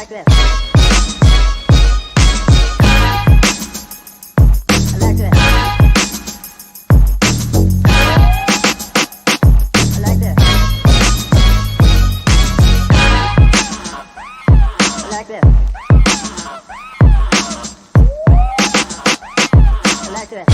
like that. I like that. I like that. I like that.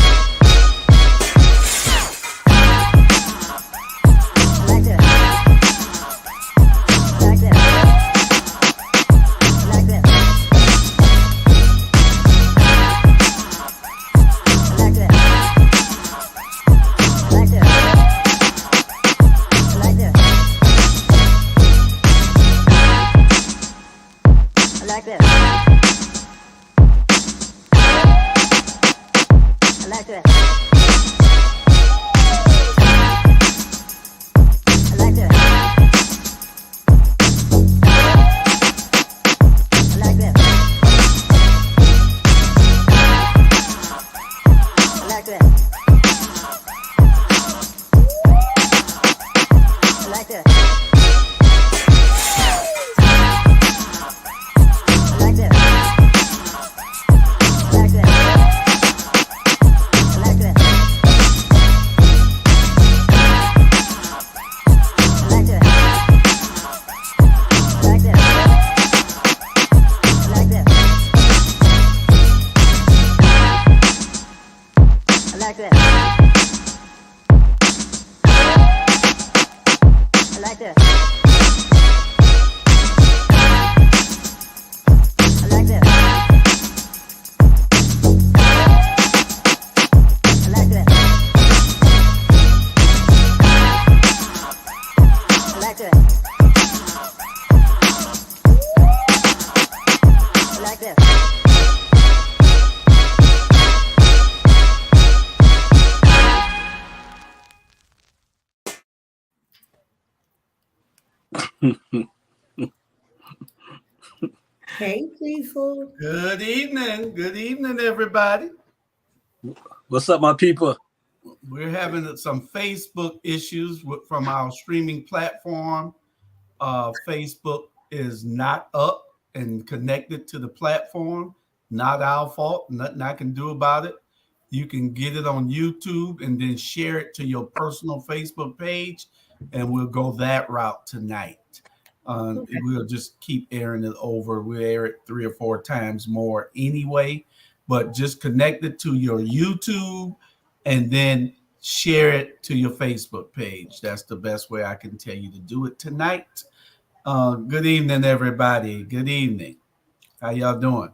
I like that. Hey, people. Good evening. Good evening, everybody. What's up, my people? We're having some Facebook issues from our streaming platform. Facebook is not up and connected to the platform. Not our fault. Nothing I can do about it. You can get it on YouTube and then share it to your personal Facebook page, and we'll go that route tonight. We'll just keep airing it over. We'll air it 3 or 4 times more anyway, but just connect it to your YouTube and then share it to your Facebook page. That's the best way I can tell you to do it tonight. Good evening, everybody. Good evening. How y'all doing?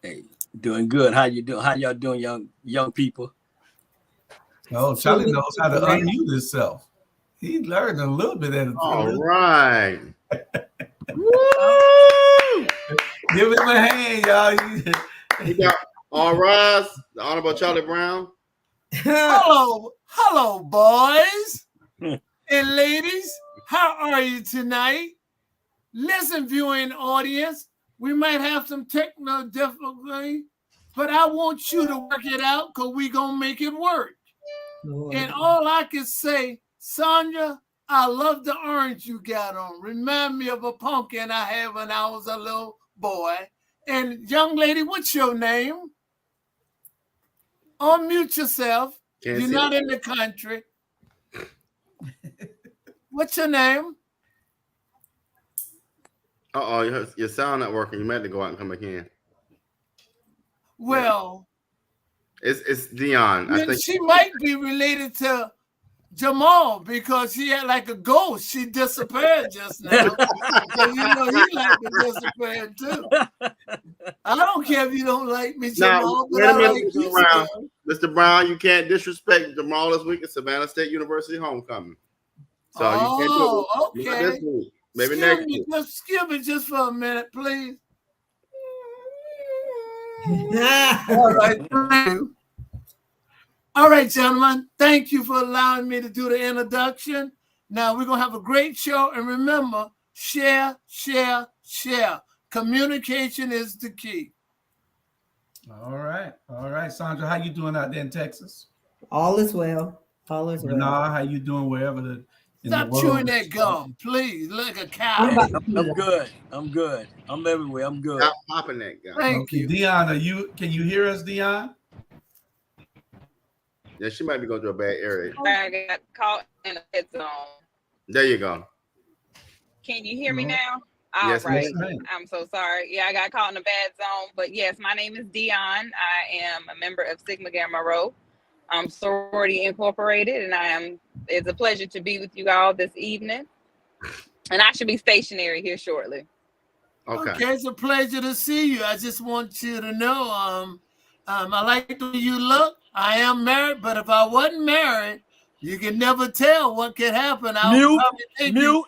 Hey, doing good. How you doing? How y'all doing, young people? Oh, Charlie knows how to unmute himself. He learned a little bit at a All right. Woo! Give him a hand, y'all. We got all rise, the Honorable Charlie Brown. Hello, boys and ladies. How are you tonight? Listen, viewing audience, we might have some technical difficulty, but I want you to work it out because we're going to make it work. Lord. And all I can say, Sonia, I love the orange you got on. Remind me of a pumpkin I had when I was a little boy. And young lady, what's your name? Unmute yourself. You're not in the country. What's your name? Your sound not working. You might have to go out and come back in. Well, it's Dion. I think she might be related to Jamal because she had like a ghost. She disappeared just now. So you know he like to disappear too. I don't care if you don't like me, Jamal. Now, wait a minute, Mr. Brown. Mr. Brown, you can't disrespect Jamal this week at Savannah State University homecoming. So you can't do it. Okay. This week. Maybe next week. Excuse me just for a minute, please. All right, gentlemen. Thank you for allowing me to do the introduction. Now we're going to have a great show. And remember, share, share, share. Communication is the key. All right. All right, Sandra, how you doing out there in Texas? All is well. All is well. Nah, how you doing wherever the Stop chewing that gum, please. Like a cow. I'm good. I'm good. I'm everywhere. I'm good. Stop popping that gum. Thank you. Dion, can you hear us, Dion? Yeah, she might be going through a bad area. I got caught in a dead zone. There you go. Can you hear me now? Yes, All right. ma'am. I'm so sorry. Yeah, I got caught in a bad zone. But yes, my name is Dion. I am a member of Sigma Gamma Rho. I'm Sorority Incorporated, and it's a pleasure to be with you all this evening. And I should be stationary here shortly. Okay. It's a pleasure to see you. I just want you to know, I like the way you look. I am married, but if I wasn't married, you can never tell what could happen. Mute. Mute.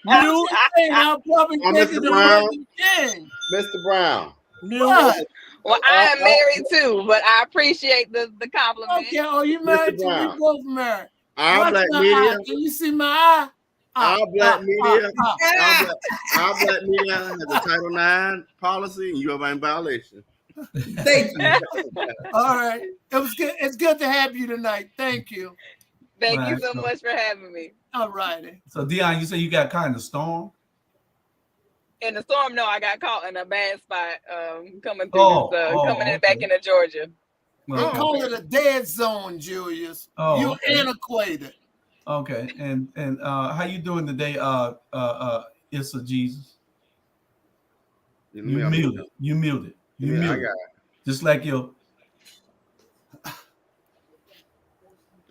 I'll probably think Mr. of the Brown. Roman king. Mr. Brown. What? Well, I am married too, but I appreciate the compliment. Okay, you married Mr. too? Brown. We both married. Our Watch black my media. eye. Can you see my eye? Our black media. Our black media has a Title IX policy, and you are in violation. Thank you. All right. It was good. It's good to have you tonight. Thank you. Thank you Right, so so- much for having me. All righty. So Dion, you say you got kind of storm? In the storm, no, I got caught in a bad spot coming through back into Georgia. Well, They call it a dead zone, Julius. Oh, You're okay. antiquated. Okay, and how you doing today? Issa Jesus. You muted. You muted. You Yeah, I muted. got it. Just like your.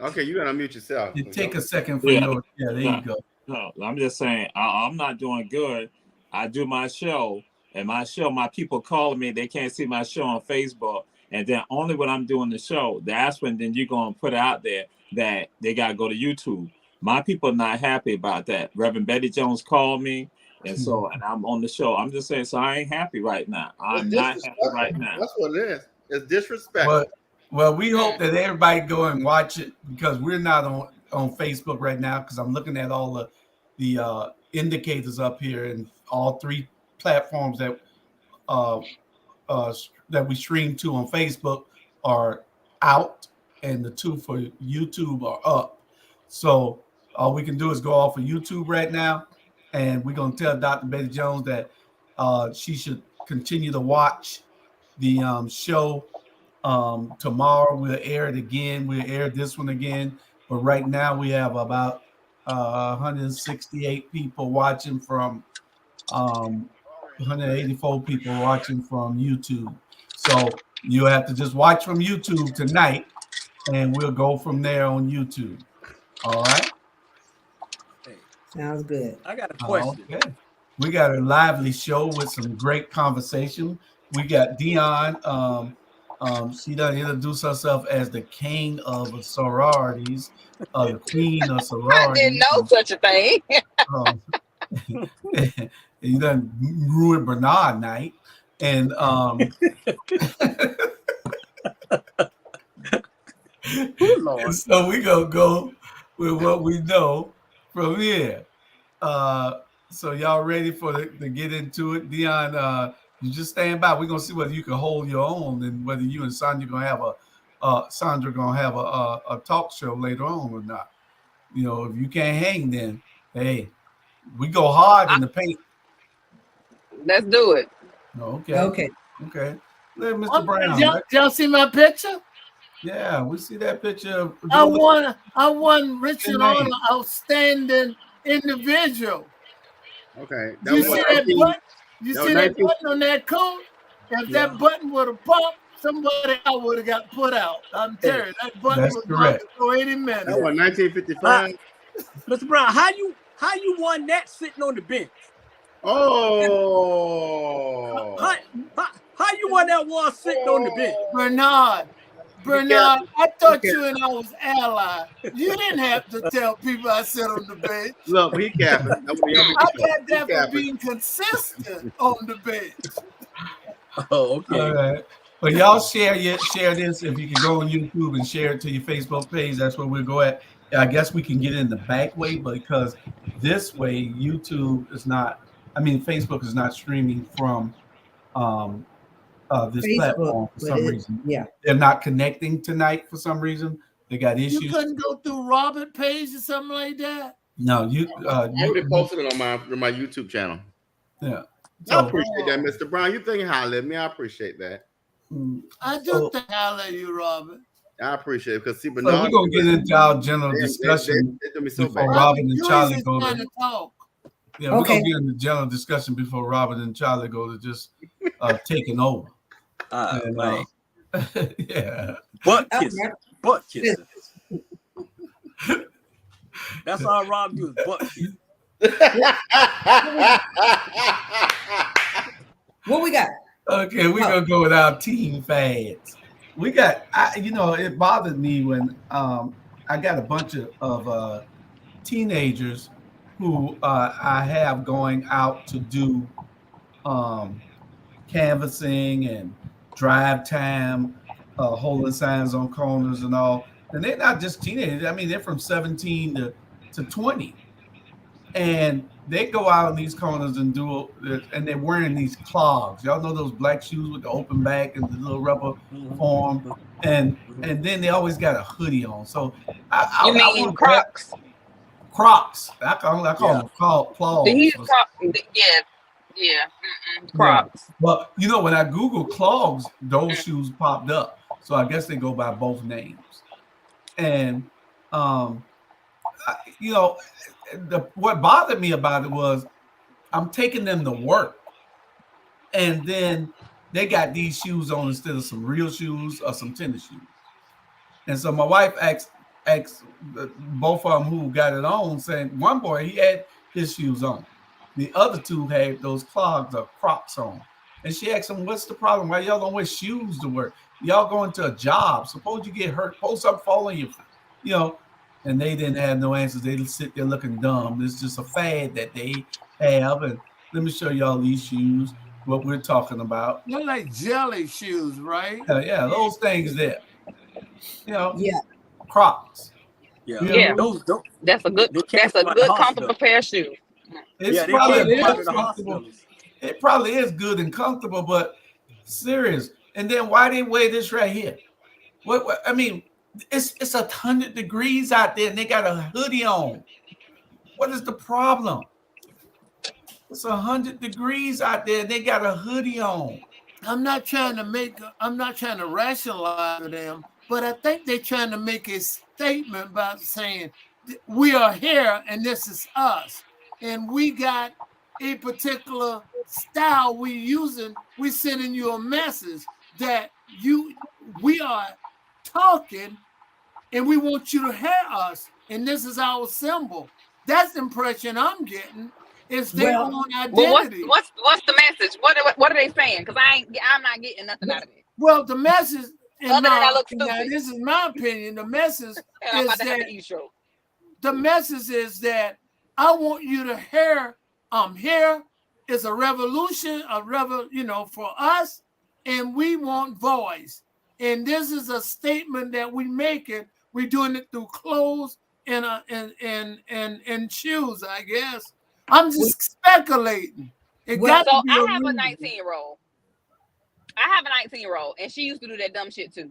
Okay, you gotta unmute yourself. You take a second for Yeah. your. Yeah, there you go. No, I'm just saying I'm not doing good. I do my show, and my people calling me. They can't see my show on Facebook, and then only when I'm doing the show, that's when then you're gonna put out there that they gotta go to YouTube. My people are not happy about that. Reverend Betty Jones called me, and I'm on the show. I'm just saying, so I ain't happy right now. I'm It's not happy disrespectful. right now. That's what it is. It's disrespectful. Well, we hope that everybody go and watch it because we're not on Facebook right now because I'm looking at all the indicators up here and all three platforms that we stream to on Facebook are out and the two for YouTube are up. So all we can do is go off of YouTube right now, and we're gonna tell Dr. Betty Jones that she should continue to watch the show. Tomorrow we'll air it again. We'll air this one again. But right now we have about 168 people watching from 184 people watching from YouTube. So you have to just watch from YouTube tonight, and we'll go from there on YouTube. All right. Sounds good. I got a question. Okay. We got a lively show with some great conversation. We got Dion. She done introduce herself as the king of sororities, the queen of sororities. I didn't know such a thing. You done ruined Bernard night. And and so we gonna go with what we know from here. So y'all ready to get into it? Dion, you just stand by. We're gonna see whether you can hold your own and whether you and Sandra gonna have a talk show later on or not. You know, if you can't hang, then hey, we go hard in the paint. Let's do it. Okay. Let Mr. Brown. Y'all see my picture? Yeah, we see that picture. I won Richard Honor Outstanding Individual. Okay. You see that button? You see that button on that coat? If that button would have popped, somebody I would have got put out. I'm telling you, that button was correct for 80 minutes. That was 1955. Mr. Brown, how you won that sitting on the bench? Oh. How you won that one sitting on the bench? Bernard, I thought you and I was allies. You didn't have to tell people I sit on the bench. Look, he capping. I got that for being consistent on the bench. Oh, okay. All right. But y'all share this. If you can go on YouTube and share it to your Facebook page, that's where we'll go at. I guess we can get in the back way, because this way Facebook is not streaming from this Facebook, platform for some reason. Yeah. They're not connecting tonight for some reason. They got issues. You couldn't go through Robert page or something like that. No, you. I already posted it on my YouTube channel. Yeah. So, I appreciate that, Mr. Brown. You think highly of me? I appreciate that. I do think highly of you, Robert. I appreciate it because see, but so we're gonna get into our general discussion before Robert and Charlie go to talk. Yeah, we're gonna get into general discussion before Robert and Charlie go to just taking over. Right. Yeah. Butt kissing. Butt kissing. That's all Rob do is butt kissing. What we got? Okay, we're gonna go with our teen fads. We got, it bothered me when I got a bunch of teenagers who I have going out to do canvassing and drive time, holding signs on corners and all. And they're not just teenagers. I mean, they're from 17 to 20. And they go out in these corners and and they're wearing these clogs. Y'all know those black shoes with the open back and the little rubber form. And then they always got a hoodie on. So I mean Crocs? Crocs. I call them clogs. Yeah. Crocs. Yeah. But when I Google clogs, those shoes popped up. So I guess they go by both names. And what bothered me about it was I'm taking them to work, and then they got these shoes on instead of some real shoes or some tennis shoes. And so my wife asked both of them who got it on, saying one boy, he had his shoes on. The other two had those clogs or Crocs on. And she asked him, what's the problem? Why y'all don't wear shoes to work? Y'all going to a job. Suppose you get hurt. Suppose something fall on you, And they didn't have no answers. They just sit there looking dumb. It's just a fad that they have. And let me show y'all these shoes, what we're talking about. They're like jelly shoes, right? Yeah, those things there. Yeah. Crocs. Yeah. That's a good comfortable pair of shoes. It probably is good and comfortable, but serious. And then why they wear this right here? What I mean, it's 100 degrees out there and they got a hoodie on. What is the problem? It's 100 degrees out there and they got a hoodie on. I'm not trying to rationalize them, but I think they're trying to make a statement about saying we are here and this is us. And we got a particular style we using. We're sending you a message that we are talking and we want you to hear us. And this is our symbol. That's the impression I'm getting. Is their own identity. Well, what's the message? What are they saying? Because I'm not getting nothing out of it. Well, the message, other than I look stupid. this is my opinion. The message is that I want you to hear I'm here. It's a revolution, for us, and we want voice. And this is a statement that we make it. We're doing it through clothes and shoes, I guess. I'm just speculating. I have a 19-year-old. I have a 19-year-old, and she used to do that dumb shit too.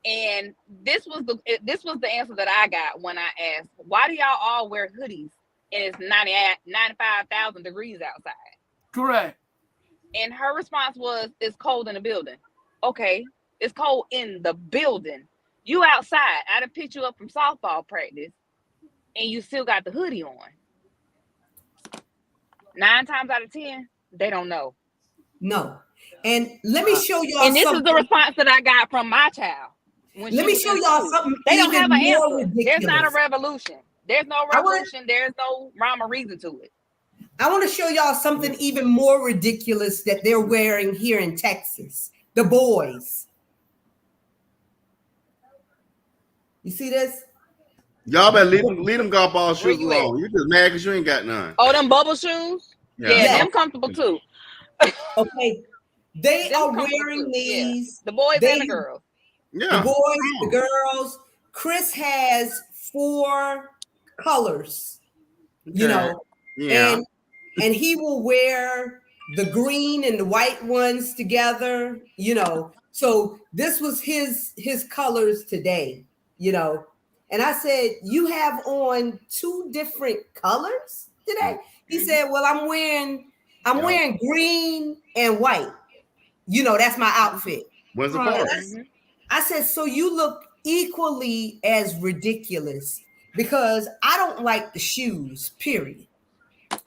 And this was the answer that I got when I asked, why do y'all all wear hoodies and it's 95,000 degrees outside? Correct. And her response was, it's cold in the building. Okay, it's cold in the building. You outside. I done picked you up from softball practice and you still got the hoodie on. 9 times out of 10, they don't know. No. And let me show y'all and this is the response that I got from my child. Let me show y'all something. They don't have an answer. Ridiculous. There's not a revolution. There's no revolution. There's no rhyme or reason to it. I want to show y'all something even more ridiculous that they're wearing here in Texas. The boys. You see this? Y'all better leave them golf ball shoes alone. You just mad because you ain't got none. Oh, them bubble shoes? Yeah, them comfortable too. Okay. They are wearing these. The boys and the girls. Yeah. The boys, the girls. Chris has 4 colors, Yeah. and he will wear the green and the white ones together, So this was his colors today, you know. And I said, you have on 2 different colors today? He said, well, I'm wearing green and white. You know, that's my outfit. When's the Right. party? I said, so you look equally as ridiculous because I don't like the shoes, period.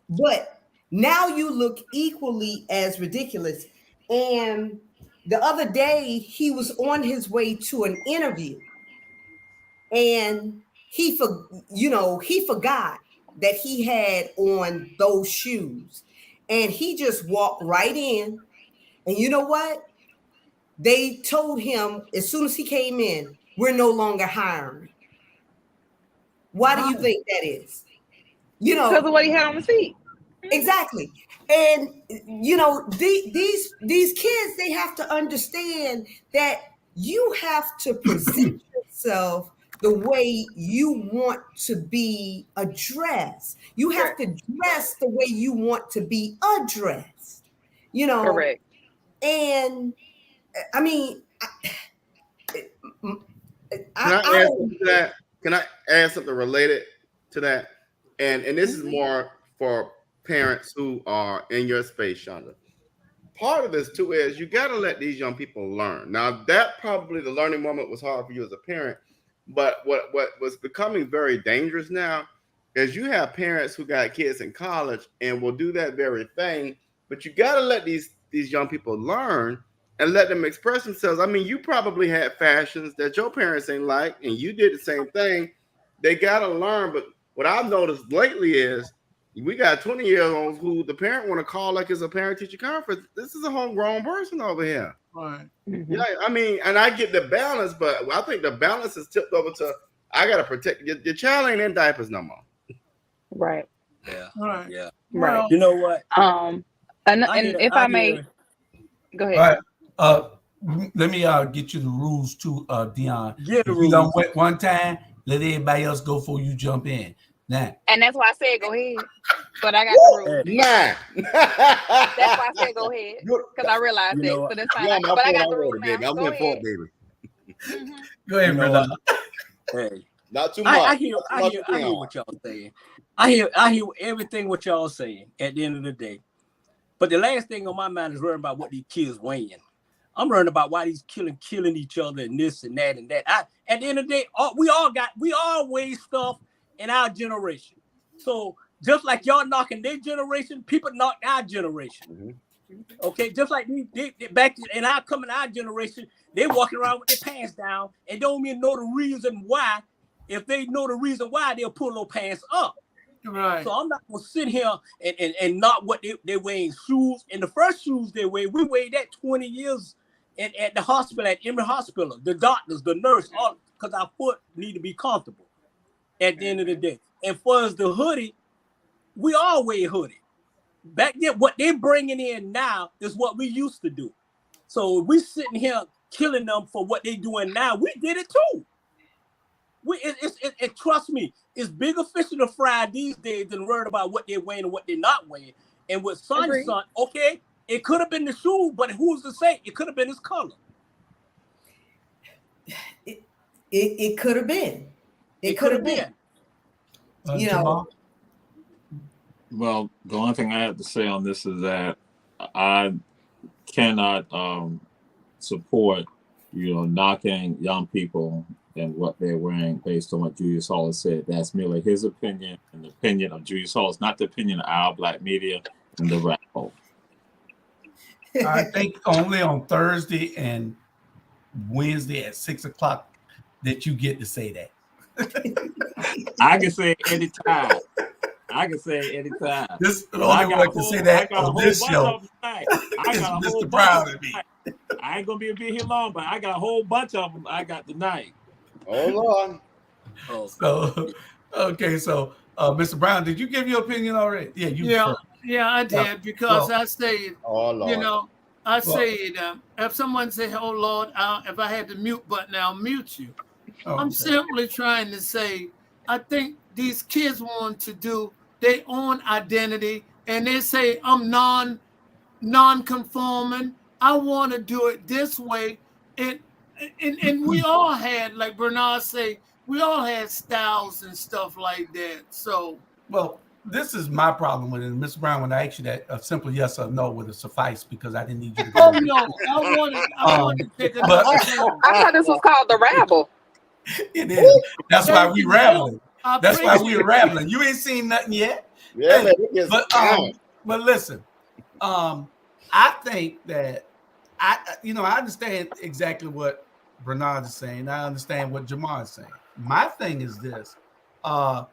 But now you look equally as ridiculous. And the other day he was on his way to an interview and he forgot that he had on those shoes. And he just walked right in. And you know what? They told him as soon as he came in, we're no longer hiring. Why do you think that is? You know, Because of what he had on his feet. exactly. And you know, these kids, they have to understand that you have to present yourself the way you want to be addressed. You have to dress the way you want to be addressed. You know, Correct. and I mean, Can I add something to that? Can I add something related to that? And this is more for parents who are in your space, Shonda. Part of this too is you got to let these young people learn. Now, that probably the learning moment was hard for you as a parent, but what was becoming very dangerous now is you have parents who got kids in college and will do that very thing. But you got to let these young people learn and let them express themselves. I mean, you probably had fashions that your parents ain't like, and you did the same thing. They got to learn. But what I've noticed lately is we got 20-year-olds who the parent want to call like it's a parent-teacher conference. This is a homegrown person over here. Right. Yeah, I mean, and I get the balance, but I think the balance is tipped over to I got to protect your child ain't in diapers no more. Right. Yeah. Right. Yeah. Right. You know what? And if I may, go ahead. All right. Let me get you the rules too, Dion. Get the if you don't rules. wait one time, let everybody else go before you jump in. Now. And that's why I said go ahead. But I got the rules. Nah. That's why I said go ahead. Because I realized that. So that's fine. But I got the rules now. I'm Go in for ahead. it, baby. Go ahead, brother. Hey. Not too much. I hear what y'all saying. I hear everything what y'all saying at the end of the day. But the last thing on my mind is worrying about what these kids weighing. I'm worrying about why these killing each other and this and that and that. At the end of the day, we all weigh stuff in our generation. So just like y'all knocking their generation, people knock our generation. Okay, just like they back in our generation, they walking around with their pants down and don't even know the reason why. If they know the reason why, they'll pull those pants up. Right. So I'm not gonna sit here and not what they wearing shoes. And the first shoes they weigh, we weighed that 20 years at the hospital, at Emory Hospital, the doctors, the nurse, all because our foot need to be comfortable at the end of the day. And for us the hoodie, we all wear hoodie. Back then, what they're bringing in now is what we used to do. So we sitting here killing them for what they doing now. We did it too. Trust me, it's bigger fish to fry these days than worried about what they're wearing and what they're not wearing. And with son, okay, it could have been the shoe, but who's to say? It could have been his color. It could have been. It could have been. You know. Well, the only thing I have to say on this is that I cannot support, knocking young people and what they're wearing based on what Julius Hall said. That's merely his opinion and the opinion of Julius Hall. It's not the opinion of our Black media and the Rabble. I think only on Thursday and Wednesday at 6:00 that you get to say that. I can say it anytime. This is the only one can say that on this show. I got a whole Mr. Brown and me. I ain't gonna be here long, but I got a whole bunch of them I got tonight. Hold on. So, okay, so Mr. Brown, did you give your opinion already? Yeah, I did because I said, I said, if someone said, "Oh Lord," if I had the mute button, I'll mute you. I'm simply trying to say, I think these kids want to do their own identity, and they say I'm non-conforming. I want to do it this way, and we all had, like Bernard say, we all had styles and stuff like that. So, well, this is my problem with it. Ms. Brown, when I asked you that, a simple yes or no would have sufficed because I didn't need you to go. oh no, I wanted to take another turn. I thought this was called the Rabble. It is. That's why we rattling. I That's why we appreciate were rattling. You ain't seen nothing yet. Yeah, Hey, man, it gets down. but listen, I think that I understand exactly what Bernard is saying. I understand what Jamar is saying. My thing is this: the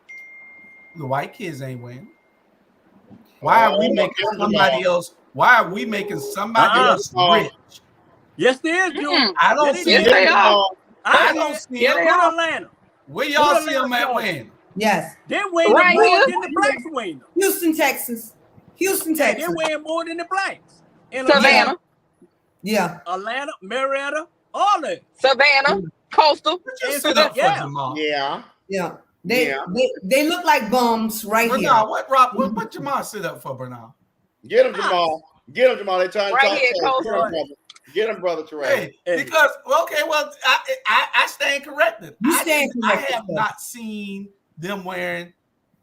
white kids ain't winning. Why are we making somebody else? Why are we making somebody else rich? Yes, they is, Junior. I don't see Yes, it. they are. I don't see Yeah, it. they Go to are. Atlanta. Where y'all Who see them at Atlanta? winning? Yes. They weighing Right more here. than the blacks weighing them. Houston, Texas. Houston, Hey, Texas. they weighing more than the blacks. In Savannah, Yeah. Atlanta, Marietta, all that. Savannah, Coastal. Just And sit up for yeah. Jamal. Yeah. Yeah. Yeah. They look like bums right Bernard, here. what Jamal sit up for, Bernard? Get him, Jamal. Get him, Jamal. They trying to Right talk here, to Coastal. Get him, brother. Get him, brother Terrell. Hey, because I stand corrected. You stand I corrected, have sir. not seen them wearing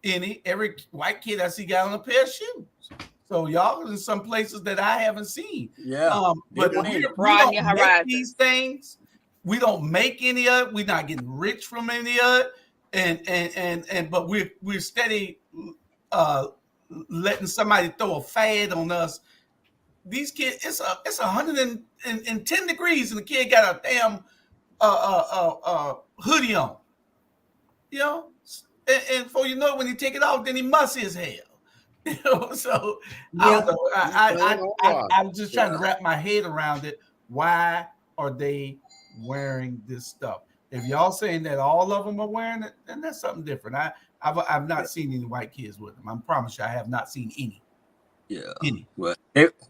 every white kid I see got on a pair of shoes. So y'all in some places that I haven't seen. Yeah. But They we ain't. don't Broaden your make horizons. these things. We don't make any of it. We're not getting rich from any of it. But we're steady letting somebody throw a fad on us. These kids, it's 110 degrees, and the kid got a damn hoodie on. You know, and before you know it, when he take it off, then he musty as hell. You know, so I don't know. I'm just trying to wrap my head around it. Why are they wearing this stuff? If y'all saying that all of them are wearing it, then that's something different. I've not seen any white kids with them. I promise you, I have not seen any. Yeah. Any. Well,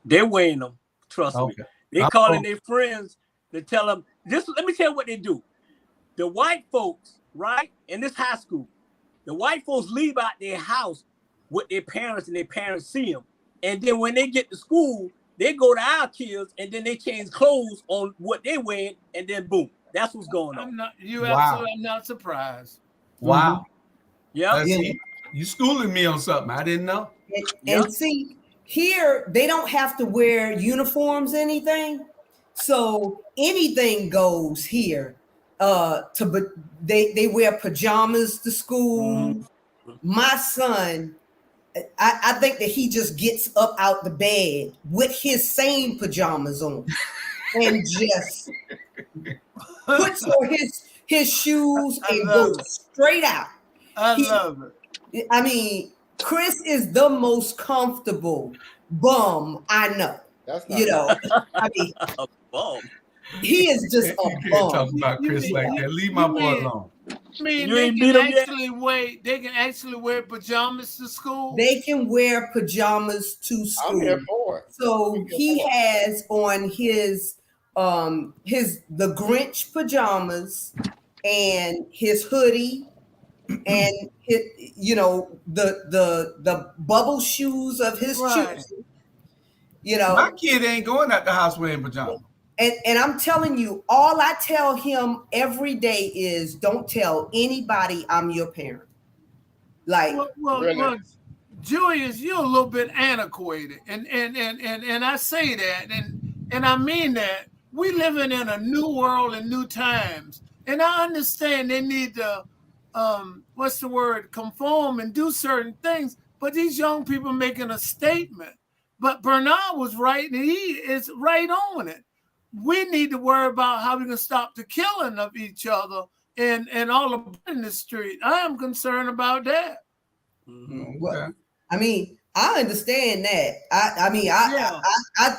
they're weighing them. Trust me. They calling their friends to tell them this. Let me tell you what they do. The white folks, right, in this high school, the white folks leave out their house with their parents, and their parents see them. And then when they get to school, they go to our kids, and then they change clothes on what they're wearing, and then boom, that's what's going on. Absolutely not surprised. Wow. Yeah. You schooling me on something I didn't know. And see, here they don't have to wear uniforms, anything. So anything goes here. They wear pajamas to school. Mm-hmm. My son, I think that he just gets up out the bed with his same pajamas on and just puts on his shoes and goes straight out. I love it. I mean, Chris is the most comfortable bum I know. That's not I mean, a bum. He is just a bum. You can't talk about Chris like that. Leave my boy alone. I mean, they can actually wear pajamas to school. They can wear pajamas to school. I'm here for it. So he has on his the Grinch pajamas and his hoodie and his, the bubble shoes of his children. My kid ain't going out the house wearing pajamas. And I'm telling you, all I tell him every day is, don't tell anybody I'm your parent. Like, well, Julius, you're a little bit antiquated, and I say that, and I mean that. We living in a new world and new times, and I understand they need to, conform and do certain things. But these young people making a statement. But Bernard was right, and he is right on it. We need to worry about how we can stop the killing of each other and all the in the street. I am concerned about that. Mm-hmm. Well, I mean, I understand that.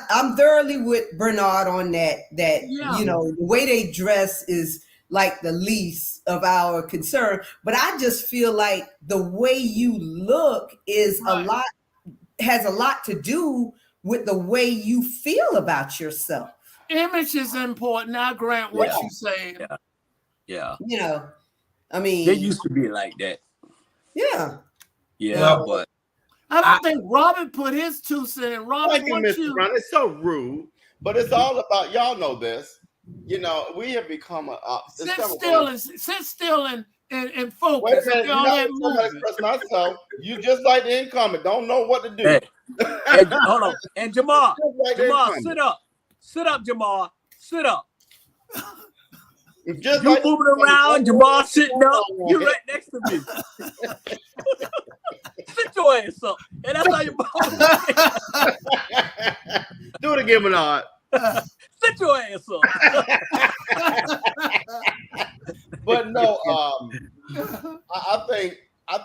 I'm thoroughly with Bernard on that. The way they dress is like the least of our concern. But I just feel like the way you look is has a lot to do with the way you feel about yourself. Image is important. I grant what you're saying. Yeah. I mean, they used to be like that. Yeah. Yeah, but I don't think Robert put his 2 cents in. Robert, Thank you, Mr. Brown. It's so rude, but it's all about, y'all know this. You know, we have become a sit still and Wait focus. a minute, Okay, all that I'm not movement. express myself. You just like the incumbent, don't know what to do. Hey. And, hold on. And Jamal, Just like the Jamal, incumbent. sit up. Sit up, Jamal. Sit up. Just You like moving around, Jamal sitting up. You right next to me. Sit your ass up. And that's how you do it again, Bernard. Sit your ass up. But no, I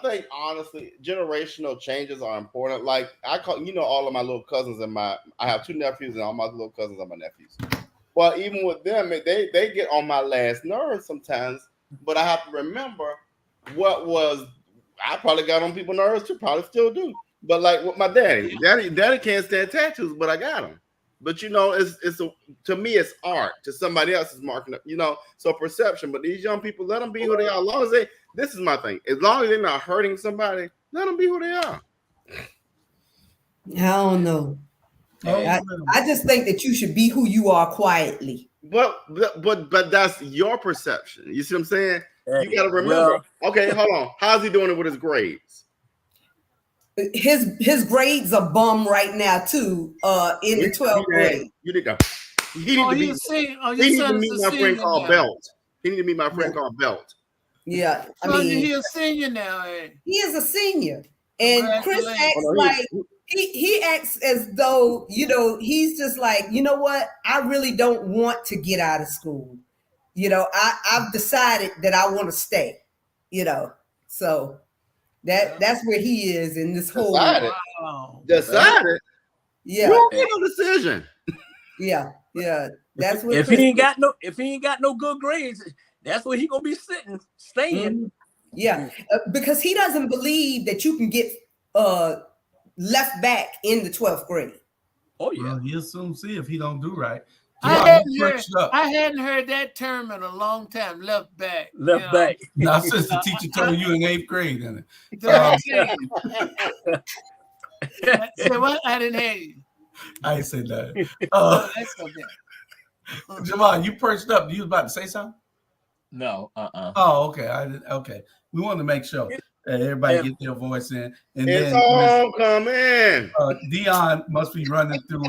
think honestly, generational changes are important. Like I call, all of my little cousins and I have 2 nephews, and all my little cousins are my nephews. Well, even with them, they get on my last nerve sometimes. But I have to remember I probably got on people's nerves too, probably still do. But like with my daddy can't stand tattoos, but I got them. But to me it's art. To somebody else is marking up. So perception. But these young people, let them be who they are. As long as this is my thing. As long as they're not hurting somebody, let them be who they are. I don't know. I just think that you should be who you are quietly. But that's your perception. You see what I'm saying? You got to remember. Okay, hold on. How's he doing it with his grades? His grades are bum right now too. In the 12th grade. You need to. He need to meet my friend called Belt. He need to meet my friend called Belt. Yeah, I mean, he's a senior now. He is a senior, and Chris acts like he acts as though he's just like, you know what? I really don't want to get out of school. I've decided that I want to stay. So that's where he is in this whole decided. Yeah, you don't get no decision. Yeah. That's what if he ain't got no good grades, that's where he gonna be staying. Mm-hmm. Yeah, because he doesn't believe that you can get left back in the 12th grade. Oh yeah, well, he'll soon see if he don't do right. I hadn't heard that term in a long time. Left back. Left back. Not since the teacher told you in 8th grade. Say what? I didn't hear you. I ain't said that. That's okay. Jamal, you perched up. You was about to say something? No. Oh, okay. Okay. We wanted to make sure that everybody get their voice in. And it's then all coming. Dion must be running through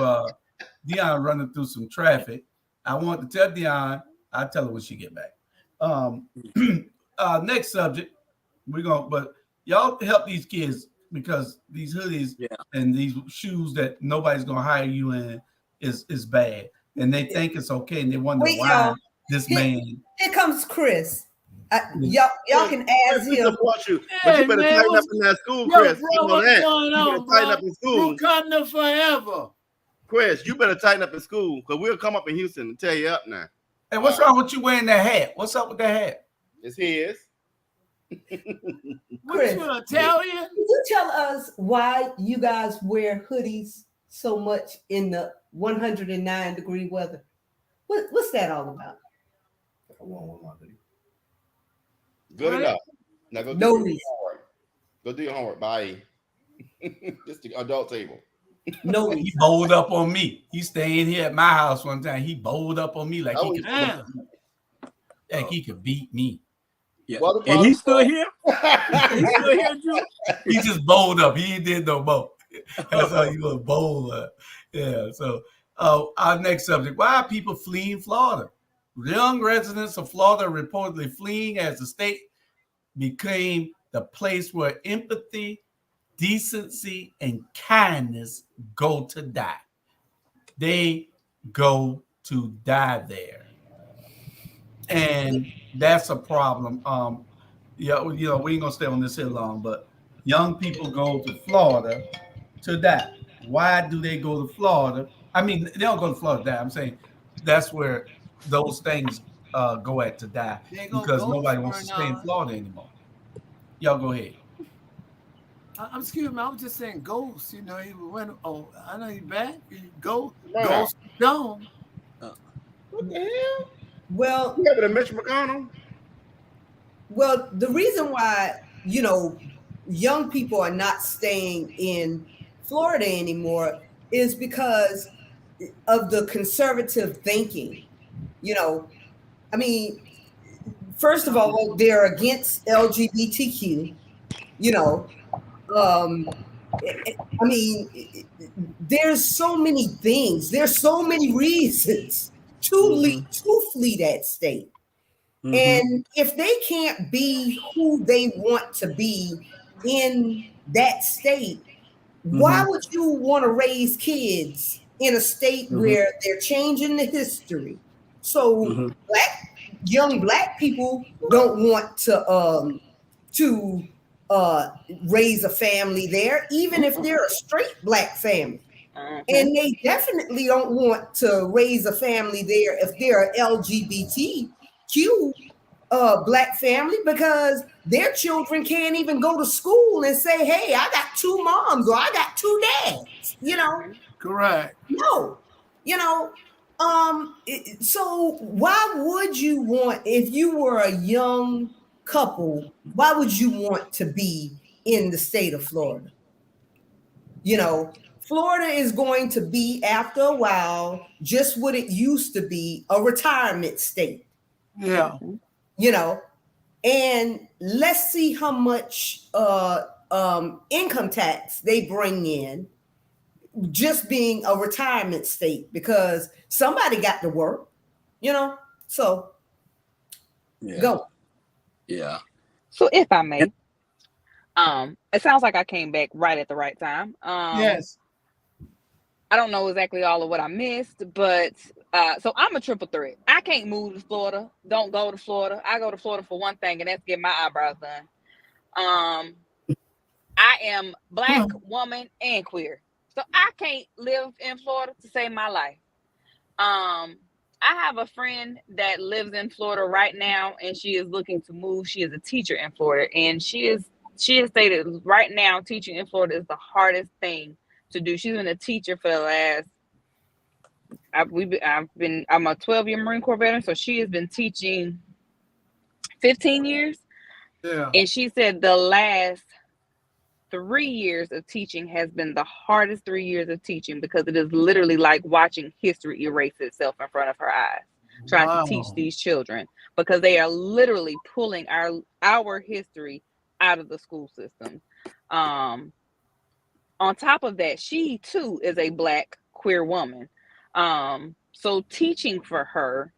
some traffic. I want to tell Dion. I'll tell her when she get back. Next subject. But y'all help these kids, because these hoodies and these shoes that nobody's gonna hire you in is bad, and they think it's okay, and they wonder why this man. Here comes Chris. Y'all can ask him. Support you, but you better tighten up in that school, Chris. What's going on, bro? Tighten up in school. Wakanda forever. Chris, you better tighten up in school, because we'll come up in Houston and tear you up now. Hey, what's wrong with you wearing that hat? What's up with that hat? It's his. Chris, you Italian? Can you tell us why you guys wear hoodies so much in the 109-degree weather? What's that all about? Good enough. Now go do your homework. Go do your homework. Bye. Just the adult table. No, he bowled up on me. He staying here at my house one time. He bowled up on me like he could beat me. Yeah. And he's still here. He's still here, Drew. He just bowled up. He did no more. That's how he was bowled up. Yeah. So, our next subject: why are people fleeing Florida? Young residents of Florida are reportedly fleeing as the state became the place where empathy, decency, and kindness go to die. They go to die there. And that's a problem. We ain't gonna stay on this here long, but young people go to Florida to die. Why do they go to Florida? I mean, they don't go to Florida to die. I'm saying that's where those things go at to die, because nobody wants to stay in Florida anymore. Y'all go ahead. Excuse me, I was just saying ghosts. He went. Oh, I know you back. Ghost gone. What the hell? Well, you having a Mitch McConnell? Well, the reason why young people are not staying in Florida anymore is because of the conservative thinking You know, I mean, first of all, they're against LGBTQ. You know, um, I mean, there's so many things. There's so many reasons to flee that state. And if they can't be who they want to be in that state, why would you want to raise kids in a state where they're changing the history? So young black people don't want to raise a family there, even if they're a straight black family. And they definitely don't want to raise a family there if they're LGBTQ black family, because their children can't even go to school and say, hey, I got two moms or I got two dads, you know? Correct. No, you know, so why would you want, if you were a young couple, why would you want to be in the state of Florida? You know, Florida is going to be, after a while, just what it used to be, a retirement state. Yeah. You know, and let's see how much income tax they bring in just being a retirement state, because somebody got to work, you know. So go. Yeah. So if I may, it sounds like I came back right at the right time. Yes. I don't know exactly all of what I missed, but so I'm a triple threat. I can't move to Florida. Don't go to Florida. I go to Florida for one thing, and that's get my eyebrows done. I am black, woman, and queer. So I can't live in Florida to save my life. I have a friend that lives in Florida right now, and she is looking to move. She is a teacher in Florida, and she has stated right now teaching in Florida is the hardest thing to do. She's been a teacher for the last. I'm a 12-year Marine Corps veteran, so she has been teaching 15 years. Yeah. And she said the last 3 years of teaching has been the hardest 3 years of teaching, because it is literally like watching history erase itself in front of her eyes, trying to teach these children, because they are literally pulling our history out of the school system. On top of that, she too is a black queer woman. So teaching for her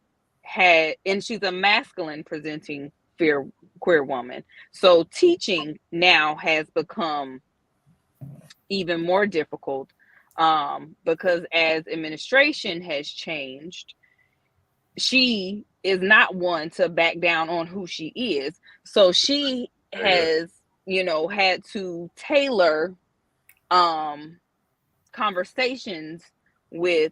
and she's a masculine presenting queer woman. So teaching now has become even more difficult, because as administration has changed, she is not one to back down on who she is. So she has, had to tailor conversations with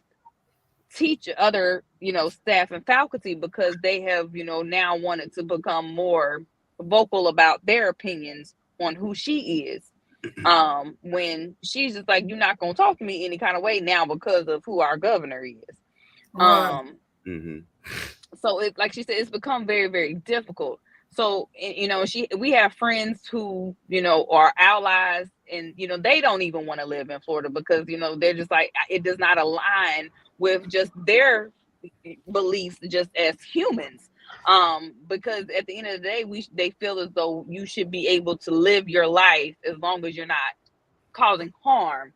other staff and faculty, because they have now wanted to become more vocal about their opinions on who she is, when she's just like, you're not going to talk to me any kind of way now because of who our governor is. Right. So it, like she said, it's become very, very difficult. So we have friends who are allies, and they don't even want to live in Florida, because they're just like, it does not align with just their beliefs just as humans, because at the end of the day, they feel as though you should be able to live your life as long as you're not causing harm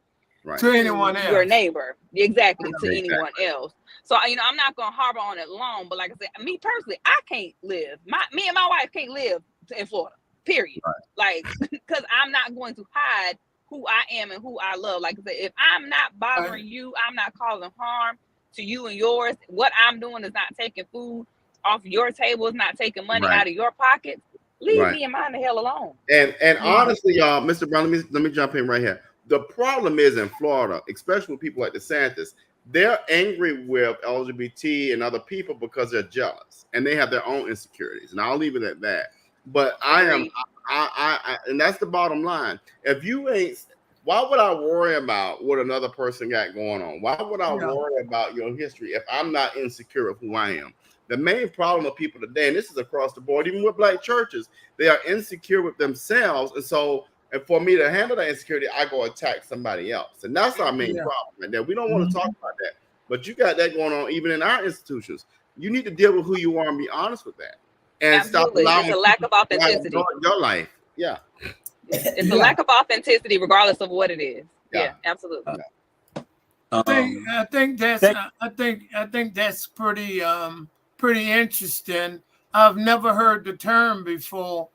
to anyone else, your neighbor, exactly, to anyone else. So I'm not gonna harbor on it long, but like I said, me personally, I can't live. Me and my wife can't live in Florida. Period. Right. Like, because I'm not going to hide who I am and who I love. Like I said, if I'm not bothering you, I'm not causing harm to you and yours. What I'm doing is not taking food off your table. It's not taking money out of your pockets. Leave me and mine the hell alone. And honestly, y'all, Mr. Brown, let me jump in right here. The problem is in Florida, especially with people like DeSantis, they're angry with LGBT and other people because they're jealous and they have their own insecurities. And I'll leave it at that. But I and that's the bottom line. If you ain't, why would I worry about what another person got going on? Why would I worry about your history if I'm not insecure of who I am? The main problem of people today, and this is across the board, even with black churches, they are insecure with themselves. And so, and for me to handle that insecurity, I go attack somebody else. And that's our main problem right there. We don't want to talk about that. But you got that going on even in our institutions. You need to deal with who you are and be honest with that, and Absolutely. stop allowing It's a lack of authenticity. your life. Yeah, it's a lack of authenticity, regardless of what it is. Yeah, absolutely. I think that's pretty interesting. I've never heard the term before.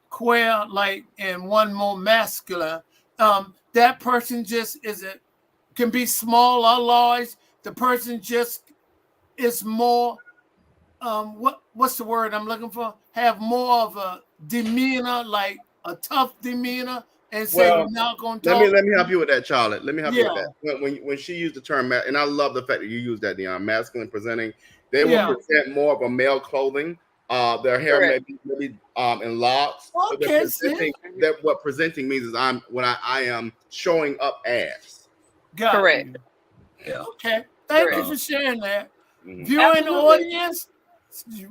Queer, like, and one more masculine. That person just can be small or large. The person just is more. What's the word I'm looking for? Have more of a demeanor, like a tough demeanor, and say we're not going to talk. Let me help you with that, Charlotte. Let me help you with that. When she used the term, and I love the fact that you use that, Dion, masculine presenting, they will present more of a male clothing. Their hair may be in locks. Okay, what presenting means is I am showing up as. Correct. Yeah. Okay. Thank you for sharing that. Mm-hmm.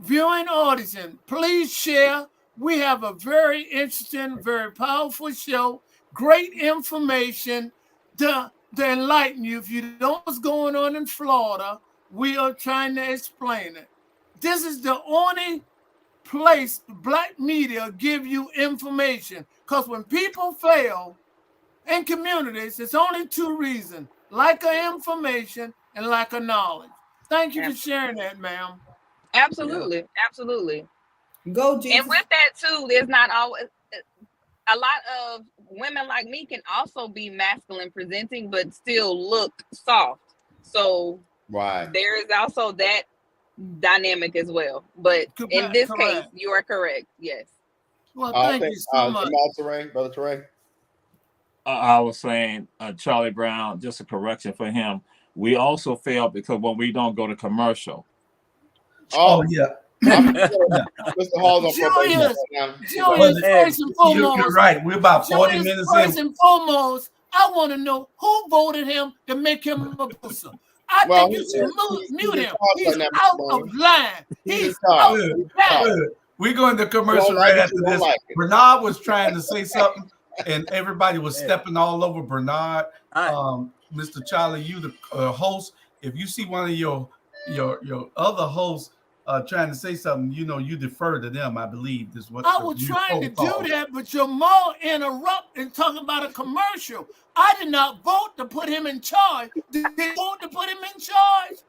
Viewing audience, please share. We have a very interesting, very powerful show. Great information to enlighten you. If you don't know what's going on in Florida, we are trying to explain it. This is the only place Black media give you information. Because when people fail in communities, it's only two reasons: lack of information and lack of knowledge. Thank you for sharing that, ma'am. Absolutely. Absolutely. Go, Jesus. And with that too, there's not always a lot of women like me can also be masculine presenting, but still look soft. So there is also that dynamic as well. But in this case, you are correct. Yes. Well, thank you so much. Brother Teray. I was saying, Charlie Brown, just a correction for him. We also fail because when we don't go to commercial. Oh yeah. Julius, first and foremost. You're right. We're about 40 minutes in. First and foremost, I want to know who voted him to make him a producer. I think you should mute him. He's out of line. He's out of line. We're going to commercial right after this. Bernard was trying to say something, and everybody was stepping all over Bernard. Mr. Charlie, you the host. If you see one of your other hosts trying to say something, you defer to them. I believe is what I was trying to do that, but Jamal interrupt and talk about a commercial. I did not vote to put him in charge. Did they vote to put him in charge?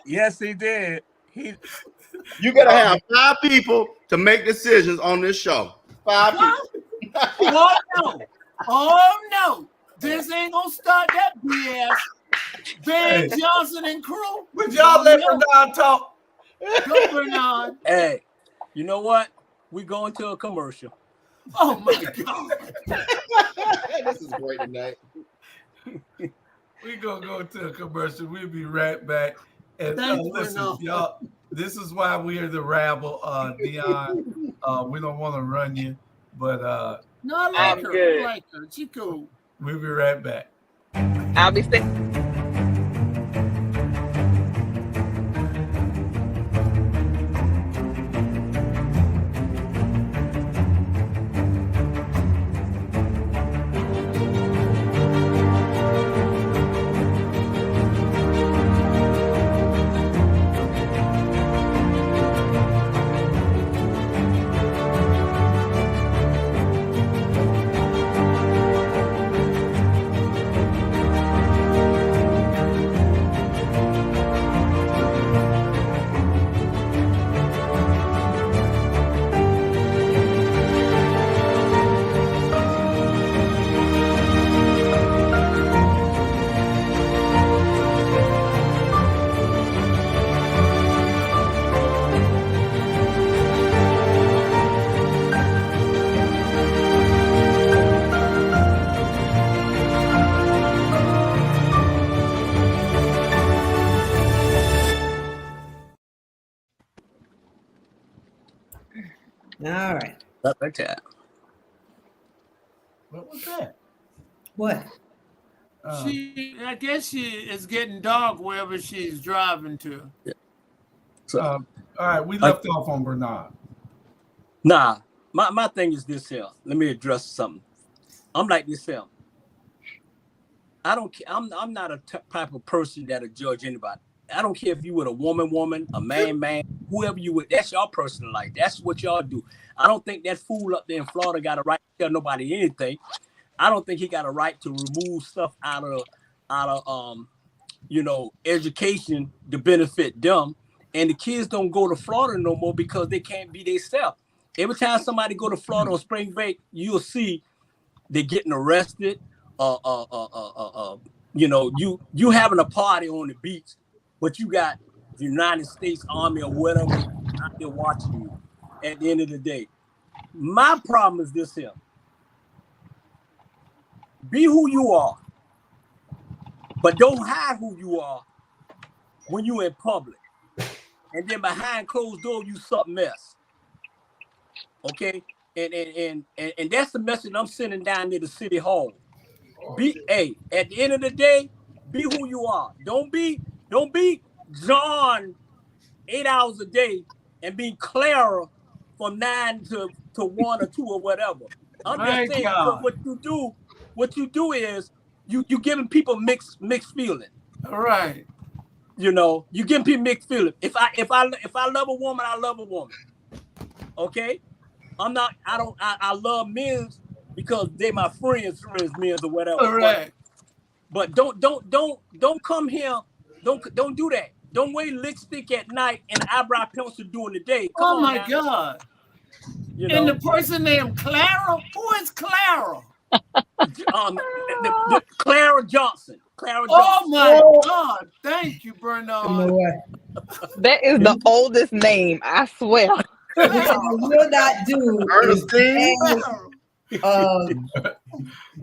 Yes, he did. You gotta have 5 people to make decisions on this show. 5 people. Oh no! This ain't gonna start that BS. Ben Johnson and crew. Would y'all let Bernard talk? Go, Bernard. Hey, you know what? We going to a commercial. Oh my God. This is great tonight. We're gonna go to a commercial. We'll be right back. And listen, y'all, this is why we are the Rabble, Dion. We don't want to run you, but no, I like her. Good. I like her. She cool. We'll be right back. I'll be staying. All right. Okay. What was that? What? I guess she is getting dark wherever she's driving to. Yeah. So, all right, we left off on Bernard. Nah, my thing is this here. Let me address something. I'm like this here. I don't care. I'm not a type of person that'll judge anybody. I don't care if you with a woman, a man, whoever you with. That's your personal life. That's what y'all do. I don't think that fool up there in Florida got a right to tell nobody anything. I don't think he got a right to remove stuff out of education to benefit them. And the kids don't go to Florida no more because they can't be themselves. Every time somebody go to Florida on spring break, you'll see they're getting arrested. You having a party on the beach, but you got the United States Army or whatever out there watching you. At the end of the day, my problem is this here. Be who you are, but don't hide who you are when you're in public. And then behind closed doors, you something else. Okay? And that's the message I'm sending down near the city hall. At the end of the day, be who you are. Don't be John 8 hours a day and be Clara from 9 to 1 or 2 or whatever. I'm just saying, because what you do is you giving people mixed feeling. All right. You giving people mixed feeling. If I love a woman, I love a woman. Okay? I love men because they my friends men or whatever. All right. But don't come here. Don't do that. Don't wear lipstick at night and eyebrow pencil during the day. Come on my God. And the person named Clara? Who is Clara? Clara Johnson. Oh my God. Thank you, Bernard. That is the oldest name, I swear. What I will not do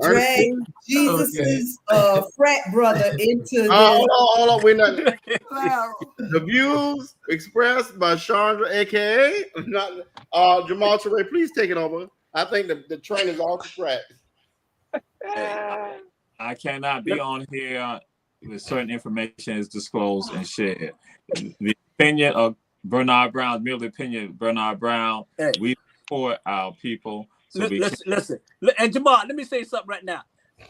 drag Jesus's frat brother into hold on. We're not. The views expressed by Chandra, aka Jamal Teray, please take it over. I think the train is off the track. I cannot be on here with certain information is disclosed and shared. The opinion of Bernard Brown, merely opinion of Bernard Brown. Hey. We support our people. So listen. And Jamal, let me say something right now.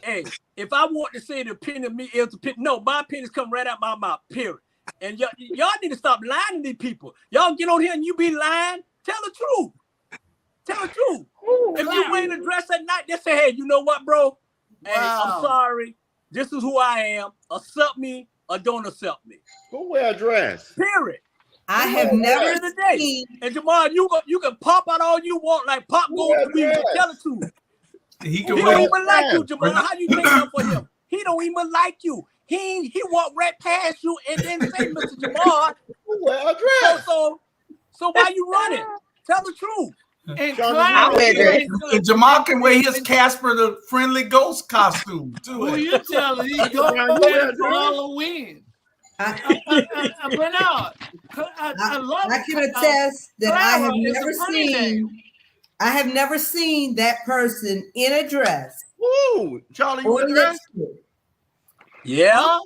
Hey, if I want to say the opinion of me is my opinions come right out my mouth, period. And y'all need to stop lying to these people. Y'all get on here and you be lying. Tell the truth. Tell the truth. If you wearing a dress at night, they say, hey, you know what, bro? Hey, I'm sorry. This is who I am. Accept me or don't accept me. Who wear a dress? Period. I have never seen. And Jamal, you can pop out all you want, like pop goes to me. Tell the truth. He don't even like you, Jamal. How you take up for him? He don't even like you. He walked right past you and then say, Mr. Jamal. Wear a dress. So why you running? Tell the truth. And Jamal can wear his Casper the Friendly Ghost costume too. Who you telling? He's going for Halloween. Bernard, I can attest that I have never seen that person in a dress. Ooh, Charlie, you in a dress? Yeah.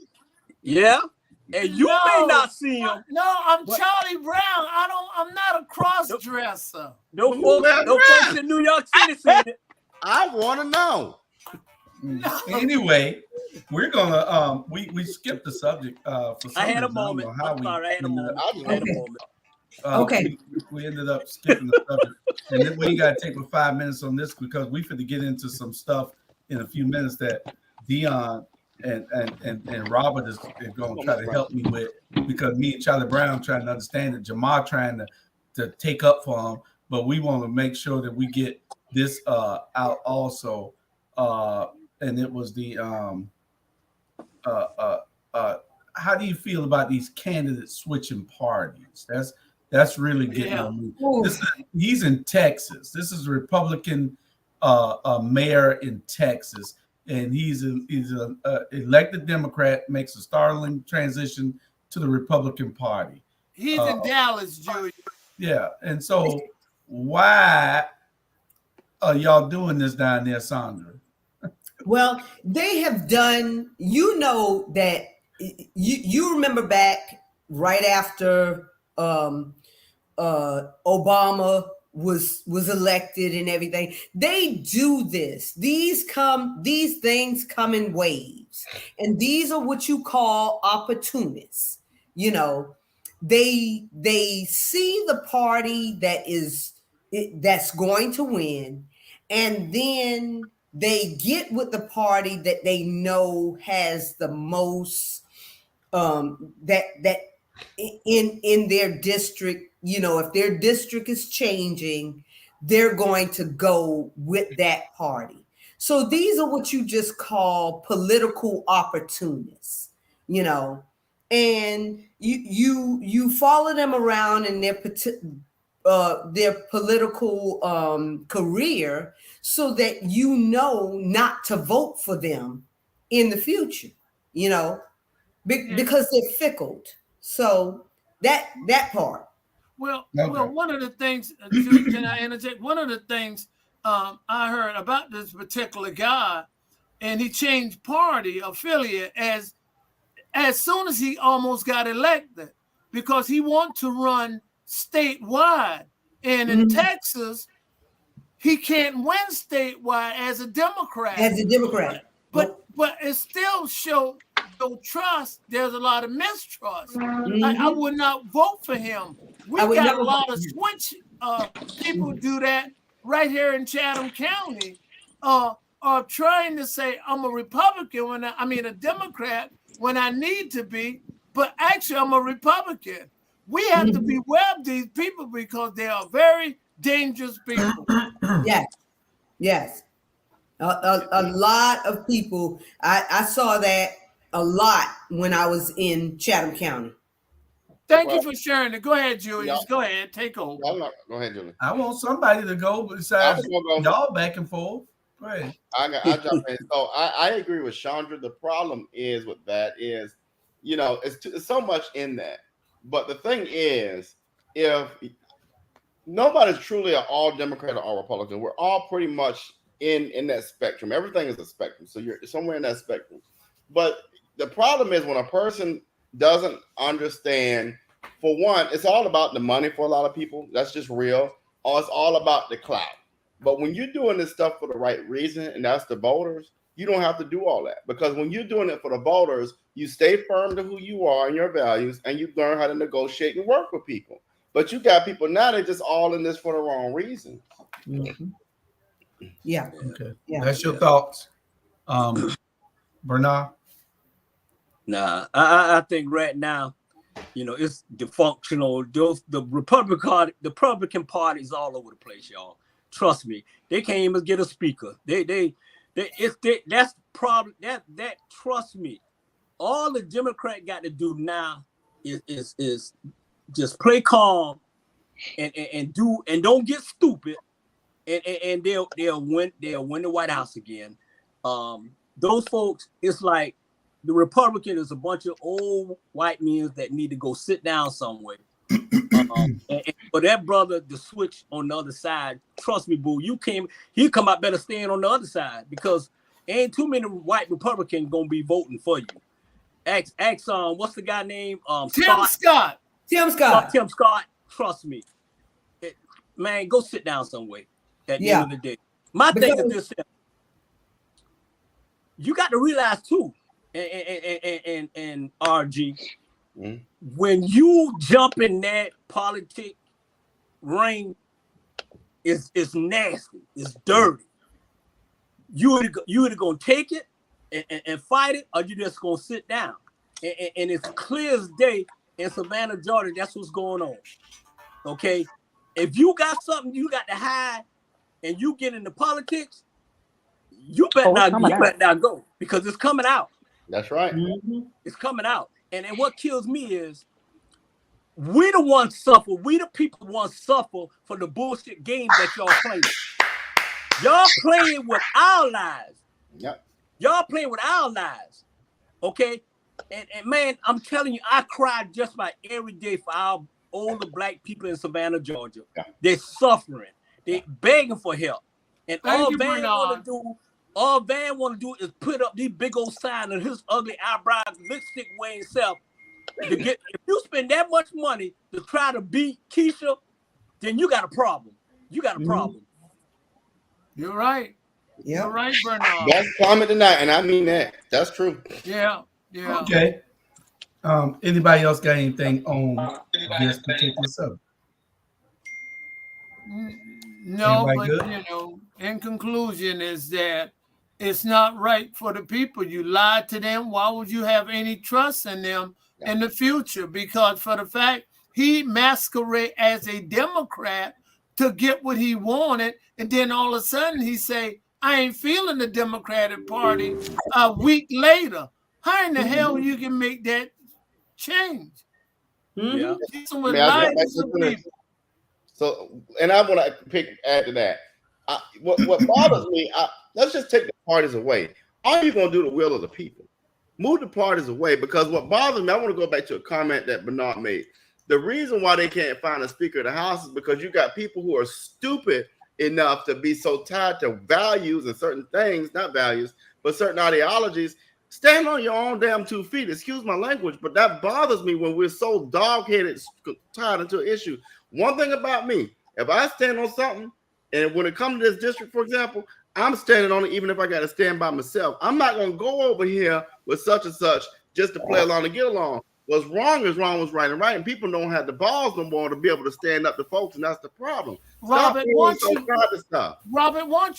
And you may not see him. No, I'm Charlie Brown. I'm not a cross dresser. No folks in New York City seen it. I want to know. Anyway, we're gonna we skipped the subject for some I had a reason. moment. I'm sorry, I had a moment. Okay. We ended up skipping the subject, and then we got to take 5 minutes on this because we finna get into some stuff in a few minutes that Dion and Robert is going to try to help me with, because me and Charlie Brown trying to understand it, Jamal trying to take up for him, but we want to make sure that we get this out also. And it was the how do you feel about these candidates switching parties? That's really getting on me. He's in Texas. This is a Republican mayor in Texas, and he's an elected Democrat, makes a startling transition to the Republican Party. He's in Dallas, Junior. Yeah, and so why are y'all doing this down there, Sandra? Well, they have done, that you remember back right after Obama was elected and everything. They do this. These things come in waves. And these are what you call opportunists. you know, they see the party that's going to win, and then they get with the party that they know has the most that in their district. You know, if their district is changing, they're going to go with that party. So these are what you just call political opportunists, you know, and you follow them around in their political career, so that you know not to vote for them in the future, you know, because they're fickle. So that part. Well, Okay. well, one of the things, can I interject? One of the things I heard about this particular guy, and he changed party affiliate as soon as he almost got elected, because he wanted to run statewide. And in Texas, he can't win statewide as a Democrat. As a Democrat. But it still shows no trust. There's a lot of mistrust. I would not vote for him. We got a lot of switch people do that right here in Chatham County, are trying to say I'm a Republican when a Democrat when I need to be, but actually I'm a Republican. We have to beware of these people because they are very dangerous people. Yes. A lot of people. I saw that a lot when I was in Chatham County. Thank you for sharing it. Go ahead, Julius. Go ahead. Take over. Go ahead, Julius. I want somebody to go besides y'all back and forth. Go ahead. I jump in. So I agree with Chandra. The problem is with that is, you know, it's so much in that. But the thing is, if nobody's truly an all Democrat or all Republican, we're all pretty much in that spectrum. Everything is a spectrum. So you're somewhere in that spectrum. But the problem is when a person doesn't understand, for one, it's all about the money for a lot of people. That's just real. Or it's all about the clout. But when you're doing this stuff for the right reason, and that's the voters, you don't have to do all that. Because when you're doing it for the voters, you stay firm to who you are and your values, and you learn how to negotiate and work with people. But you got people now, they're just all in this for the wrong reasons. Yeah. Okay. Yeah. That's your thoughts, Bernard? Nah, I think right now, you know, it's dysfunctional. The Republican Party is all over the place, y'all. Trust me, they can't even get a speaker. That's problem. That trust me, all the Democrat got to do now is just play calm and don't get stupid, and they'll win the White House again. Those folks, it's like the Republican is a bunch of old white men that need to go sit down somewhere. And for that brother to switch on the other side, trust me, boo, he'll come out better staying on the other side, because ain't too many white Republicans gonna be voting for you. Ask what's the guy named? Tim Scott. Tim Scott. Trust me, man, go sit down somewhere. At the end of the day, my thing is this: you got to realize too, and RG, when you jump in that politic ring, it's nasty, it's dirty. You either gonna take it and fight it, or you just gonna sit down. And it's clear as day in Savannah, Georgia. That's what's going on. Okay, if you got something you got to hide, and you get into politics, you better not go, because it's coming out. That's right. It's coming out. And what kills me is we the ones suffer. We the people ones suffer for the bullshit game that y'all playing. Y'all playing with our lives. Yep. Y'all playing with our lives. Okay? And man, I'm telling you, I cry just about every day for our older black people in Savannah, Georgia. Yeah. They're suffering. They're begging for help. And all Van want to do is put up these big old signs of his ugly eyebrows, lipstick wearing self. If you spend that much money to try to beat Keisha, then you got a problem. You got a problem. You're right. Yeah. You're right, Bernard. That's comment tonight, and I mean that. That's true. Yeah. Okay. Anybody else got anything on this particular subject? No, Anybody but good? you know, in conclusion, is that it's not right for the people. You lied to them. Why would you have any trust in them in the future? Because for the fact he masquerade as a Democrat to get what he wanted, and then all of a sudden he say, "I ain't feeling the Democratic Party." A week later, how in the hell you can make that change? Yeah. With lies to people. So, and I want to add to that. What bothers me, let's just take the parties away. Are you going to do the will of the people? Move the parties away, because what bothers me, I want to go back to a comment that Bernard made. The reason why they can't find a Speaker of the House is because you got people who are stupid enough to be so tied to values and certain things, not values, but certain ideologies. Stand on your own damn 2 feet. Excuse my language, but that bothers me when we're so dog-headed, tied into an issue. One thing about me, if I stand on something, and when it comes to this district, for example, I'm standing on it even if I got to stand by myself. I'm not going to go over here with such and such just to play along and get along. What's wrong is wrong, what's right and right, and people don't have the balls no more to be able to stand up to folks, and that's the problem. Robert, once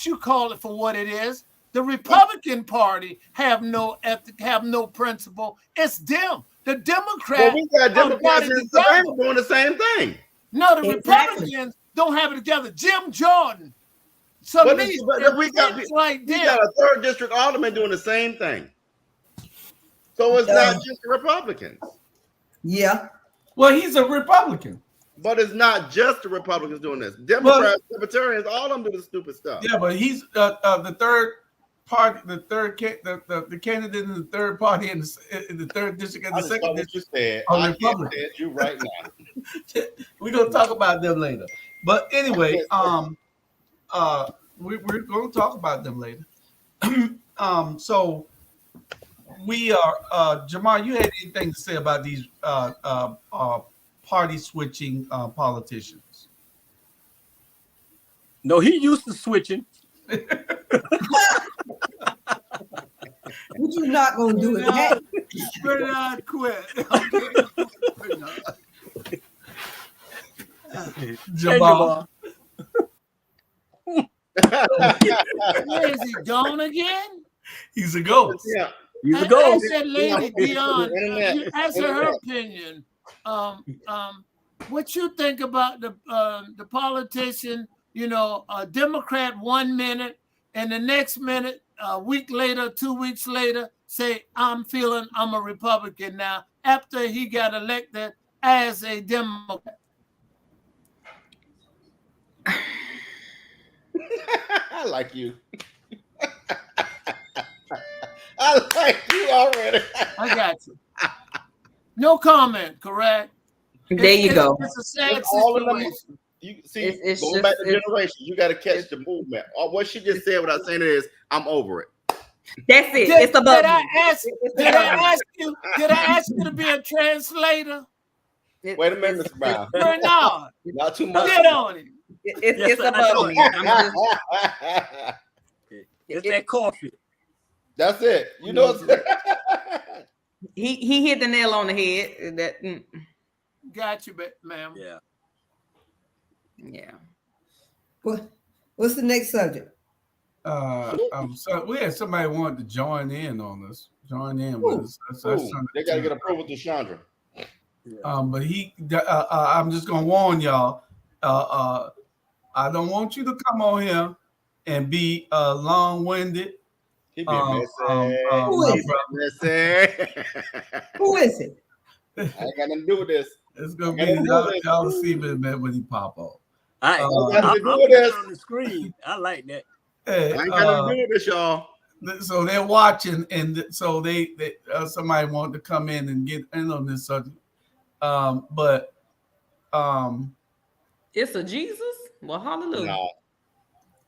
you call it for what it is, the Republican Party have no ethic, have no principle. It's them. The Democrats. Well, we got Democrats doing the same thing. No, the Republicans don't have it together. Jim Jordan. So we got a 3rd district alderman doing the same thing. So it's not just the Republicans. Yeah. Well, he's a Republican. But it's not just the Republicans doing this. Democrats, Libertarians, all of them do the stupid stuff. Yeah, but he's the third party, the candidate in the third party in the 3rd district and the 2nd district. You said. I can't say you right now. We're gonna talk about them later. But anyway, we're going to talk about them later. So we are, Jamar, you had anything to say about these party switching politicians? No, he used to switching. What you not gonna do is that? Bernard quit. Jamal. Is he gone again? He's a ghost. Yeah. He's a ghost. I said, Lady Dion, you ask her opinion. What you think about the politician? You know, a Democrat 1 minute, and the next minute, a week later, 2 weeks later, say, I'm a Republican now, after he got elected as a Democrat. I like you. I like you already. I got you. No comment, correct? There you go. It's a sad situation. You see, it's going back to generations, you got to catch the movement. What she just said without saying it is, I'm over it. That's it. It's about. Did I ask you to be a translator? Wait a minute, Mr. Brown. Bernard, not too much. get on it. It's about me. It's that coffee. That's it. You know. He hit the nail on the head. That. Got you, ma'am. Yeah. Yeah. What's the next subject? So we had somebody wanted to join in on this. Join in with us. They got to get approval to Chandra. But I'm just gonna warn y'all. I don't want you to come on here and be long-winded. He be messy. Who is it? I ain't got nothing to do with this. It's gonna be y'all see me when he pop up. I'm on the screen. I like that. Hey, I ain't got nothing to do with this, y'all. So they're watching, and so they somebody wanted to come in and get in on this subject. But it's a Jesus. Well, hallelujah.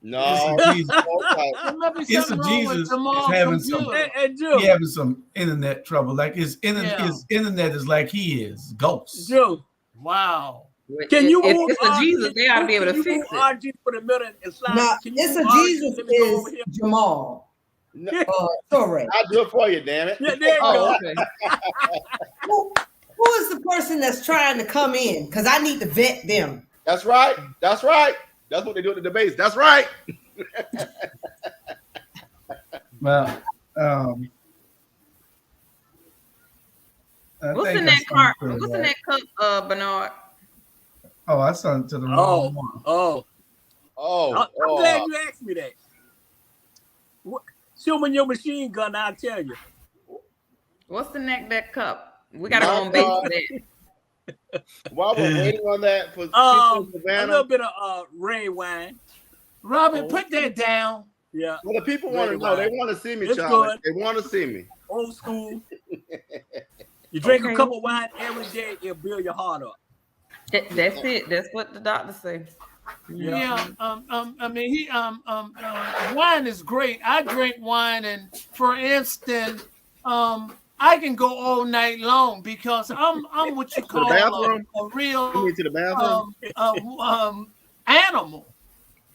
No. It's a Jesus having some internet trouble. Like his internet is like he is ghost. Joe. Wow. Can you? If it's a Jesus, they ought to be able to fix it. No, it's a Jesus is Jamal. Correct. I'll do it for you, damn it. Yeah, there you go. Okay. Who is the person that's trying to come in? Because I need to vet them. That's right. That's right. That's what they do at the debates. That's right. Well, What's in that cart? What's in that cup, Bernard? Oh, I sent it to the wrong one. I'm glad you asked me that. Show me your machine gun, I'll tell you. What's in that cup? We gotta go on base for that. While we're waiting on that for a little bit of red wine. Robin, put that down. Yeah. Well, the people want to know. They want to see me, It's Charlie. good. They want to see me. Old school. You drink a cup of wine every day, it'll build your heart up. That's it. That's what the doctor say. Yeah. I mean, wine is great. I drink wine, and for instance, I can go all night long because I'm what you call a real to the bathroom? Animal.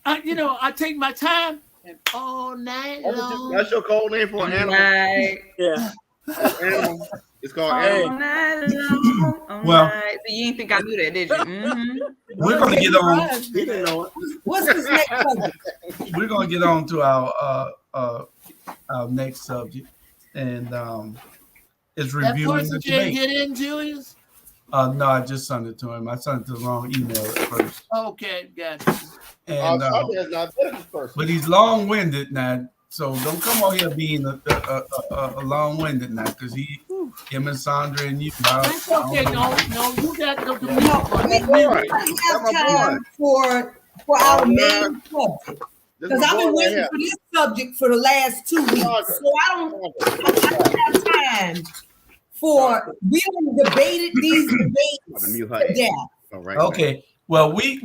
I take my time and all night long. That's your code name for an animal. Yeah. Animal. It's called all animal. night long. All Well, night. So you didn't think I knew that, did you? Mm-hmm. We're gonna get on. He didn't know it. What's this next subject? We're gonna get on to our next subject, and it's That reviewing person the can't debate. get in, Julius? No, I just sent it to him. I sent it to the wrong email at first. Okay, gotcha. And Charlie has not been this person. but he's long-winded now, so don't come on here being a long-winded now, because him and Sandra and you. That's okay. No, you got to do We have time for our main subject. Because I've been waiting for this subject for the last 2 weeks. So I don't have time for we done debated these debates to death. Okay. Well, we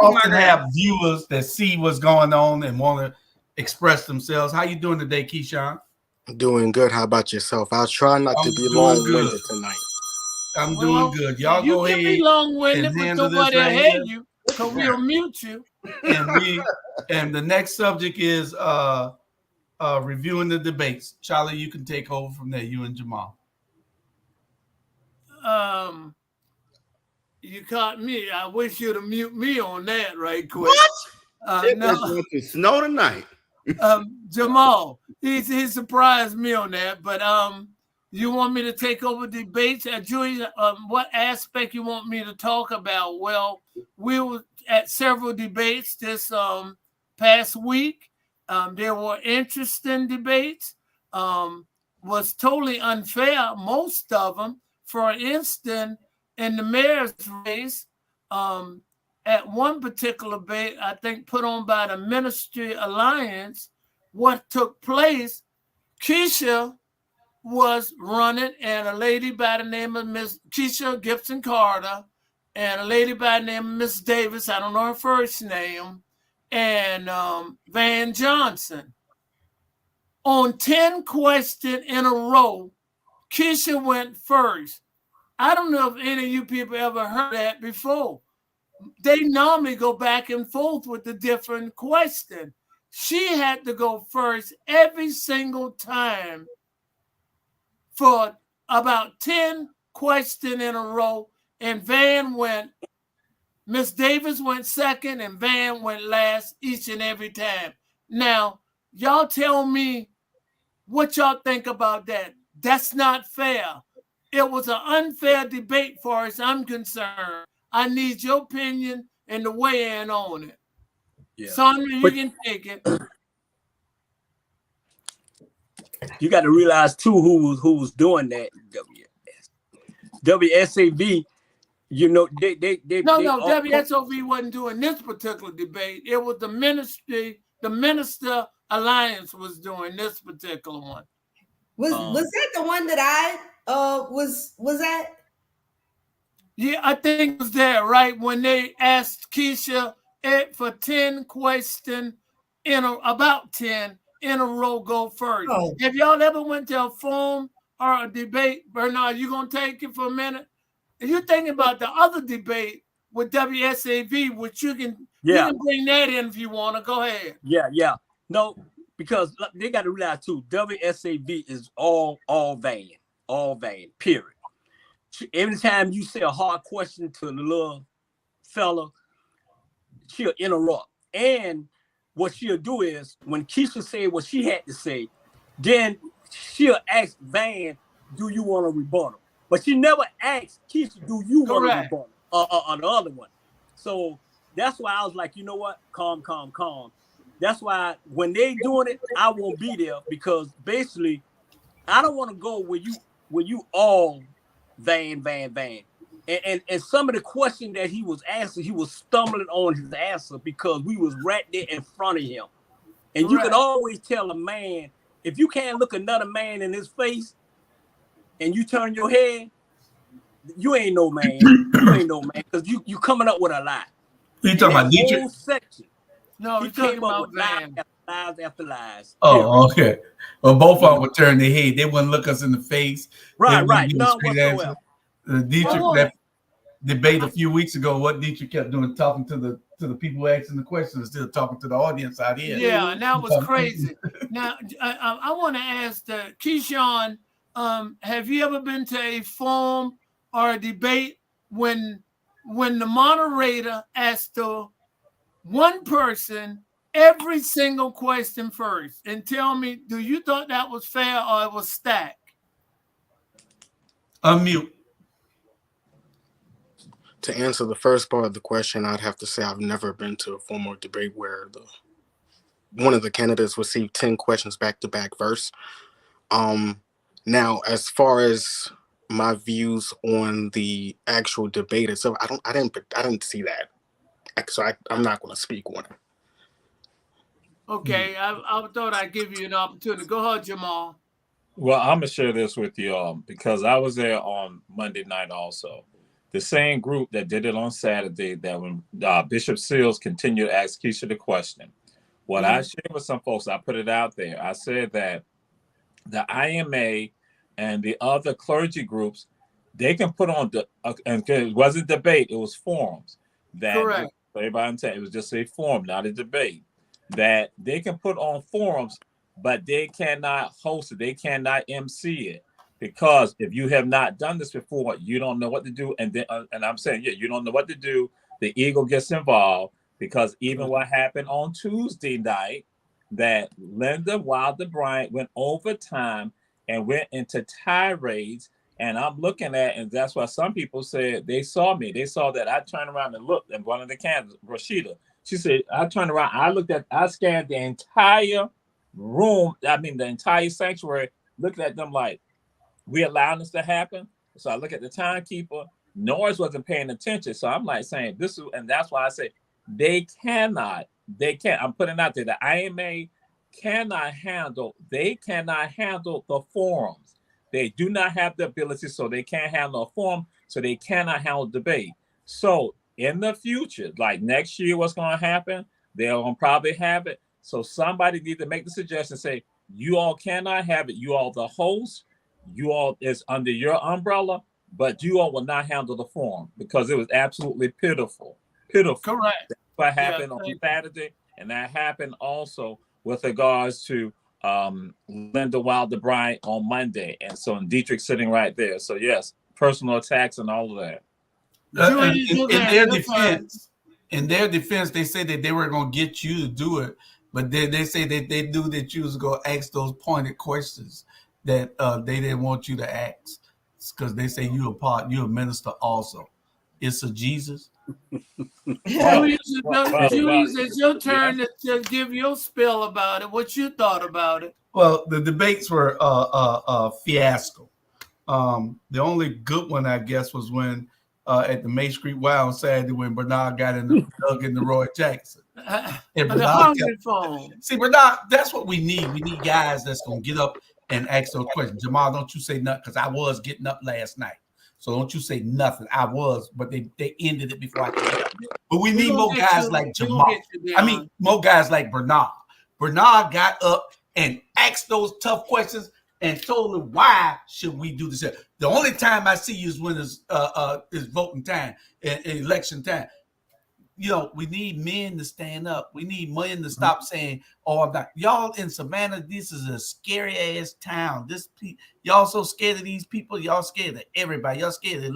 often have viewers that see what's going on and want to express themselves. How you doing today, Keyshawn? Doing good. How about yourself? I'll try not to be long-winded tonight. I'm doing good. Y'all go ahead. You can be long-winded, and but handle this nobody right ahead here. you, so we'll mute you. And the next subject is reviewing the debates. Charlie, you can take over from there. You and Jamal. You caught me. I wish you'd have mute me on that right quick. What? It's going to snow tonight. Jamal, he surprised me on that. But you want me to take over debates? Julie, what aspect you want me to talk about? Well, we were at several debates this past week. There were interesting debates. Was totally unfair, most of them. For instance, in the mayor's race, at one particular debate, I think put on by the Ministry Alliance, what took place, Keisha was running, and a lady by the name of Miss Keisha Gibson Carter, and a lady by the name of Miss Davis, I don't know her first name, and Van Johnson. On 10 questions in a row, Keisha went first. I don't know if any of you people ever heard that before. They normally go back and forth with the different question. She had to go first every single time for about 10 questions in a row, and Miss Davis went second, and Van went last each and every time. Now, y'all tell me what y'all think about that. That's not fair. It was an unfair debate far as I'm concerned. I need your opinion and the weigh in on it. Yeah. Sandra, you can take it. You got to realize too who was doing that. WSAV, they WSOV wasn't doing this particular debate. It was the Minister Alliance was doing this particular one. Was that the one that I was at? Yeah, I think it was there, right? When they asked Keisha for 10 questions about 10 in a row, go first. Oh. Have y'all ever went to a forum or a debate? Bernard, you gonna take it for a minute? If you're thinking about the other debate with WSAV, which you can bring that in if you want to. Go ahead. Yeah. No, because they got to realize too, WSAV is all vain, period. Every time you say a hard question to the little fella, she'll interrupt. And what she'll do is when Keisha said what she had to say, then she'll ask Van, do you want a rebuttal? But she never asked Keisha, do you want a rebuttal? Or the other one. So that's why I was like, you know what? Calm. That's why when they doing it, I won't be there, because basically I don't want to go where you all Van. And some of the questions that he was asking, he was stumbling on his answer because we was right there in front of him. And you can always tell a man, if you can't look another man in his face and you turn your head, you ain't no man. You ain't no man, because you coming up with a lie. You talking about Dietrich? Whole section. No, he came up with lies after lies. Oh, okay. Well, both of them would turn their head. They wouldn't look us in the face. Right. None whatsoever. Dietrich, that debate a few weeks ago, what Dietrich kept doing, talking to the people asking the questions instead of talking to the audience out here. Yeah, and that was crazy. Now, I want to ask Keyshawn, have you ever been to a forum or a debate when the moderator asked one person every single question first? And tell me, do you thought that was fair or it was stacked? Unmute. To answer the first part of the question, I'd have to say I've never been to a formal debate where one of the candidates received 10 questions back to back verse. Now, as far as my views on the actual debate itself, I didn't see that, so I'm not going to speak on it. Okay, I thought I'd give you an opportunity. Go ahead, Jamal. Well, I'm gonna share this with you because I was there on Monday night also. The same group that did it on Saturday, that when Bishop Seals continued to ask Keisha the question, what I shared with some folks, I put it out there. I said that the IMA and the other clergy groups, they can put on and it wasn't debate, it was forums. Correct. Everybody understand, it was just a forum, not a debate. That they can put on forums, but they cannot host it. They cannot MC it. Because if you have not done this before, you don't know what to do. And then, and I'm saying, you don't know what to do. The ego gets involved, because even what happened on Tuesday night, that Linda Wilder Bryant went overtime and went into tirades. And I'm looking at, and that's why some people said they saw me. They saw that I turned around and looked, and one of the candidates, Rashida, she said, I turned around, I scanned the entire room, the entire sanctuary, looked at them like, we allowing this to happen? So I look at the timekeeper. Norris wasn't paying attention. So I'm like saying this is, and that's why I say they can't. I'm putting out there the IMA cannot handle the forums. They do not have the ability, so they can't handle a forum, so they cannot handle debate. So in the future, like next year, what's going to happen? They're going to probably have it. So somebody needs to make the suggestion, say, you all cannot have it. You all the host. You all is under your umbrella, but you all will not handle the forum, because it was absolutely pitiful. Correct. That's what happened on Saturday, and that happened also with regards to Linda Wilder Bryant on Monday, and so and Dietrich sitting right there. So yes, personal attacks and all of that. In their defense, they said that they were going to get you to do it, but they say that they knew that you was going to ask those pointed questions that they didn't want you to ask, because they say you're a minister also. It's a Jesus. Julius, it's your turn to give your spill about it. What you thought about it? Well, the debates were a fiasco. The only good one, I guess, was when at the May Street Y on Saturday, when Bernard got dug in the Roy Jackson. And Bernard see, Bernard, that's what we need. We need guys that's going to get up and ask those questions. Jamal, don't you say nothing, because I was getting up last night. So don't you say nothing. I was, but they ended it before I could get up. But we need more guys like Jamal. More guys like Bernard. Bernard got up and asked those tough questions and told them, why should we do this? The only time I see you is when it's voting time and election time. we need men to stand up. We need men to stop saying, "Oh, I'm not." Y'all in Savannah, this is a scary ass town. Y'all so scared of these people. Y'all scared of everybody. Y'all scared of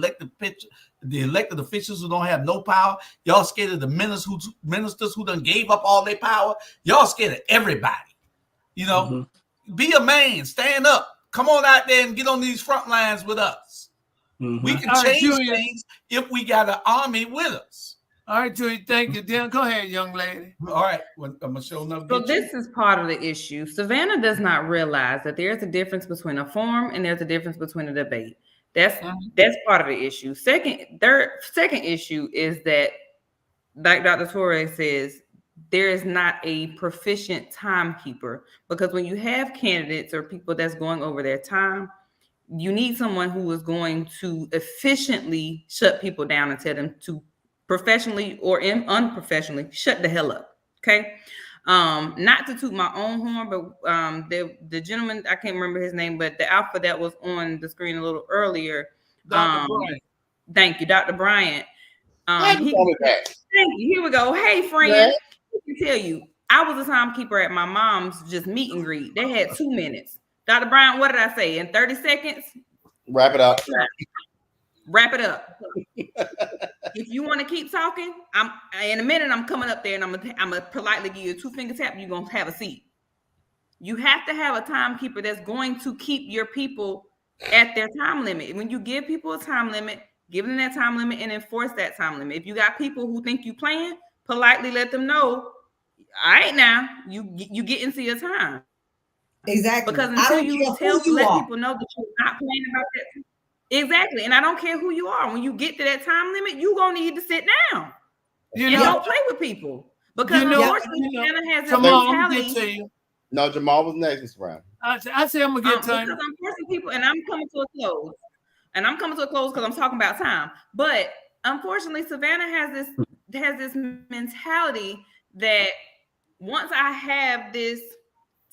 the elected officials who don't have no power. Y'all scared of the ministers who done gave up all their power. Y'all scared of everybody. Be a man. Stand up. Come on out there and get on these front lines with us. We can change things if we got an army with us. All right, Julie, thank you. Dan, go ahead, young lady. All right, I'm gonna show enough. So this is part of the issue. Savannah does not realize that there's a difference between a forum and there's a difference between a debate. That's part of the issue. Second issue is that, like Dr. Torres says, there is not a proficient timekeeper, because when you have candidates or people that's going over their time, you need someone who is going to efficiently shut people down and tell them to professionally or unprofessionally shut the hell up. Okay. Not to toot my own horn, but the gentleman, I can't remember his name, but the alpha that was on the screen a little earlier. Dr. Bryant. Thank you, Dr. Bryant. Thank you. Here we go. Hey, friend. Yeah. Let me tell you, I was a timekeeper at my mom's just meet and greet. They had 2 minutes. Dr. Bryant, what did I say? In 30 seconds? Wrap it up. Wrap it up. If you want to keep talking, in a minute I'm coming up there and I'm gonna politely give you a 2-finger tap. You're gonna have a seat. You have to have a timekeeper that's going to keep your people at their time limit. When you give people a time limit, give them that time limit and enforce that time limit. If you got people who think you playing, politely let them know. All right, now you get into your time. Exactly. Because until you let people know that you're not playing about that. Exactly. And I don't care who you are. When you get to that time limit, you're going to need to sit down. Don't play with people. Because unfortunately, Savannah has a mentality. No, Jamal was next, Mr. Brown. I say I'm going to get time. Because I'm forcing people, and I'm coming to a close. And I'm coming to a close because I'm talking about time. But unfortunately, Savannah has this mentality that once I have this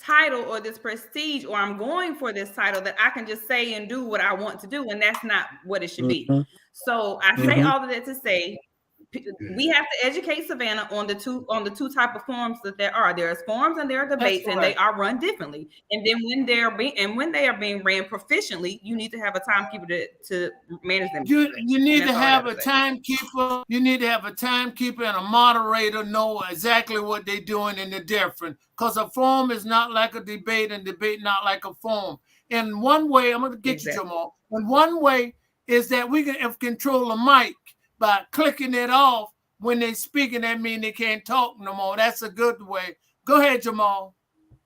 title or this prestige, or I'm going for this title, that I can just say and do what I want to do, and that's not what it should be. So I say all of that to say we have to educate Savannah on the two type of forums that there are. There's forums and there are debates, and they are run differently. And then when they are being ran proficiently, you need to have a timekeeper to manage them. You need to have a timekeeper. You need to have a timekeeper and a moderator know exactly what they're doing and the difference. Because a forum is not like a debate, and debate not like a forum. In one way, I'm going to get you, Jamal. In one way is that we can control a mic by clicking it off when they're speaking. That means they can't talk no more. That's a good way. Go ahead, Jamal.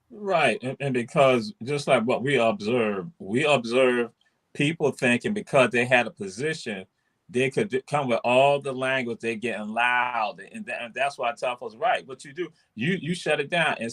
Right. And because just like what we observe people thinking because they had a position, they could come with all the language, they're getting loud. And that's why I tell folks, right, what you do, you shut it down. And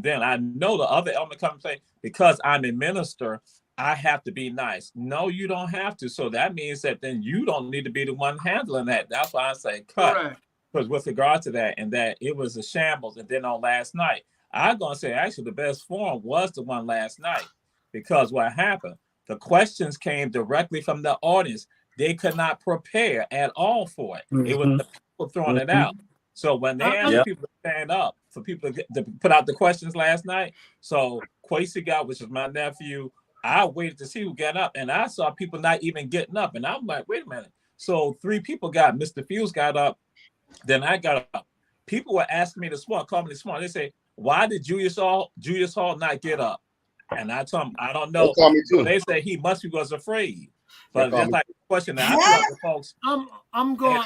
then I know the other element comes and say, because I'm a minister, I have to be nice. No, you don't have to. So that means that then you don't need to be the one handling that. That's why I say cut. Because with regard to that, and that it was a shambles. And then on last night, I'm going to say actually the best forum was the one last night. Because what happened, the questions came directly from the audience. They could not prepare at all for it. It was the people throwing it out. So when they asked people to stand up, for people to put out the questions last night, so Quasi got, which is my nephew, I waited to see who got up, and I saw people not even getting up. And I'm like, wait a minute. So 3 people got, Mr. Fields got up, then I got up. People were asking me this morning, calling me this morning. They say, why did Julius Hall not get up? And I told them, I don't know. So they say he must be was afraid. But that's like a question that I threw out to folks. I'm going.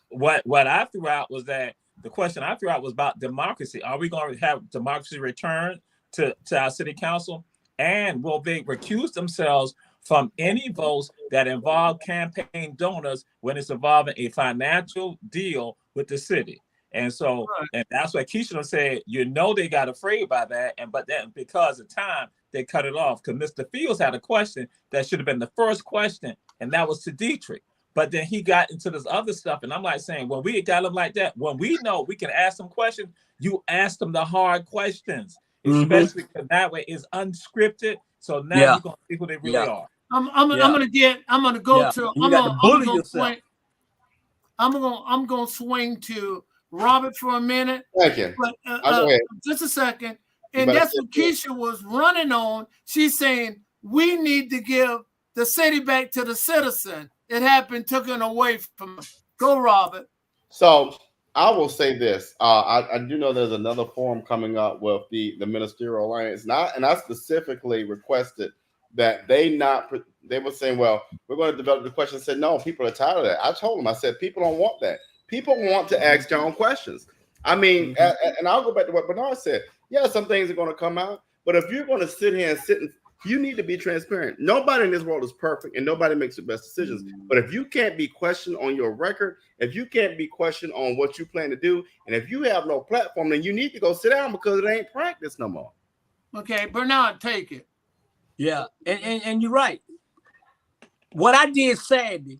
What I threw out was that the question I threw out was about democracy. Are we going to have democracy return to our city council? And will they recuse themselves from any votes that involve campaign donors when it's involving a financial deal with the city? And so, and that's what Keisha said, they got afraid by that. But then because of time, they cut it off. Because Mr. Fields had a question that should have been the first question, and that was to Dietrich. But then he got into this other stuff. And I'm like saying, when we got him like that, when we know we can ask them questions, you ask them the hard questions, especially because that way it's unscripted. So now you're going to see who they really are. I'm gonna go to I'm gonna swing to Robert for a minute. Thank you. But Go ahead. just a second. And that's what Keisha was running on. She's saying we need to give the city back to the citizen. It happened, took it away from them. Go, Robert. So I will say this. I do know there's another forum coming up with the Ministerial Alliance. And I specifically requested that they were saying, well, we're going to develop the question. I said, no, people are tired of that. I told them, I said, people don't want that. People want to ask their own questions. I mean, and I'll go back to what Bernard said. Yeah, some things are going to come out. But if you're going to sit here and you need to be transparent. Nobody in this world is perfect and nobody makes the best decisions. But if you can't be questioned on your record, if you can't be questioned on what you plan to do, and if you have no platform, then you need to go sit down because it ain't practice no more. Okay, Bernard, take it. Yeah, and you're right. What I did Saturday,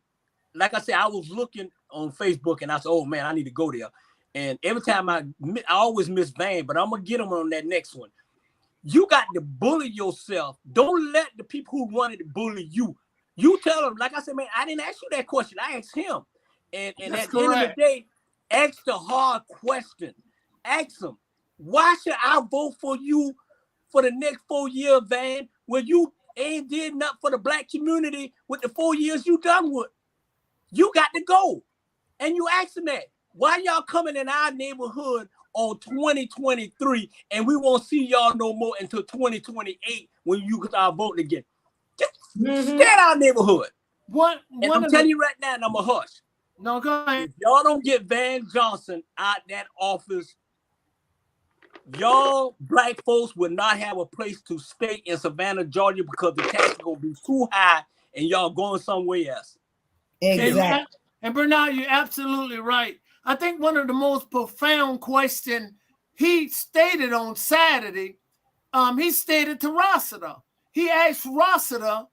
like I said, I was looking on Facebook and I said, oh man, I need to go there. And every time I always miss Van, but I'm going to get them on that next one. You got to bully yourself. Don't let the people who wanted to bully you. You tell them, like I said, man, I didn't ask you that question. I asked him. And at the end of the day, ask the hard question. Ask them, why should I vote for you for the next 4 years, Van, when you ain't did nothing for the black community with the 4 years you done with? You got to go. And you ask them that. Why y'all coming in our neighborhood on 2023 and we won't see y'all no more until 2028 when you start voting again? Just stay in our neighborhood. And I'm telling you right now, and I'm a hush. No, go ahead. If y'all don't get Van Johnson out that office, y'all black folks will not have a place to stay in Savannah, Georgia, because the tax is gonna be too high and y'all going somewhere else. Exactly. And Bernard, you're absolutely right. I think one of the most profound questions he stated on Saturday, he stated to Rossiter. He asked Rossiter,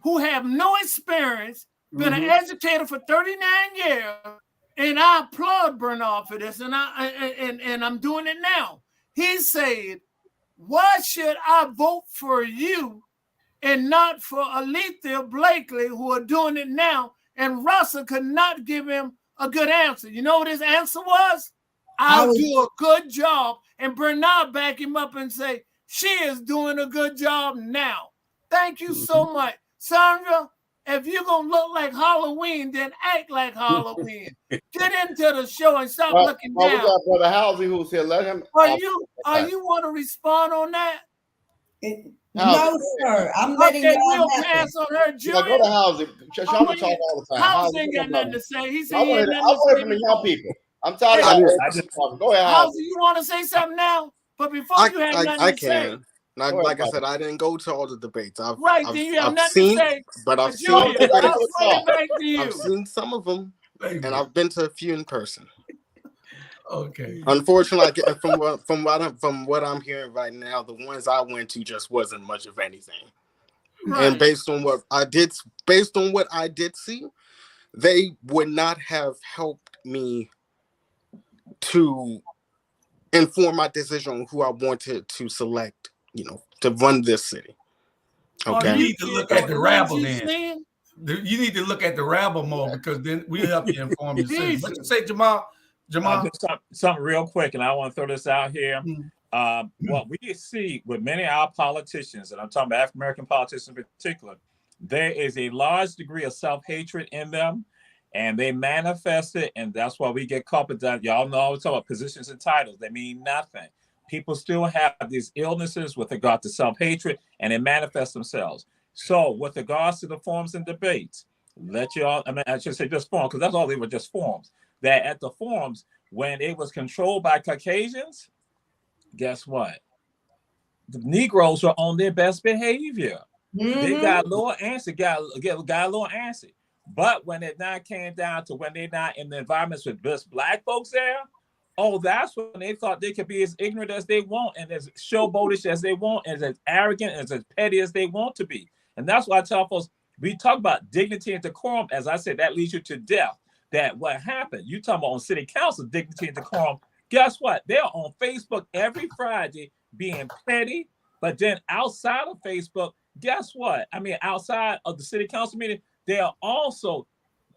who have no experience, been an educator for 39 years, and I applaud Bernard for this, and I'm doing it now. He said, why should I vote for you and not for Alethea Blakely, who are doing it now? And Russell could not give him a good answer. You know what his answer was? I'll do a good job. And Bernard back him up and say, she is doing a good job now. Thank you so much. Sandra, if you're going to look like Halloween, then act like Halloween. Get into the show and stop looking down. We got Brother Halsey who's here. Let him. Are you want to respond on that? No, sir. I'm letting y'all we'll pass on her. Julia, go to Halsey. Sean will talk all the time. Halsey ain't got nothing to say. He said I want to hear from the young people. I'm tired of Go ahead, Halsey. You want to say something now? But before you have nothing to say. Like I said, I didn't go to all the debates. Then you have nothing to say. But I've seen some of them, and I've been to a few in person. Okay. Unfortunately, from what I'm hearing right now, the ones I went to just wasn't much of anything. Right. And based on what I did see, they would not have helped me to inform my decision on who I wanted to select, to run this city. Okay. You need to look at the Rabble then. You need to look at the Rabble more, because then we'll help you inform your city. What you say, Jamal? Something real quick, and I want to throw this out here. What we see with many of our politicians, and I'm talking about African American politicians in particular, there is a large degree of self-hatred in them, and they manifest it, and that's why we get caught with that. Y'all know I was talking about positions and titles. They mean nothing. People still have these illnesses with regard to self-hatred, and they manifest themselves. So with regards to the forums and debates, I should say just forums, because that's all they were, just forums. That at the forums, when it was controlled by Caucasians, guess what? The Negroes were on their best behavior. They got a little antsy, got a little antsy. But when it now came down to when they're not in the environments with just black folks there, that's when they thought they could be as ignorant as they want and as showboatish as they want and as arrogant and as petty as they want to be. And that's why I tell folks, we talk about dignity and decorum. As I said, that leads you to death. That what happened, you talking about on city council, dignity and decorum. Guess what? They're on Facebook every Friday being petty, but then outside of Facebook, guess what? I mean, outside of the city council meeting, they are also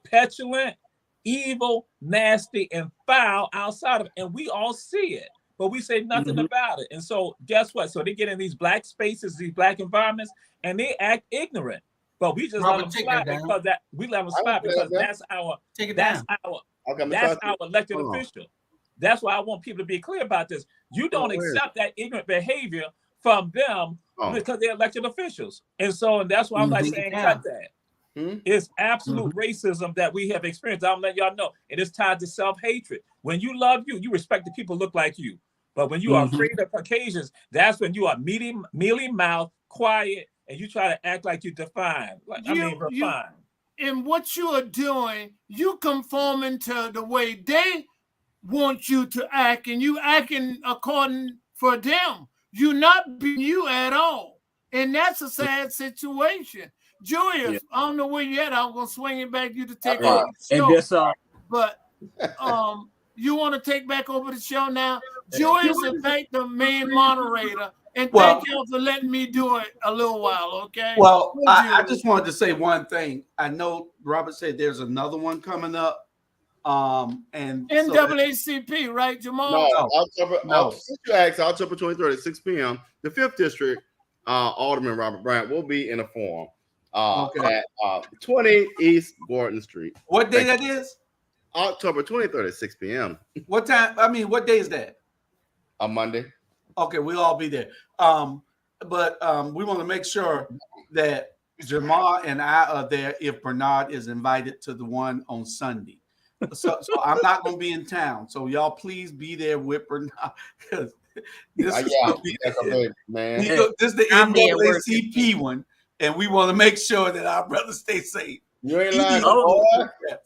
petulant, evil, nasty, and foul outside of it. And we all see it, but we say nothing about it. And so guess what? So they get in these black spaces, these black environments, and they act ignorant. But we just let them slide because we let them slide because that's our elected official. That's why I want people to be clear about this. You don't accept that ignorant behavior from them because they're elected officials. And that's why I'm like saying cut that. It's absolute racism that we have experienced. I'm letting y'all know. It is tied to self-hatred. When you love you respect the people who look like you. But when you are afraid of Caucasians, that's when you are mealy mouth, quiet, and you try to act like you define. Refine. And what you are doing, you conforming to the way they want you to act, and you acting according for them. You not being you at all. And that's a sad situation. Julius, I don't know where you at. I'm gonna swing it back to you to take over the show. But you want to take back over the show now? Julius, and thank the main moderator, and thank you for letting me do it a little while. Okay. Well, I just wanted to say one thing. I know Robert said there's another one coming up. And NAACP, right, Jamal? No. Since you asked, October 23rd at 6 p.m., the 5th District Alderman Robert Bryant will be in a forum at 20 East Gordon Street. What day that is? October 23rd at 6 p.m. What time? I mean, what day is that? A Monday. Okay, we'll all be there. But we want to make sure that Jamal and I are there if Bernard is invited to the one on Sunday. So I'm not going to be in town. So y'all please be there with Bernard. This is the NAACP one, and we want to make sure that our brothers stay safe. You ain't lying.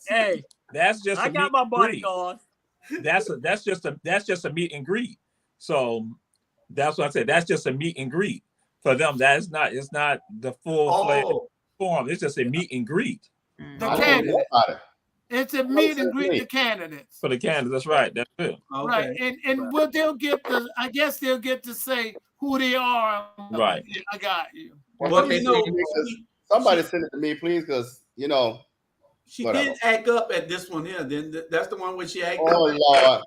Hey, that's just I got my bodyguard. That's just a meet and greet. So that's what I said. That's just a meet and greet for them. It's not the full form. It's just a meet and greet. The candidate. It's a meet and greet the candidates. For the candidates, that's right. That's it. Okay. Right. And they'll get to, I guess they'll get to say who they are. Right. I got you. Well, somebody send it to me, please, because she didn't act up at this one here. Then that's the one where she acted up. Oh Lord.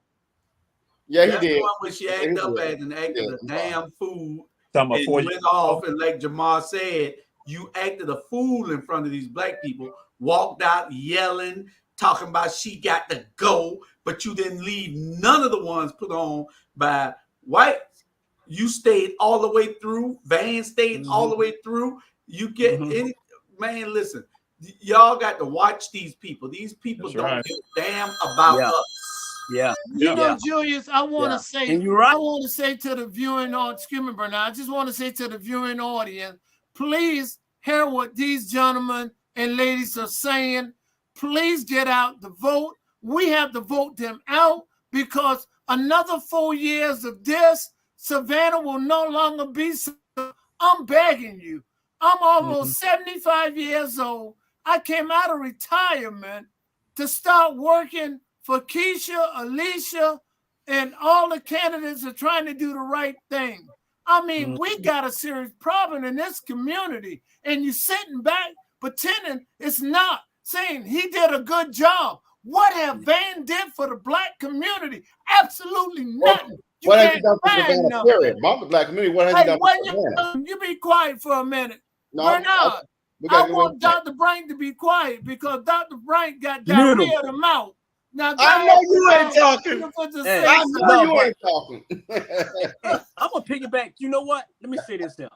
Yeah, he did. The one where she acted up at and acted a damn fool. And went off, and like Jamal said, you acted a fool in front of these black people, walked out yelling, talking about she got to go, but you didn't leave none of the ones put on by whites. You stayed all the way through. Van stayed all the way through. You get any man, listen, y'all got to watch these people. These people don't give a damn about us. Yeah. You know, Julius, I want to say, and you're right. I want to say to the viewing audience, excuse me, Bernard, I just want to say to the viewing audience, please hear what these gentlemen and ladies are saying. Please get out the vote. We have to vote them out because another 4 years of this, Savannah will no longer be. I'm begging you. I'm almost 75 years old. I came out of retirement to start working for Keisha, Alicia, and all the candidates are trying to do the right thing. I mean, we got a serious problem in this community, and you sitting back pretending it's not, saying he did a good job. What have Van did for the black community? Absolutely nothing. What has he done for Savannah, period? About the black community, what has he done for Savannah? You be quiet for a minute. No, Bernard, I want Dr. Blanc to be quiet because Dr. Blanc got diarrhea of the mouth. Now, I know you ain't talking. I know you ain't talking. I'm gonna piggyback. You know what? Let me say this now.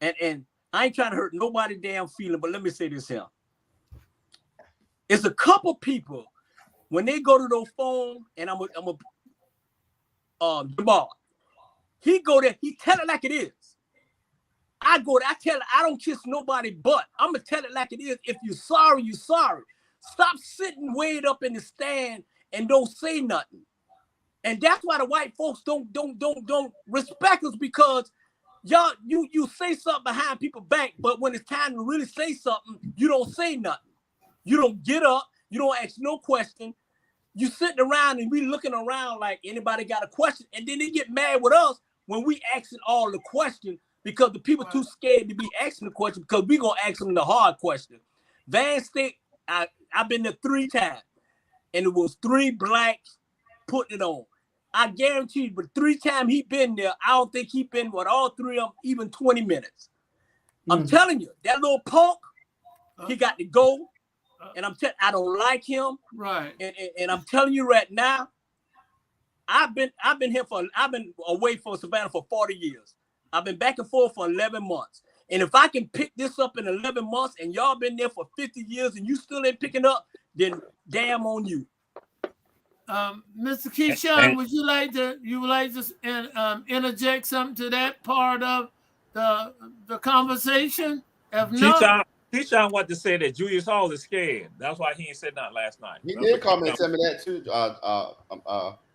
And I ain't trying to hurt nobody damn feeling, but let me say this here. It's a couple people when they go to those phone, and I'm a Jamal. He go there, he tell it like it is. I go there, I tell it, I don't kiss nobody but. I'm gonna tell it like it is. If you're sorry, you're sorry. Stop sitting way up in the stand and don't say nothing. And that's why the white folks don't respect us, because y'all you say something behind people's back, but when it's time to really say something, you don't say nothing. You don't get up, you don't ask no question. You sitting around and we looking around like anybody got a question, and then they get mad with us when we asking all the questions because the people too scared to be asking the question because we gonna ask them the hard question. Van State, I've been there 3 times. and it was 3 blacks putting it on. I guarantee you, but 3 times he been there, I don't think he been with all 3 of them even 20 minutes. I'm telling you, that little punk, he got to go. And I don't like him. Right. And I'm telling you right now, I've been away from Savannah for 40 years. I've been back and forth for 11 months. And if I can pick this up in 11 months and y'all been there for 50 years and you still ain't picking up, then damn on you. Mr. Keyshawn, would you like to interject something to that part of the conversation? If not, Keyshawn wanted to say that Julius Hall is scared. That's why he ain't said nothing last night. He did call me and tell me that too,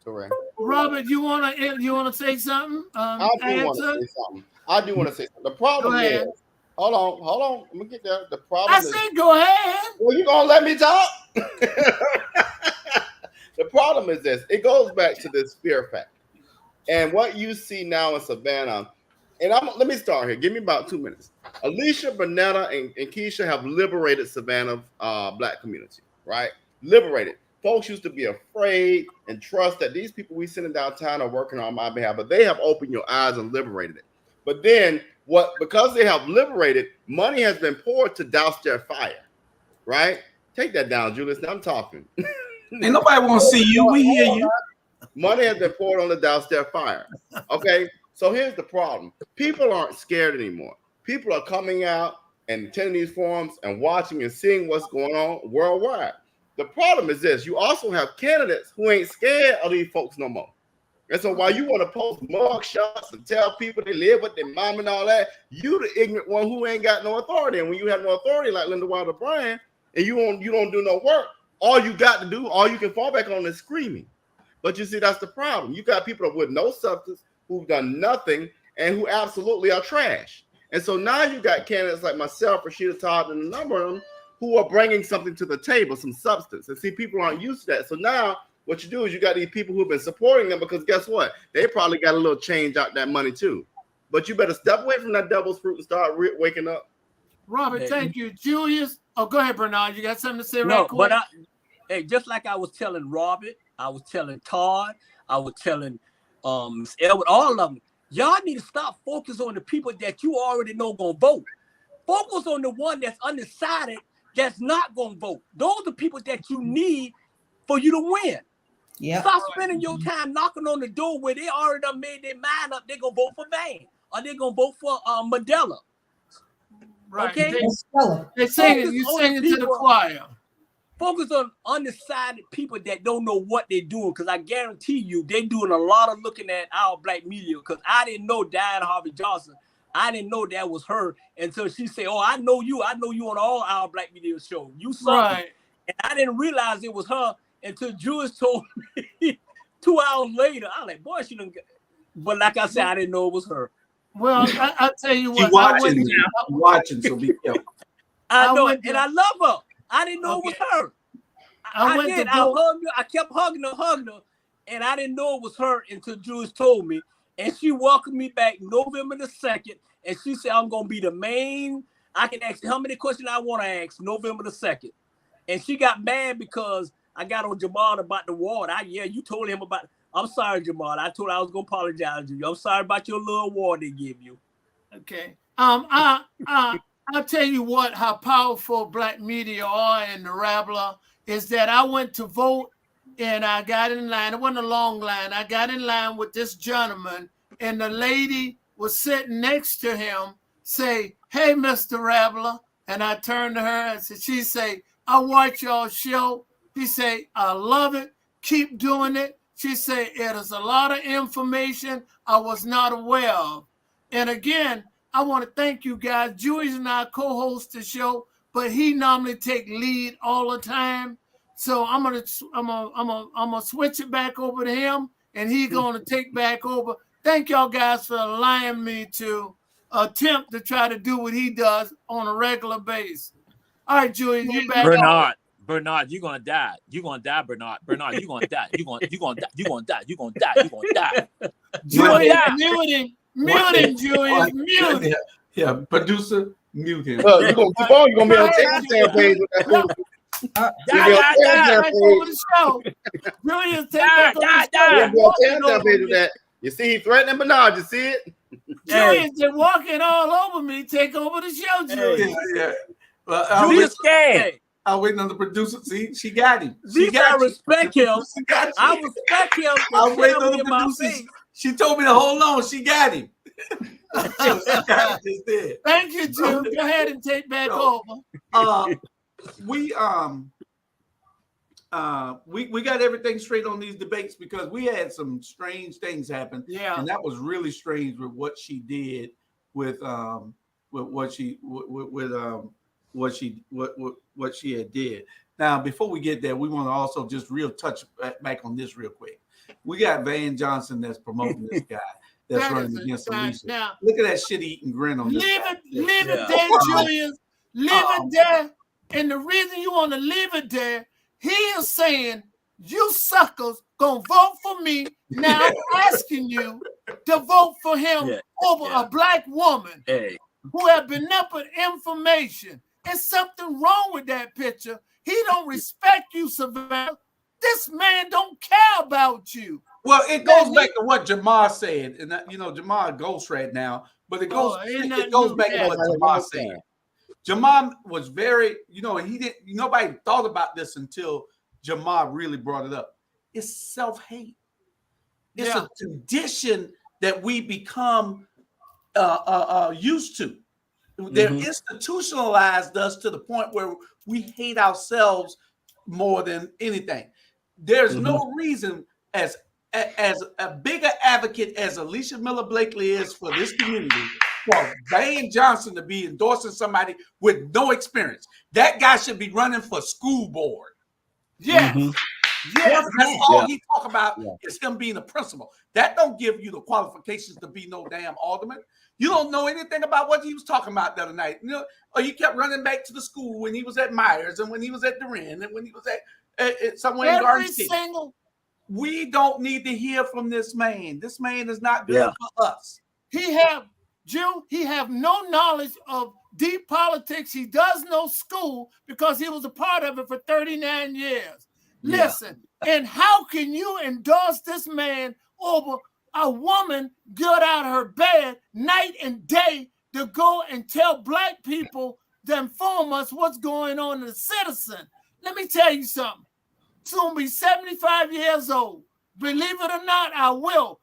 Torre. Robert, you wanna say something? I do want to say something. The problem is, hold on. Let me get there. The problem is, go ahead. Well, you gonna let me talk? The problem is this. It goes back to this fear factor. And what you see now in Savannah, and let me start here. Give me about 2 minutes. Alicia, Bernetta, and Keisha have liberated Savannah black community, right? Liberated. Folks used to be afraid and trust that these people we sending downtown are working on my behalf, but they have opened your eyes and liberated it. But then because they have liberated, money has been poured to douse their fire, right? Take that down, Julius. Now I'm talking. Ain't nobody want to see you. We hear you. Money has been poured on the douse their fire. Okay, so here's the problem. People aren't scared anymore. People are coming out and attending these forums and watching and seeing what's going on worldwide. The problem is this. You also have candidates who ain't scared of these folks no more. And so while you want to post mug shots and tell people they live with their mom and all that, you the ignorant one who ain't got no authority. And when you have no authority like Linda Wilder Bryan and you don't do no work, all you got to do, all you can fall back on is screaming. But you see, that's the problem. You got people with no substance who've done nothing and who absolutely are trash. And so now you got candidates like myself, Rashida Todd, and a number of them who are bringing something to the table, some substance. And see, people aren't used to that. So now what you do is you got these people who've been supporting them because guess what? They probably got a little change out that money too. But you better step away from that devil's fruit and start waking up. Robert, thank you. Julius. Oh, go ahead, Bernard. You got something to say right quick? But just like I was telling Robert, I was telling Todd, I was telling Elwood, all of them, y'all need to stop focusing on the people that you already know gonna vote. Focus on the one that's undecided, that's not gonna vote. Those are the people that you need for you to win. Yeah. Stop spending your time knocking on the door where they already done made their mind up. They're gonna vote for Vane or they're gonna vote for Mandela. Right. Okay. They're saying you singing to the choir. Focus on undecided people that don't know what they're doing, because I guarantee you they're doing a lot of looking at our black media. Because I didn't know Diane Harvey Johnson. I didn't know that was her until she said, "Oh, I know you on all our black media shows. You saw me." And I didn't realize it was her until Julius told me 2 hours later. I was like, boy, she didn't get. But like I said, I didn't know it was her. Well, I'll tell you what. Watching, so be careful. I know it, and I love her. I didn't know it was her. I did. I hugged her. I kept hugging her, and I didn't know it was her until Julius told me. And she welcomed me back November the 2nd, and she said, I'm going to be the main. I can ask how many questions I want to ask November the 2nd. And she got mad because I got on Jamal about the water. You told him about. I'm sorry, Jamal. I told her I was going to apologize to you. I'm sorry about your little award they give you. Okay. I'll tell you what, how powerful black media are in the Rabble is that I went to vote and I got in line. It wasn't a long line. I got in line with this gentleman and the lady was sitting next to him, say, "Hey, Mr. Rabble." And I turned to her and said, she say, "I watch y'all show." He say, "I love it. Keep doing it." She say, "It is a lot of information I was not aware of." And again, I want to thank you guys. Julius and I co-host the show, but he normally take lead all the time. So I'm gonna switch it back over to him, and he's gonna take back over. Thank y'all guys for allowing me to attempt to try to do what he does on a regular basis. All right, Julius, you back. Bernard, you're gonna die. You're gonna die, Bernard. Bernard, you're gonna die. You're gonna die. You're gonna die. You're gonna die. You're gonna die. Julius, mute him, Julius, mute him. Yeah, producer, mute him. You're gonna be on the Texas page with that. over the show. Julius, take back over the show. You see, he threatening Bernard. You see it? Julius, they're walking all over me. Take over the show, Julius. Yeah. Well, Julius scared. I'm waiting on the producer. See, she got him. I respect him. I respect him. I'm waiting on the producer. She told me to hold on. She got him. Thank you, Jim. Go ahead and take back over. We got everything straight on these debates because we had some strange things happen. Yeah, and that was really strange with what she did with what she had did. Now, before we get there, we want to also just touch back on this real quick. We got Van Johnson that's promoting this guy that's running against Alicia. Now, look at that shit-eating grin on this guy. Leave it there, Julius. Leave it there. And the reason you want to leave it there, he is saying, you suckers gonna vote for me. Now I'm asking you to vote for him over a black woman who have been up with information. There's something wrong with that picture. He don't respect you, Savannah. This man don't care about you. Well, it goes back to what Jamar said, and Jamar ghost right now, but it goes back to what Jamar said. Jamar was very, nobody thought about this until Jamar really brought it up. It's self-hate. It's a condition that we become used to. They're institutionalized us to the point where we hate ourselves more than anything. There's no reason, as a bigger advocate as Alicia Miller Blakely is for this community, for Van Johnson to be endorsing somebody with no experience. That guy should be running for school board. Yes. Yes, that's all he talk about is him being a principal. That don't give you the qualifications to be no damn alderman. You don't know anything about what he was talking about the other night. Or he kept running back to the school when he was at Myers and when he was at Duran and when he was at somewhere in Garden City. We don't need to hear from this man. This man is not good for us. He have no knowledge of deep politics. He does know school because he was a part of it for 39 years. Listen, and how can you endorse this man over a woman get out of her bed night and day to go and tell black people to inform us what's going on in the citizen? Let me tell you something. Soon be 75 years old. Believe it or not, I will.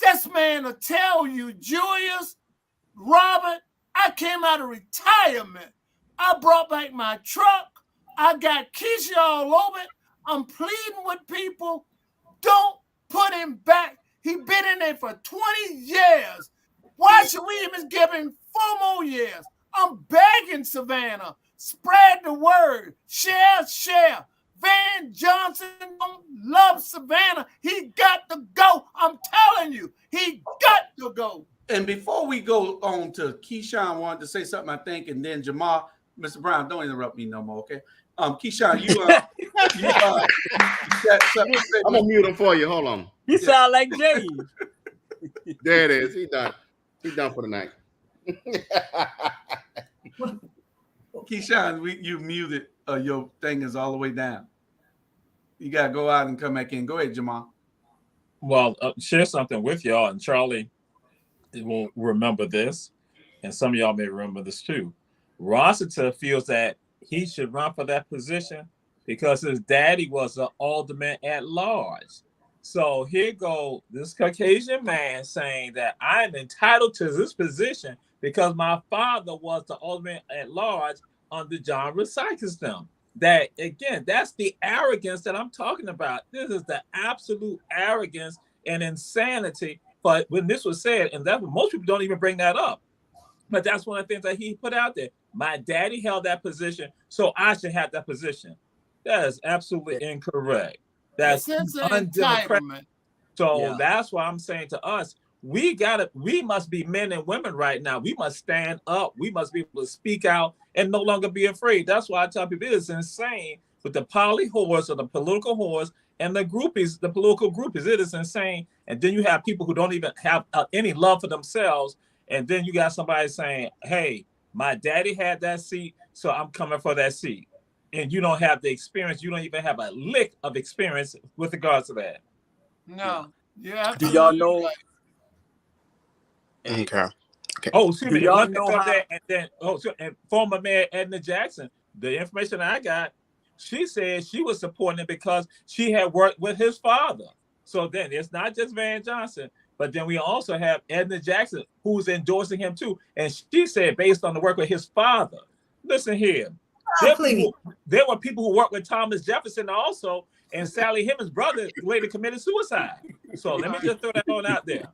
This man will tell you, Julius, Robert, I came out of retirement. I brought back my truck. I got Keisha all over it. I'm pleading with people. Don't put him back. He been in there for 20 years. Why should we even give him 4 more years? I'm begging Savannah. Spread the word. Share. Van Johnson don't love Savannah. He got to go. I'm telling you, he got to go. And before we go on to Keyshawn wanted to say something, I think, and then Jamar, Mr. Brown, don't interrupt me no more, okay? Keyshawn, you got something to say. I'm gonna mute him for you. Hold on. You sound like James. There it is. He's done. He's done for the night. Keyshawn, you muted. Your thing is all the way down. You gotta go out and come back in. Go ahead, Jamal. Well, share something with y'all, and Charlie will remember this, and some of y'all may remember this too. Rossiter feels that he should run for that position because his daddy was an alderman at large. So here go this Caucasian man saying that I'm entitled to this position because my father was the alderman at large under John Recycleston. That, again, that's the arrogance that I'm talking about. This is the absolute arrogance and insanity. But when this was said, and that most people don't even bring that up, but that's one of the things that he put out there. My daddy held that position, so I should have that position. That is absolutely incorrect. That's undemocratic. So that's why I'm saying to us, we must be men and women right now. We must stand up. We must be able to speak out and no longer be afraid. That's why I tell people it's insane with the poly whores or the political whores and the groupies, the political groupies. It is insane. And then you have people who don't even have any love for themselves. And then you got somebody saying, hey, my daddy had that seat, so I'm coming for that seat. and you don't have the experience. You don't even have a lick of experience with regards to that. No. Yeah. Do y'all know? Okay. Oh, excuse Do me. y'all One thing know of how? that, and then and former Mayor Edna Jackson. The information I got, she said she was supporting it because she had worked with his father. So then it's not just Van Johnson, but then we also have Edna Jackson who's endorsing him too. And she said based on the work with his father. Listen here. There were people who worked with Thomas Jefferson also, and Sally Hemings' brother later committed suicide. So let me just throw that on out there.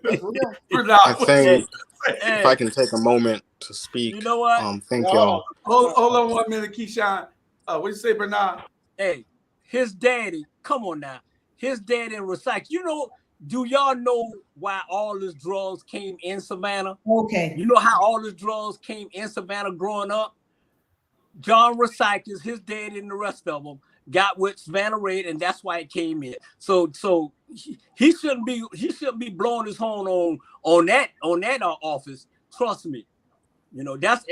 I think if I can take a moment to speak, you know what? Thank y'all. Hold on 1 minute, Keyshawn. What you say, Bernard? Hey, his daddy, come on now. His daddy in recycle. You know, do y'all know why all this drugs came in Savannah? Okay. You know how all this drugs came in Savannah growing up? John Recycles, his daddy and the rest of them got with Savannah Red, and that's why it came in. So he shouldn't be blowing his horn on that office. Trust me. You know, that's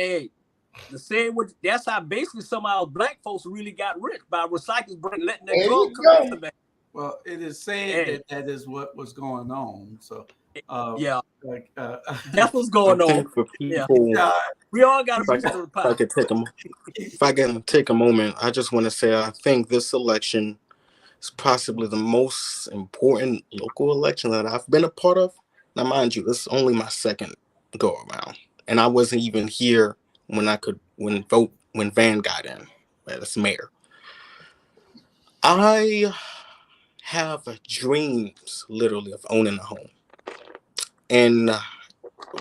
that's how basically some of our black folks really got rich by recycling, letting their drugs come in Savannah. Well, it is said that is what was going on. So yeah, that's what's going on. For people, we all got a piece of the pie. If I can take a moment, I just want to say I think this election is possibly the most important local election that I've been a part of. Now, mind you, this is only my second go around, and I wasn't even here when Van got in as mayor. I have dreams, literally, of owning a home, and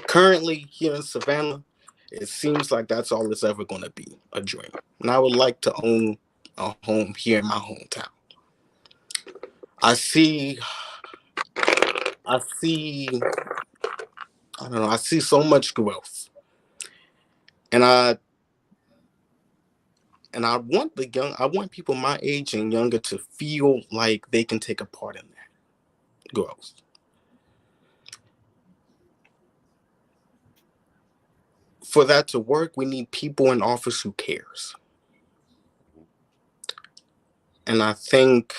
currently here in Savannah, it seems like that's all it's ever going to be, a dream. And I would like to own a home here in my hometown. I see so much growth. And I want people my age and younger to feel like they can take a part in that growth. For that to work, we need people in office who cares. And I think,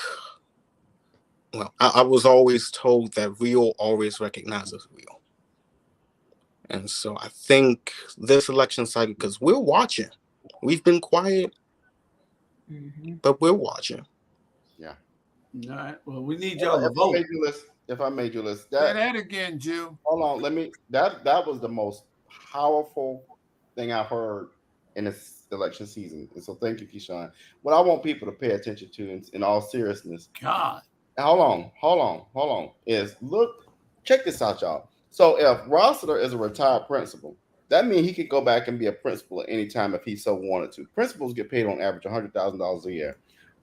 I was always told that real always recognizes real. And so I think this election cycle, because we're watching, we've been quiet, but we're watching. Yeah. All right. Well, we need y'all to vote. If I made you list, say that again, Jew. Hold on, that was the most powerful thing I've heard in this election season. And so thank you, Keyshawn. What I want people to pay attention to in all seriousness. God. Hold on. Check this out, y'all. So if Rossiter is a retired principal, that means he could go back and be a principal at any time if he so wanted to. Principals get paid on average $100,000 a year.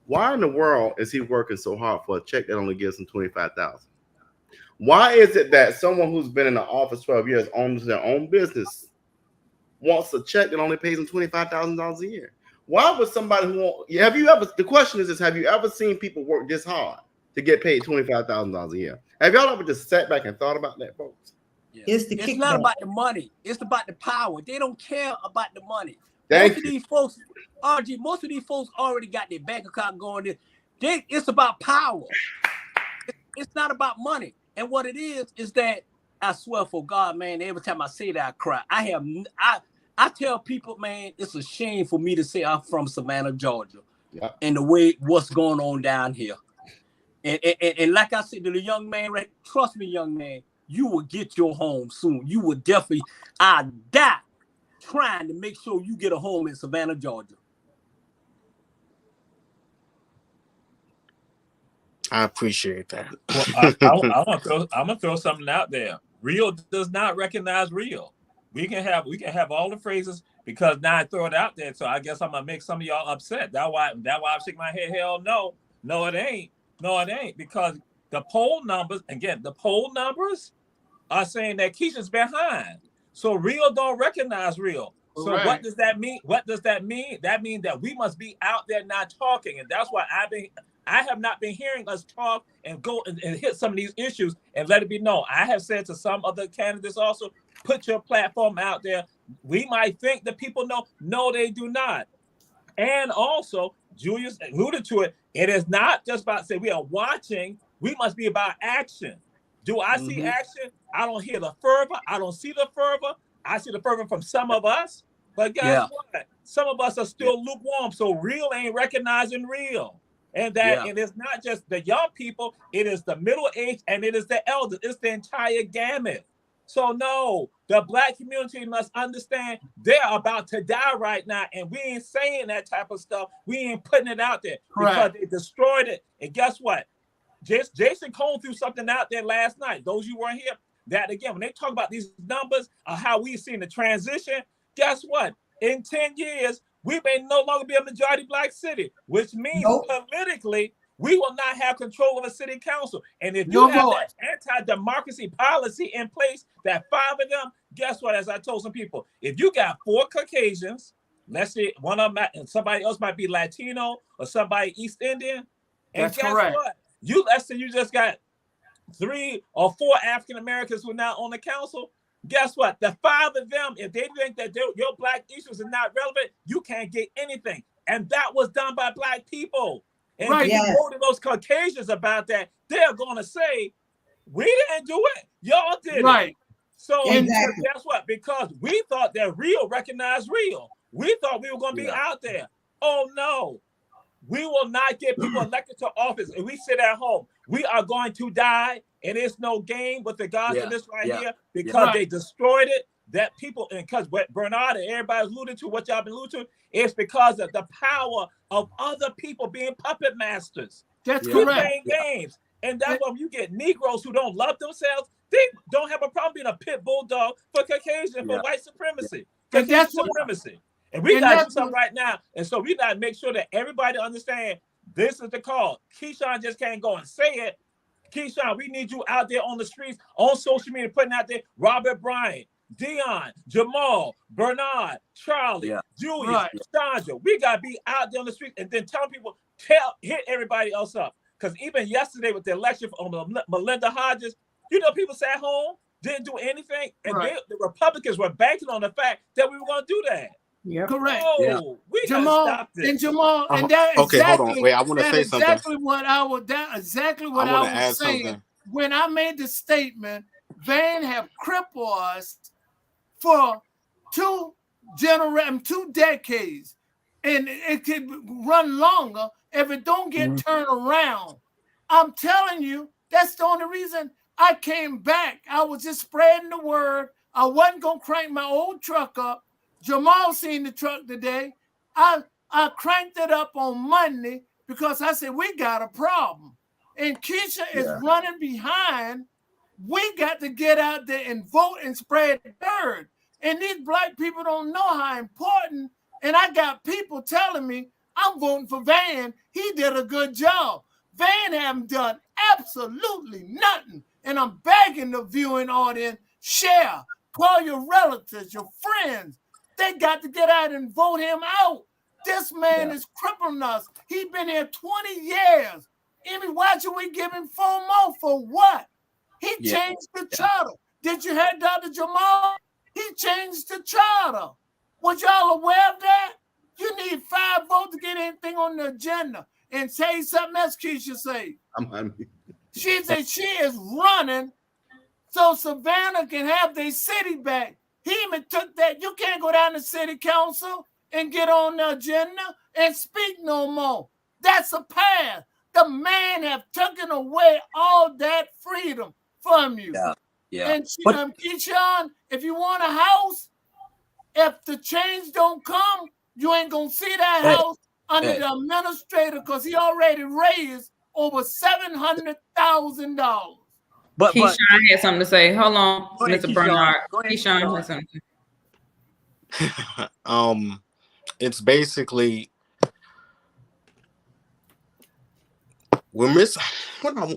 Why in the world is he working so hard for a check that only gives him $25,000? Why is it that someone who's been in the office 12 years, owns their own business, wants a check that only pays him $25,000 a year? Why would somebody the question is have you ever seen people work this hard to get paid $25,000 a year? Have y'all ever just sat back and thought about that, folks? Yeah. It's not about the money. It's about the power. They don't care about the money. Most of these folks already got their bank account going in. It's about power. It's not about money. And what it is that I swear for God, man, every time I say that, I cry. I tell people, man, it's a shame for me to say I'm from Savannah, Georgia, and the way what's going on down here. And like I said to the young man, trust me, young man, you will get your home soon. You will definitely, I die trying to make sure you get a home in Savannah, Georgia. I appreciate that. Well, I'm gonna throw something out there. Real does not recognize real. We can have all the phrases because now I throw it out there. So I guess I'm gonna make some of y'all upset. That's why I'm shaking my head. Hell no, it ain't. Because the poll numbers are saying that Keisha's behind. So real don't recognize real. So what does that mean? That means that we must be out there not talking, and that's why I have not been hearing us talk and go and hit some of these issues and let it be known. I have said to some other candidates also, put your platform out there. We might think that people know. No, they do not. And also, Julius alluded to it. It is not just about say we are watching. We must be about action. Do I see action? I don't hear the fervor. I don't see the fervor. I see the fervor from some of us. But guess what? Some of us are still lukewarm. So real ain't recognizing real. And that it is not just the young people. It is the middle age and it is the elders. It's the entire gamut. So no, the Black community must understand they're about to die right now, and we ain't saying that type of stuff. We ain't putting it out there because they destroyed it. And guess what? Jason Cone threw something out there last night. Those you weren't here, that again, when they talk about these numbers of how we seen the transition, guess what? In 10 years, we may no longer be a majority Black city, which means politically, we will not have control of a city council. And if you have that anti-democracy policy in place, that 5 of them, guess what? As I told some people, if you got 4 Caucasians, let's say one of them, and somebody else might be Latino or somebody East Indian, and guess what? Let's say you just got 3 or 4 African Americans who are now on the council. Guess what? The 5 of them, if they think that your Black issues are not relevant, you can't get anything. And that was done by Black people. And if you go to those Caucasians about that, they're going to say, we didn't do it. Y'all did it. So guess what? Because we thought that real recognized real. We thought we were going to be out there. Oh, no. We will not get people elected to office if we sit at home. We are going to die, and it's no game with regards to this here because they destroyed it. That people, and because what Bernard and everybody alluded to, what y'all been alluding to, it's because of the power of other people being puppet masters. That's correct. Playing games. And that's why you get Negroes who don't love themselves, they don't have a problem being a pit bulldog for Caucasian, for white supremacy. And that's supremacy. And we got to do something right now. And so we got to make sure that everybody understand this is the call. Keyshawn just can't go and say it. Keyshawn, we need you out there on the streets, on social media, putting out there Robert Bryant, Dion, Jamal, Bernard, Charlie, Julius, Sandra. We got to be out there on the street and then tell people, hit everybody else up. Because even yesterday with the election on Melinda Hodges, you know, people sat home, didn't do anything. And the Republicans were banking on the fact that we were going to do that. Correct. Oh, we Jamal, stop this. And Jamal, and that exactly, hold on. Wait, I want to say something. Exactly what I was saying something. When I made the statement. Van have crippled us for 2 decades, and it could run longer if it don't get turned around. I'm telling you, that's the only reason I came back. I was just spreading the word. I wasn't gonna crank my old truck up. Jamal seen the truck today. I cranked it up on Monday because I said, we got a problem. And Keisha is running behind. We got to get out there and vote and spread the word. And these Black people don't know how important. And I got people telling me, I'm voting for Van. He did a good job. Van haven't done absolutely nothing. And I'm begging the viewing audience, share, call your relatives, your friends. They got to get out and vote him out. This man is crippling us. He's been here 20 years. Amy, why should we give him 4 more? For what? He changed the charter. Did you hear Dr. Jamal? He changed the charter. Was y'all aware of that? You need 5 votes to get anything on the agenda. And say something else Keisha say. She said she is running so Savannah can have their city back. He even took that. You can't go down to city council and get on the agenda and speak no more. That's a path. The man have taken away all that freedom from you. And Keyshawn, if you want a house, if the change don't come, you ain't gonna see that house under the administrator because he already raised over $700,000. But Keyshawn had something to say. Hold on, Mr. Bernard. Keyshawn has something. It's basically we're missing.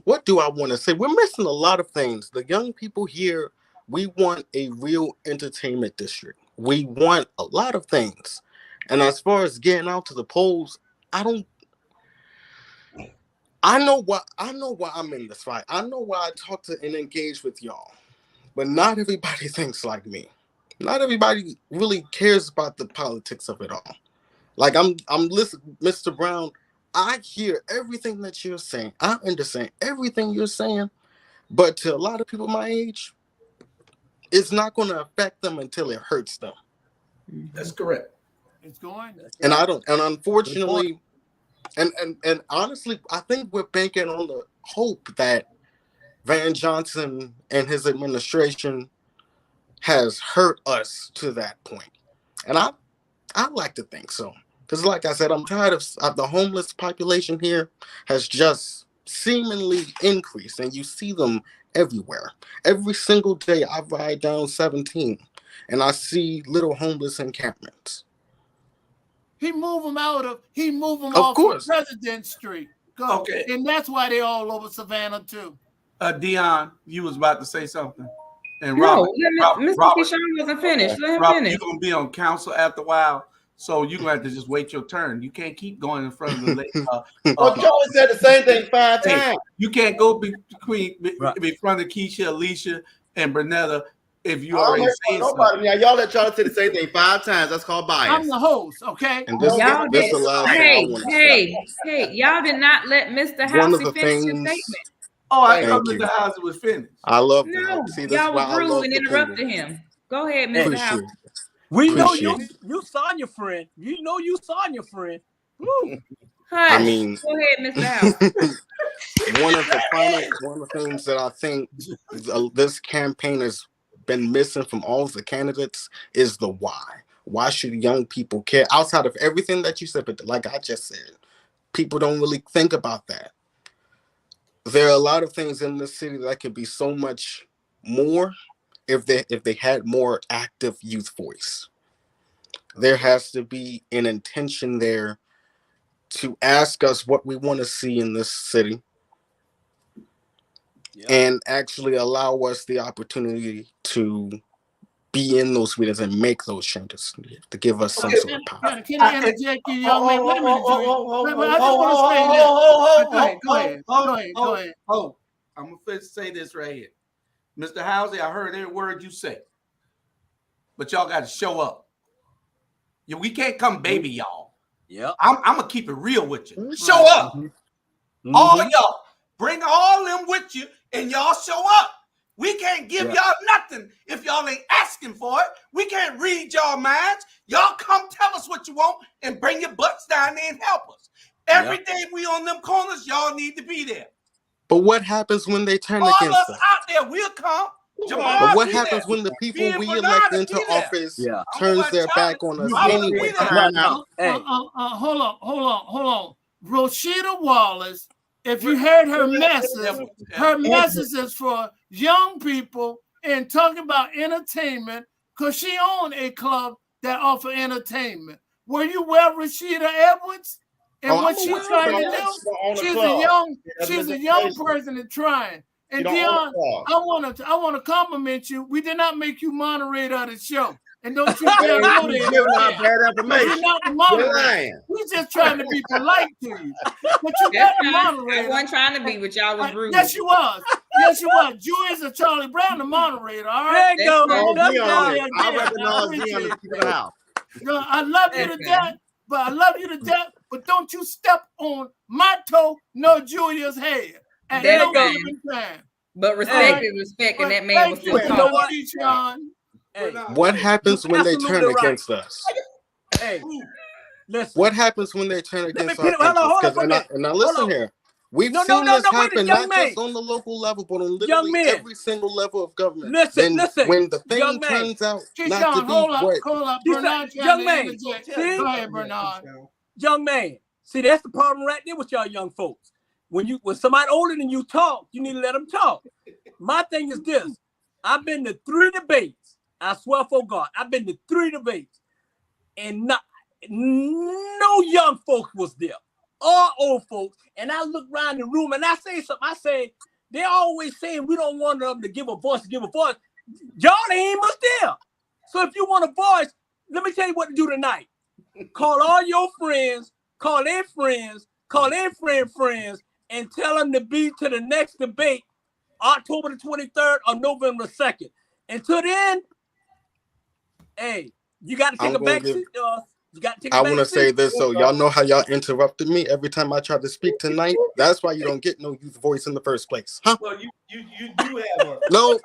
What do I want to say? We're missing a lot of things. The young people here, we want a real entertainment district. We want a lot of things. And as far as getting out to the polls, I know why I'm in this fight. I know why I talk to and engage with y'all. But not everybody thinks like me. Not everybody really cares about the politics of it all. Like I'm listening, Mr. Brown. I hear everything that you're saying. I understand everything you're saying, but to a lot of people my age, it's not going to affect them until it hurts them. That's correct. It's going. And I don't. And unfortunately, and honestly, I think we're banking on the hope that Van Johnson and his administration has hurt us to that point. And I like to think so. Because like I said, I'm tired of the homeless population here has just seemingly increased. And you see them everywhere. Every single day I ride down 17 and I see little homeless encampments. He moved them Of course. of President Street. Okay. And that's why they all over Savannah too. Dion, you was about to say something. And No, Robert, Mr. Keyshawn wasn't finished. Let him finish. You're going to be on council after a while, so you're going to have to just wait your turn. You can't keep going in front of the lady. Charlie said the same thing 5 times. You can't go be front of Keisha, Alicia, and Bernetta if you already say something. Now, y'all let Charlie say the same thing 5 times. That's called bias. I'm the host, okay? And this the last thing Hey, y'all did not let Mr. Housey finish his statement. Oh, I thought Mr. Housey was finished. I love that. No, See, this y'all is why was rude I love and the interrupted opinion. him. Go ahead, Mr. Housey. We know Appreciate you saw your friend. You know you saw your friend. Woo. Hush. I mean, go ahead, Mr. Housey. one of the things that I think this campaign has been missing from all of the candidates is the why. Why should young people care? Outside of everything that you said, but like I just said, people don't really think about that. There are a lot of things in this city that could be so much more if they had more active youth voice. There has to be an intention there to ask us what we want to see in this city and actually allow us the opportunity to be in those meetings and make those changes to give us some sort of power. Can I interject you, young man? Wait a minute, I just want to say this. Go ahead. I'm going to say this right here. Mr. Housey, I heard every word you say. But y'all got to show up. Yeah, we can't come baby y'all. Yeah. I'm going to keep it real with you. Show up. All of y'all. Bring all them with you and y'all show up. We can't give y'all nothing if y'all ain't asking for it. We can't read y'all minds. Y'all come tell us what you want and bring your butts down there and help us. Every day we on them corners, y'all need to be there. But what happens when they turn all against us us? Out there, we'll come. Jamar, but what happens when the people we elect into office turns their back on us anyway? Hold on. Rashida Wallace, if you heard her message is for young people and talking about entertainment, because she owned a club that offer entertainment. Were you with Rashida Edwards? And what she's trying to do, she's a young person and trying. And Dion, I want to compliment you. We did not make you moderator of the show. And don't you dare go there. You're not the moderator. We're just trying to be polite to you. But you got the moderator. I wasn't trying to be, but y'all was rude. Yes, you was. Julius and Charlie Brown, the moderator. All right. There you go. I recognize Dion to keep it out. I love you to death. But I love you to death, but don't you step on my toe nor Julia's head at no given time. But respect is respect, and that man was still talking. What happens when they turn against us? Hey, listen. What happens when they turn against us? And now listen here. We've seen this happen not just on the local level, but on literally every single level of government. Listen. When the thing turns out not to be young man. Go ahead, Bernard. Young man. See, that's the problem right there with y'all young folks. When somebody older than you talk, you need to let them talk. My thing is this. I've been to 3 debates. I swear for God, I've been to 3 debates. And no young folks was there. All old folks, and I look around the room and I say something. I say, they're always saying we don't want them to give a voice. Y'all ain't much there. So if you want a voice, let me tell you what to do tonight. Call all your friends, call their friends, call their friends, and tell them to be to the next debate, October the 23rd or November 2nd. Until then, hey, you got to take a back seat to us. You got to take I a want to back say seat. this, so y'all know how y'all interrupted me every time I tried to speak tonight. That's why you don't get no youth voice in the first place, huh? Well, you do have a No.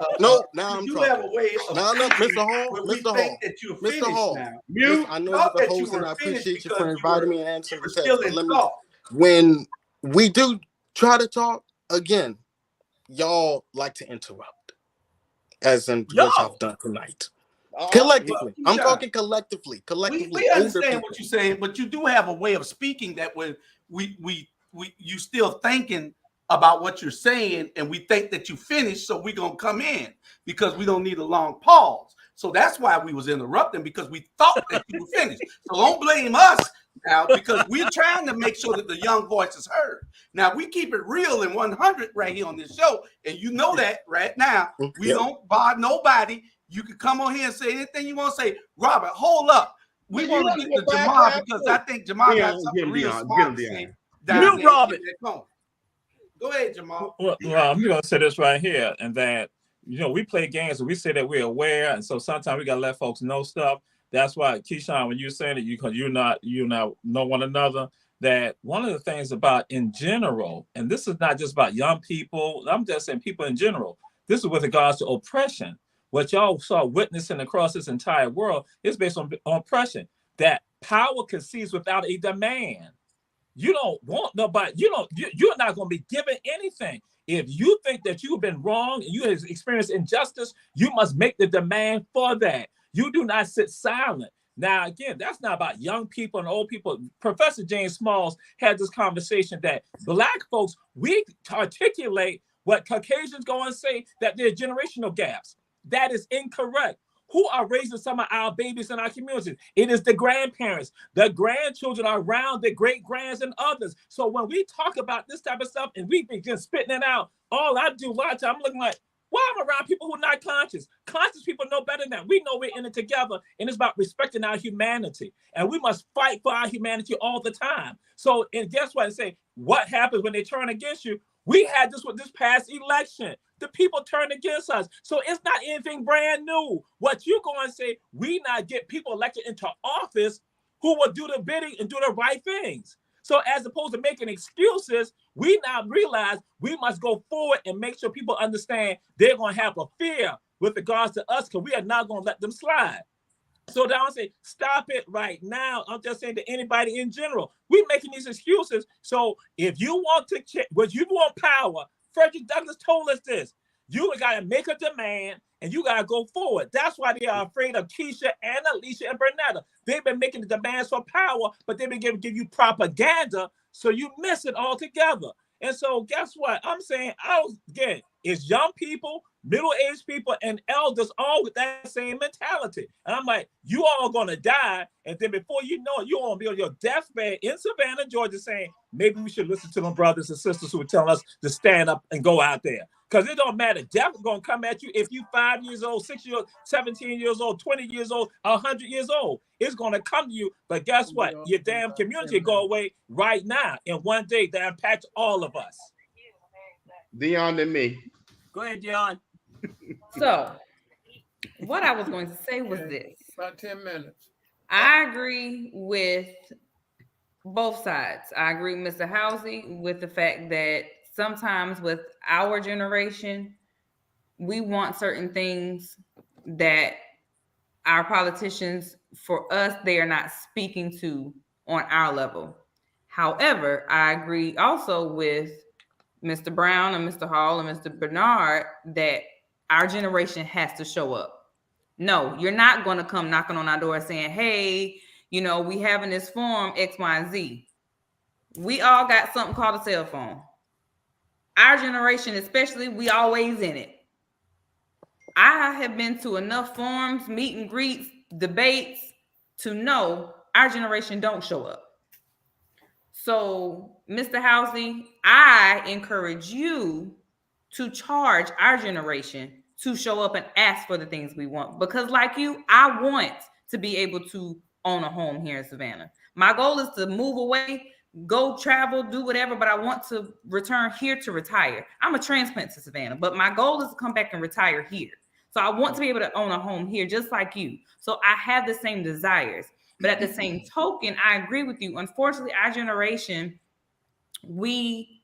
Now I'm you do have a talking. way of Now, look, speaking Mr. Hall, when we Mr. think Hall, that you're Mr. finished Hall. now. Listen, You I know you're thought the that you host, and were I finished appreciate you for because inviting me and you answering were the test. still But in let me, thought. when we do try to talk again, y'all like to interrupt, as in what y'all Yo, have done tonight. Well, Collectively, I'm Keyshawn, talking collectively, we older understand people. what you're saying, but you do have a way of speaking that when you still thinking about what you're saying, and we think that you finished, so we're gonna come in because we don't need a long pause. So that's why we was interrupting, because we thought that you were finished. So don't blame us now, because we're trying to make sure that the young voice is heard. Now we keep it real and 100 right here on this show, and you know that right now. We Yep. don't bar nobody. You can come on here and say anything you want to say. Robert, hold up. We want to get to Jamal because I think Jamal got something real smart to say down mute there in Robert. that corner. Go ahead, Jamal. Well, I'm going to say this right here, and that, we play games and we say that we're aware, and so sometimes we got to let folks know stuff. That's why, Keyshawn, when you're saying that because you not know one another, that one of the things about in general, and this is not just about young people, I'm just saying people in general, this is with regards to oppression. What y'all saw witnessing across this entire world is based on oppression. That power concedes without a demand. You don't want nobody. You're not going to be given anything. If you think that you've been wrong and you have experienced injustice, you must make the demand for that. You do not sit silent. Now, again, that's not about young people and old people. Professor James Smalls had this conversation that Black folks, we articulate what Caucasians go and say, that there are generational gaps. That is incorrect. Who are raising some of our babies in our communities? It is the grandparents. The grandchildren are around the great-grands and others. So when we talk about this type of stuff and we begin spitting it out, all I do, a lot of time, I'm looking like, why am I around people who are not conscious? Conscious people know better than that. We know we're in it together, and it's about respecting our humanity. And we must fight for our humanity all the time. So, and guess what? I say, what happens when they turn against you? We had this with this past election. The people turned against us. So it's not anything brand new. What you're going to say, we not get people elected into office who will do the bidding and do the right things. So as opposed to making excuses, we now realize we must go forward and make sure people understand they're going to have a fear with regards to us, because we are not going to let them slide. So now I say, stop it right now. I'm just saying to anybody in general, we're making these excuses. So if you want to check, but you want power, Frederick Douglass told us this. You got to make a demand and you got to go forward. That's why they are afraid of Keisha and Alicia and Bernetta. They've been making the demands for power, but they've been give you propaganda, so you miss it altogether. And so guess what? I'm saying, again, it's young people, middle-aged people, and elders all with that same mentality. And I'm like, you all going to die, and then before you know it, you're going to be on your deathbed in Savannah, Georgia, saying, maybe we should listen to them brothers and sisters who are telling us to stand up and go out there. Because it don't matter. Death is going to come at you if you 5 years old, 6 years old, 17 years old, 20 years old, 100 years old. It's going to come to you. But guess what? Your damn community go away right now. And one day that impacts all of us. Dion and me. Go ahead, Dion. So, what I was going to say was this. About 10 minutes. I agree with both sides. I agree with Mr. Housey with the fact that sometimes with our generation, we want certain things that our politicians, for us, they are not speaking to on our level. However, I agree also with Mr. Brown and Mr. Hall and Mr. Bernard that our generation has to show up. No, you're not going to come knocking on our door saying, hey, we having this forum X, Y, and Z. We all got something called a cell phone. Our generation, especially, we always in it. I have been to enough forums, meet and greets, debates to know our generation don't show up. So, Mr. Housey, I encourage you to charge our generation to show up and ask for the things we want. Because like you, I want to be able to own a home here in Savannah. My goal is to move away, go travel, do whatever, but I want to return here to retire. I'm a transplant to Savannah, but my goal is to come back and retire here. So I want to be able to own a home here, just like you. So I have the same desires. But at the same token, I agree with you. Unfortunately, our generation, we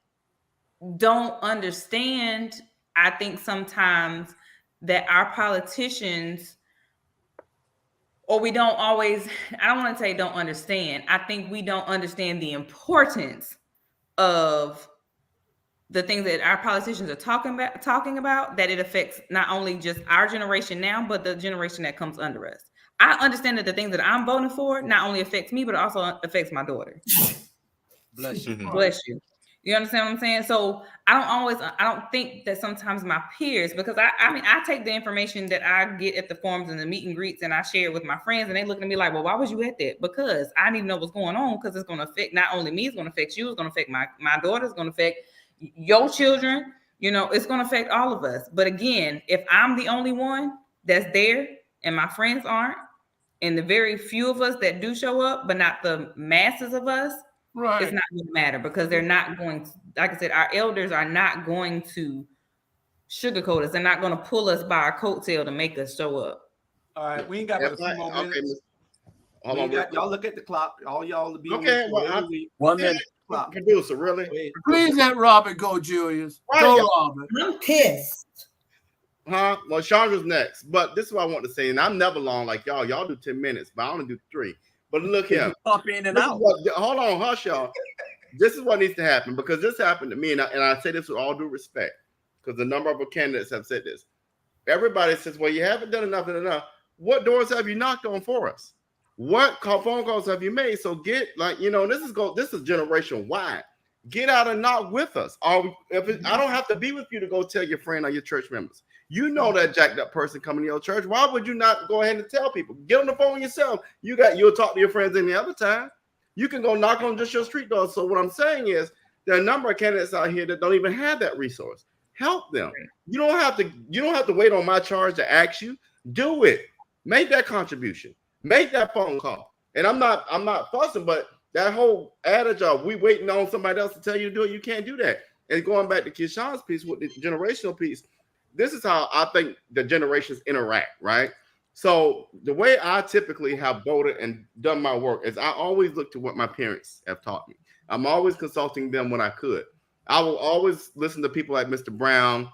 don't understand, I think sometimes, that our politicians, or we don't always, I don't want to say don't understand. I think we don't understand the importance of the things that our politicians are talking about, that it affects not only just our generation now, but the generation that comes under us. I understand that the things that I'm voting for not only affects me, but it also affects my daughter. Bless you. Bless you. You understand what I'm saying? So I don't think that sometimes my peers, because I mean, I take the information that I get at the forums and the meet and greets and I share it with my friends, and they look at me like, well, why was you at that? Because I need to know what's going on, because it's going to affect not only me, it's going to affect you, it's going to affect my daughter, it's going to affect your children, it's going to affect all of us. But again, if I'm the only one that's there and my friends aren't, and the very few of us that do show up, but not the masses of us, Right. it's not going to matter, because they're not going to, like I said, our elders are not going to sugarcoat us. They're not going to pull us by our coattail to make us show up. All right, we ain't got but a few more minutes. Y'all look at the clock. All y'all to be okay. Well, 1 minute. Producer, really? Please let Robert go, Julius. Go, Robert. I'm pissed. Huh? Well, Chandra's next. But this is what I want to say, and I'm never long like y'all. Y'all do 10 minutes, but I only do 3. But look here. Pop in and out. Hold on, hush, y'all. This is what needs to happen, because this happened to me, and I say this with all due respect, because the number of candidates have said this. Everybody says, well, you haven't done enough. What doors have you knocked on for us? What phone calls have you made? So get, this is generation wide. Get out and knock with us. I don't have to be with you to go tell your friend or your church members. You know that jacked up person coming to your church. Why would you not go ahead and tell people? Get on the phone yourself. You'll talk to your friends any other time. You can go knock on just your street door. So what I'm saying is, there are a number of candidates out here that don't even have that resource. Help them. You don't have to wait on my charge to ask you. Do it. Make that contribution. Make that phone call. And I'm not fussing, but that whole adage of we waiting on somebody else to tell you to do it, you can't do that. And going back to Keyshawn's piece with the generational piece, this is how I think the generations interact, right? So the way I typically have voted and done my work is I always look to what my parents have taught me. I'm always consulting them when I could. I will always listen to people like Mr. Brown,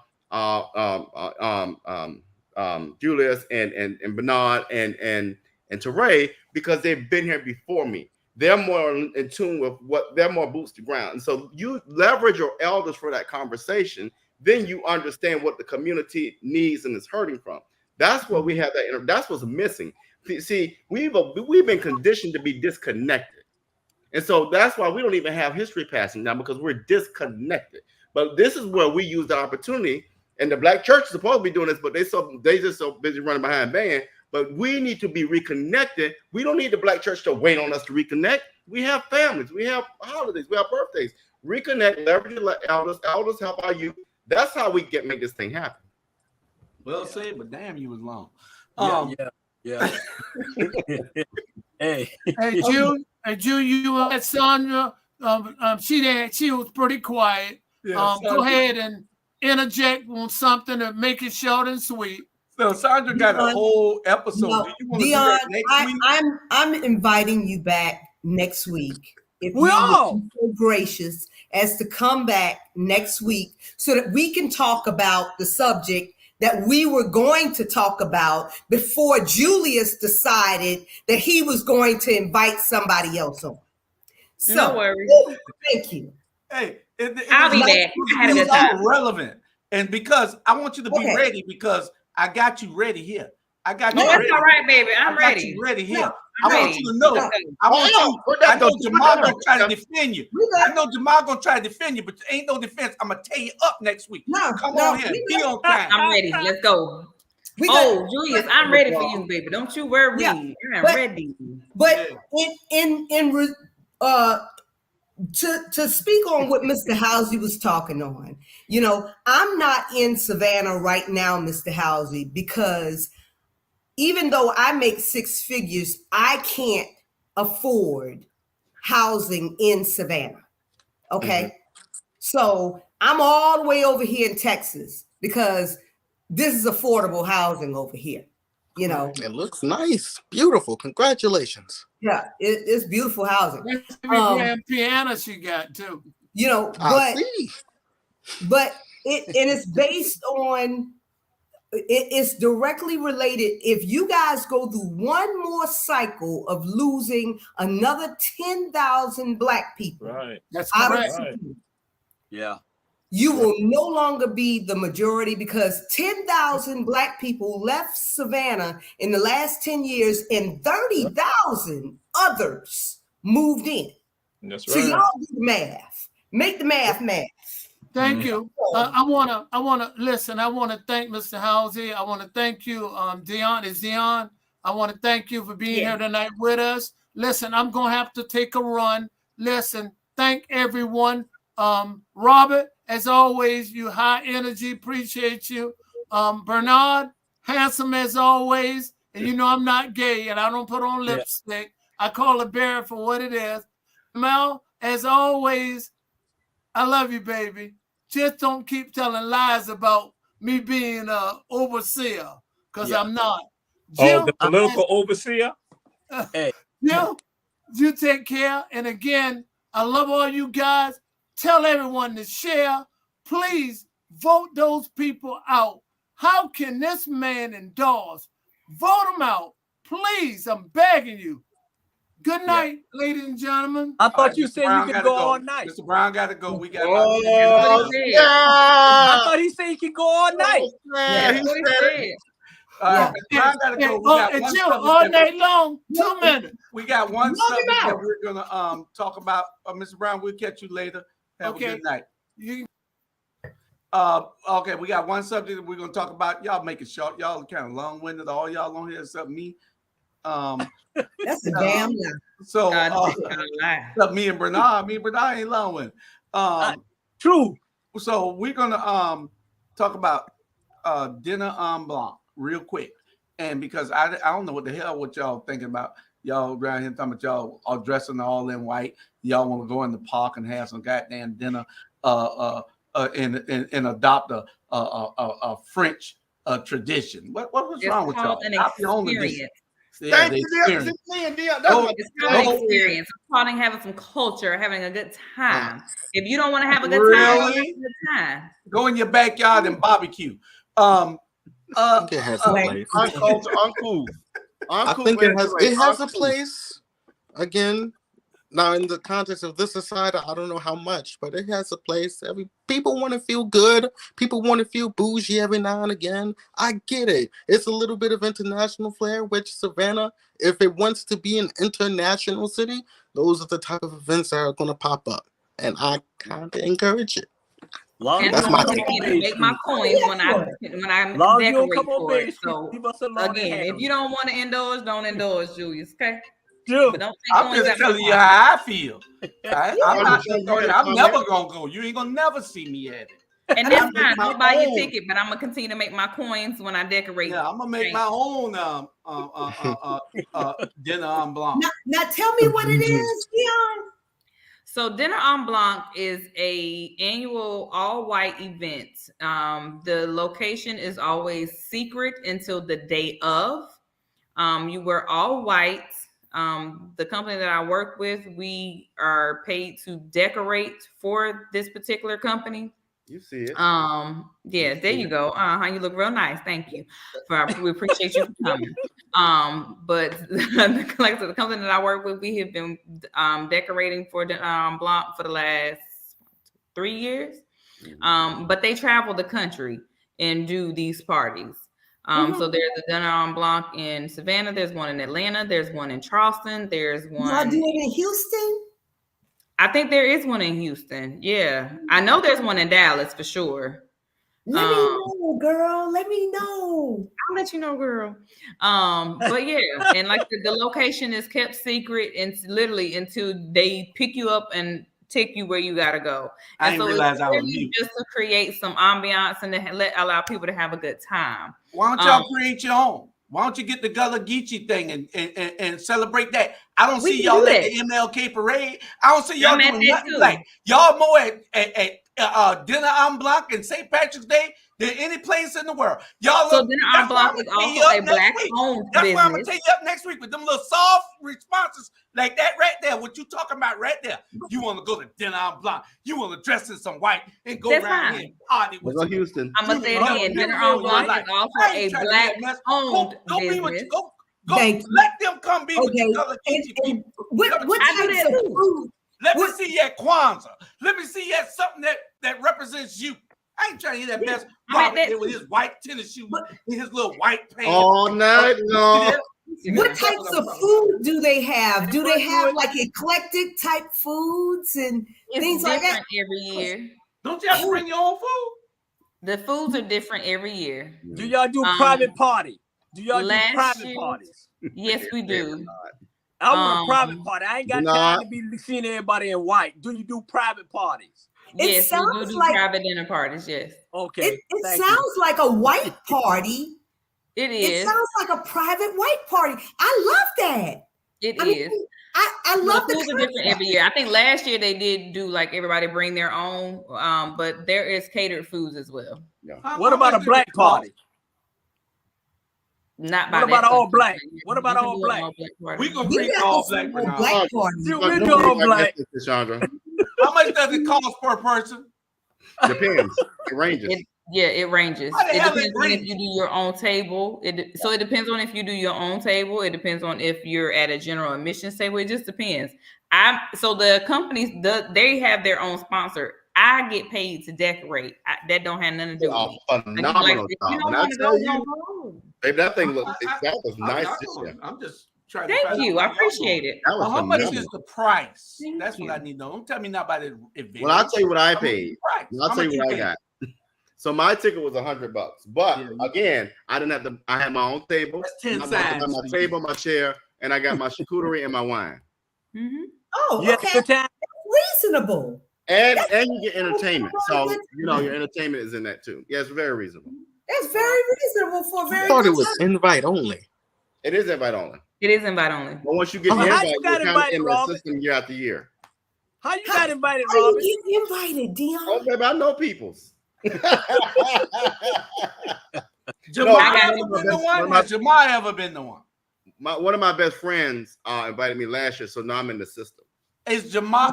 Julius, and Bernard, and Teray, because they've been here before me. They're more in tune with they're more boots to ground. And so you leverage your elders for that conversation, then you understand what the community needs and is hurting from. That's what we have that's what's missing. See, we've been conditioned to be disconnected. And so that's why we don't even have history passing now, because we're disconnected. But this is where we use the opportunity, and the Black church is supposed to be doing this, but they just so busy running behind band. But we need to be reconnected. We don't need the Black church to wait on us to reconnect. We have families, we have holidays, we have birthdays. Reconnect, leverage your elders help our youth. That's how we make this thing happen. Well said, but damn, you was long. Yeah. Hey, June, you let Sandra. She was pretty quiet. Go ahead and interject on something to make it short and sweet. So Sandra got a whole episode. No, Do you want to Dion, do that next week? I'm inviting you back next week. If you Well, would be so gracious as to come back next week so that we can talk about the subject that we were going to talk about before Julius decided that he was going to invite somebody else on. So, no worries. Thank you. Hey, I'll be back. I had a good time. all relevant, and because I want you to be ready, because I got you ready here. I got you No, ready. that's all right, baby. I'm I got ready. you ready here. No, I ready. want you to know. I know Jamal gonna try to defend you. I know Jamal gonna try to defend you, but there ain't no defense. I'm gonna tell you up next week. Come on here. Be on time. I'm ready. Let's go. Julius, I'm ready for you, baby. Don't you worry. Yeah, I'm ready. But to speak on what Mr. Housey was talking on, I'm not in Savannah right now, Mr. Housey, because even though I make 6 figures, I can't afford housing in Savannah. Okay. So I'm all the way over here in Texas because this is affordable housing over here. You know, it looks nice, beautiful. Congratulations. Yeah, it's beautiful housing. That's the grand piano she got too. You know, I see. But it's based on. It's directly related. If you guys go through one more cycle of losing another 10,000 Black people, Right? That's out of correct. Savannah, Yeah. you will no longer be the majority because 10,000 Black people left Savannah in the last 10 years and 30,000 others moved in. That's So right. y'all do the math. Make the math. Thank you. I wanna listen. I wanna thank Mr. Halsey. I wanna thank you, Dion. Is Dion? I wanna thank you for being here tonight with us. Listen, I'm gonna have to take a run. Listen, thank everyone. Robert, as always, you high energy. Appreciate you. Bernard, handsome as always. And you know I'm not gay and I don't put on lipstick. I call it Barry for what it is. Mel, as always, I love you, baby. Just don't keep telling lies about me being an overseer, because I'm not. Jill, the political overseer? Jill, you take care. And again, I love all you guys. Tell everyone to share. Please vote those people out. How can this man endorse? Vote him out. Please, I'm begging you. Good night, ladies and gentlemen. I thought you said you could go all night. Mr. Brown got to go. We got I thought he said he could go all night. Brown got to go. We got one Jill, all night long, 2 minutes. We got one subject that we're gonna talk about. Mr. Brown, we'll catch you later. Have a good night. Okay, we got one subject that we're gonna talk about. Y'all make it short. Y'all kind of long-winded. All y'all on here except me. That's a damn lie. So except me and Bernard. Me and Bernard ain't long-winded. True. So we're gonna talk about dinner en blanc real quick, and because I don't know what the hell what y'all thinking about. Y'all around here talking about y'all all dressing all in white. Y'all want to go in the park and have some goddamn dinner, and adopt a French tradition. What's wrong with y'all? An experience. Yeah, the experience. It's called an experience. It's called having some culture, having a good time. If you don't want to have a good time, don't have a good time. Go in your backyard and barbecue. It has a place. Uncool. I think it has a place. Again, now in the context of this society, I don't know how much, but it has a place. People want to feel good. People want to feel bougie every now and again. I get it. It's a little bit of international flair, which Savannah, if it wants to be an international city, those are the type of events that are going to pop up, and I kind of encourage it. That's my take. Make my coins when I decorate for it. So again, if you don't want to indulge, don't indulge, Julius. Okay. But I'm just telling you how I feel. I'm never gonna go. You ain't gonna never see me at it. And that's fine. I'll buy your ticket, but I'm gonna continue to make my coins when I decorate. Yeah, I'm gonna make my own dinner en blanc. Now tell me what it is, Dion. So Dinner en Blanc is a annual all-white event. The location is always secret until the day of. You wear all white. The company that I work with, we are paid to decorate for this particular company. You see it. Yeah, there you go. You look real nice. Thank you. We appreciate you coming. But like I said, the company that I work with, we have been decorating for the Blanc for the last 3 years. But they travel the country and do these parties. So there's a dinner en Blanc in Savannah. There's one in Atlanta. There's one in Charleston. There's one. Y'all do it in Houston? I think there is one in Houston. Yeah, I know there's one in Dallas for sure. Let me know, girl. Let me know. I'll let you know, girl. But yeah, and like the location is kept secret and literally until they pick you up and take you where you gotta go. I didn't realize I was mute. Just to create some ambiance and to allow people to have a good time. Why don't y'all create your own? Why don't you get the Gullah Geechee thing and celebrate that? I don't see y'all at the MLK parade. I don't see y'all doing nothing like y'all more at dinner en Blanc and St. Patrick's Day than any place in the world. Y'all So look. Dinner That's on why Blanc I'm is gonna tell you also up a next black week. owned That's why I'm gonna business. tell you up next week with them little soft responses like that right there. What you talking about right there? You want to go to Dinner on Blanc? You want to dress in some white and go That's around fine. here and party with Go some Houston. I'm gonna say it never again. been Dinner with on in your Blanc life. is also I ain't a trying to be black a mess. owned Go be with business. you. Go Thank you. let them come be with Okay. the color Geechee And people. what I do types that of too. food? Let me What- see you at Kwanzaa. Let me see you at something that represents you. I ain't trying to hear that mess. I mean, Robert there with his white tennis shoes and his little white pants. All night long. What types of food do they have? Do they have like eclectic type foods and things It's like that? different every year. Don't you have to bring your own food? The foods are different every year. Do y'all do private party? Do y'all do last private year- parties? Yes, we do. I want a private party. I ain't got Nah. time to be seeing everybody in white. Do you do private parties? It Yes, we sounds do like private dinner parties. Yes, Okay. it thank sounds you. like a white party. it It is. sounds like a private white party. I love that. It I is. mean, I The love the foods are different concept. every year. I think last year they did do like everybody bring their own, but there is catered foods as well. What about a black party? Not by What about that all much. black? What We about can all do an black? party. We gonna We bring got all the black full now. black party. We do all black. Chandra. How much does it cost per person? Depends. It ranges. It ranges. Why the It hell depends it on if ranges? you do your own table. So it depends on if you do your own table. It depends on if you're at a general admissions table. It just depends. So the companies, they have their own sponsor. I get paid to decorate. That don't have nothing to do with me. Phenomenal If job. you don't And I want to tell go, you, don't go. babe, that thing was nice. I'm just trying to Thank find you. out I how y'all appreciate doing. it. That was How much phenomenal. is the price? Thank That's what you. I need to know. Don't tell me not about the event. Well, I'll tell you what I How much is paid. the price? I'll How tell much you what I paid? got. So my ticket was $100, but Yeah. again, I didn't have to. I had my own table. That's 10 I got signs. my table, my chair, and I got my charcuterie and my wine. Mhm. Oh, You had a okay. good time? Reasonable. And you get entertainment. So your entertainment is in that too. Yeah, it's very reasonable. That's very reasonable for a I very thought good it was time. invite only. It is invite only. It is invite only. But once you get the How invite, you you're got kind of invited, in the Robert? system year after year. How you got invited, How Robert? you get invited, Dion? Oh, baby, I know peoples. Jamal I got ever been the one one? of my- Has Jamal ever been the one? One of my best friends invited me last year, so now I'm in the system. Is Jamal?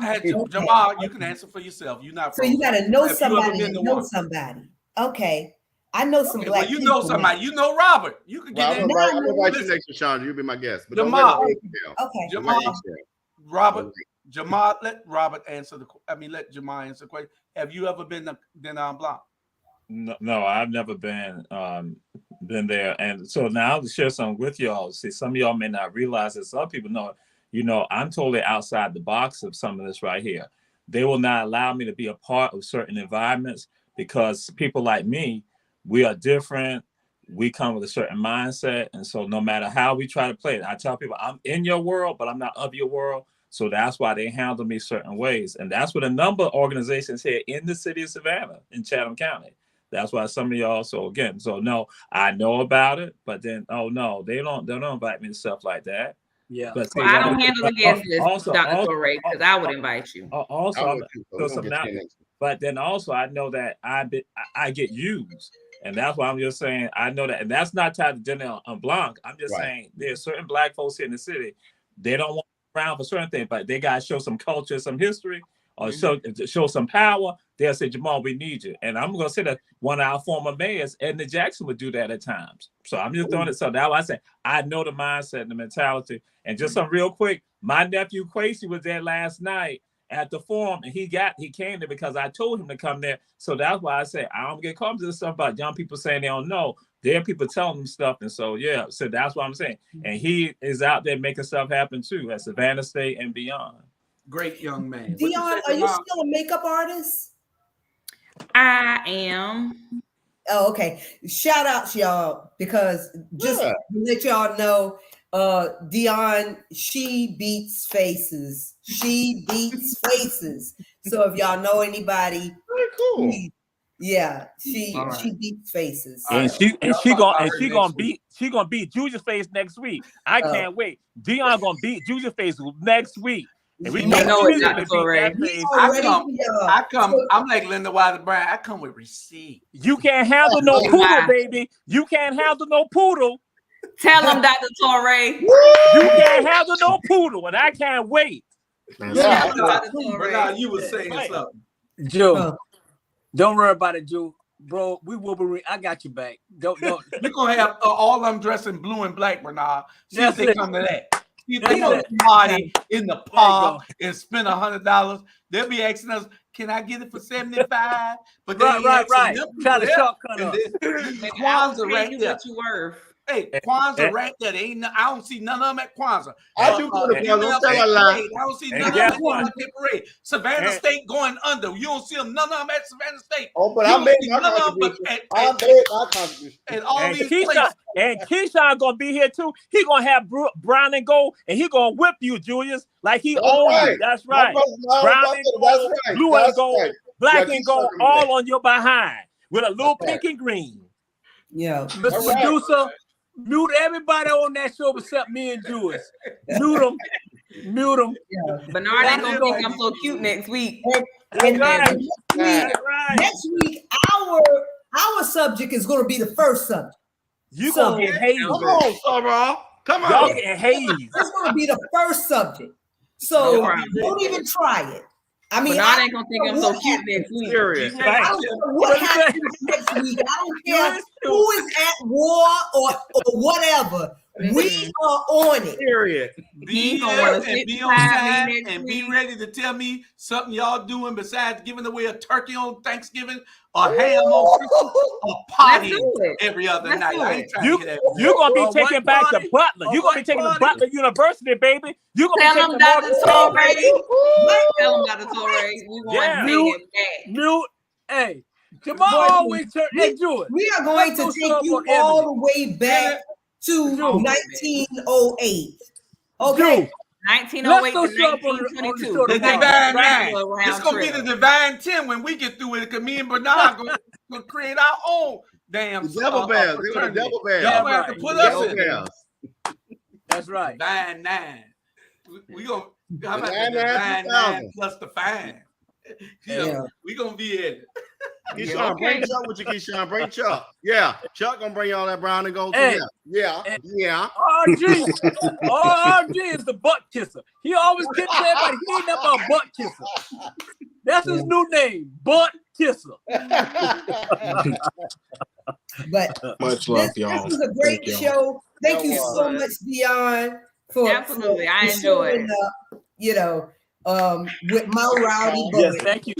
Jamal, you can answer for yourself. You're not. So you got to know Have you ever somebody been that the knows one? somebody. Okay. I know some Okay, black well, you people know somebody. You know Robert. You can get Well, that. I'm gonna invite you next to Chandra. You'll be my guest. But Jamal. don't let me Okay. Jamal. Robert. Jamal, let Robert answer let Jamal answer the question. Have you ever been on Blanc? No, I've never been there. And so now to share something with y'all. See, some of y'all may not realize that some people know, I'm totally outside the box of some of this right here. They will not allow me to be a part of certain environments because people like me, we are different. We come with a certain mindset. And so no matter how we try to play it, I tell people I'm in your world, but I'm not of your world. So that's why they handle me certain ways. And that's what a number of organizations here in the city of Savannah, in Chatham County. That's why some of y'all, no, I know about it, but then, oh no, they don't invite me to stuff like that. Yeah. But Well, I don't handle the guest list, Dr. Torrey, because I would invite you. But then also I know that I get used. And that's why I'm just saying, I know that, and that's not tied to Dinner on Blanc. I'm just saying there's certain black folks here in the city, they don't want around for certain things, but they got to show some culture, some history, or show some power. They'll say, Jamal, we need you. And I'm going to say that one of our former mayors, Edna Jackson, would do that at times. So I'm just throwing it. So now I say, I know the mindset and the mentality. And just some real quick, my nephew Quasi was there last night at the forum, and he came there because I told him to come there. So that's why I say I don't get caught up in stuff about young people saying they don't know. There are people telling them stuff, and so so that's what I'm saying. And he is out there making stuff happen too at Savannah State and beyond. Great young man. Dion, are you still a makeup artist? I am. Oh, okay. Shout out to y'all because just to let y'all know, Dion, she beats faces. She beats faces. So if y'all know anybody, very cool. She beats faces. And she gonna beat Juju's face next week. I can't wait. Dion gonna beat Juju's face next week. And we Next know week, it's gonna beat that we page. are ready for y'all. I'm like Linda Wilder Brown. I come with receipt. You can't handle no poodle, baby. You can't handle no poodle. Tell them, Dr. Torre. You can't handle no poodle, and I can't wait. Yeah, but now you were saying something. Joe, don't worry about it, Joe. Bro, we Wolverine. I got you back. Don't. We're gonna have all them dressed in blue and black, Bernard. See if they come to that. See if they That's go to party in the park and spend $100. They'll be asking us, "Can I get it for 75?" But they right. Try to shortcut up. Kwanzaa right there. What you worth? Hey, Kwanzaa right there. They ain't. I don't see none of them at Kwanzaa. I do go to Kwanzaa. Tell a lie. I don't see none of them at Kwanzaa parade. Savannah State going under. You don't see them. None of them at Savannah State. Oh, but I made my contribution. I made my contribution. And all And these Keyshawn gonna be here too. He gonna have brown and gold, and he gonna whip you, Julius, like he owns you. That's right. Brown and gold, blue and gold, black and gold, all on your behind with a little pink and green. Yeah, Mr. Producer, mute everybody on that show except me and Julius. Mute them. Yeah. Bernard ain't gonna think I'm so cute next week. And next week, our subject is going to be the first subject. You gonna get hazed. Come on, Sarah. Come on. Y'all getting hazed. It's going to be the first subject. So don't even try it. I mean, Bernard ain't gonna think I'm so cute next week. I don't care what happens next week. I don't care who is at war or whatever. We are on it. Period. Be here and be on time and be ready to tell me something y'all doing besides giving away a turkey on Thanksgiving or ham on Christmas or party every other night. I ain't trying to hear that. You're gonna be taking back to Butler. You're gonna be taking to Butler University, baby. You're gonna Tell be them, taking Dr. Torre. Tell them, Dr. Torre. We want mute. Hey, Jamal always turn into it. We are going to take you all the way back to 1908. Okay. 1908 to 1922. The Divine 9. It's going to be the Divine 10 when we get through with it, because me and Bernard going to create our own damn Devil Bells. They're going to Devil Bells. Y'all have to put us in. That's right. Divine 9. We going to, how about the Divine 9 plus the fine? We going to be in it. Keyshawn, bring Chuck with you, Keyshawn. Bring Chuck. Yeah, Chuck gonna bring all that brown and gold too. Yeah. RG is the butt kisser. He always kisses everybody. He ain't never a butt kisser. That's his new name, butt kisser. But much love, y'all. This was a great show. Thank you so much, Dion, for absolutely. I enjoyed it. With my rowdy boy. Yes, thank you.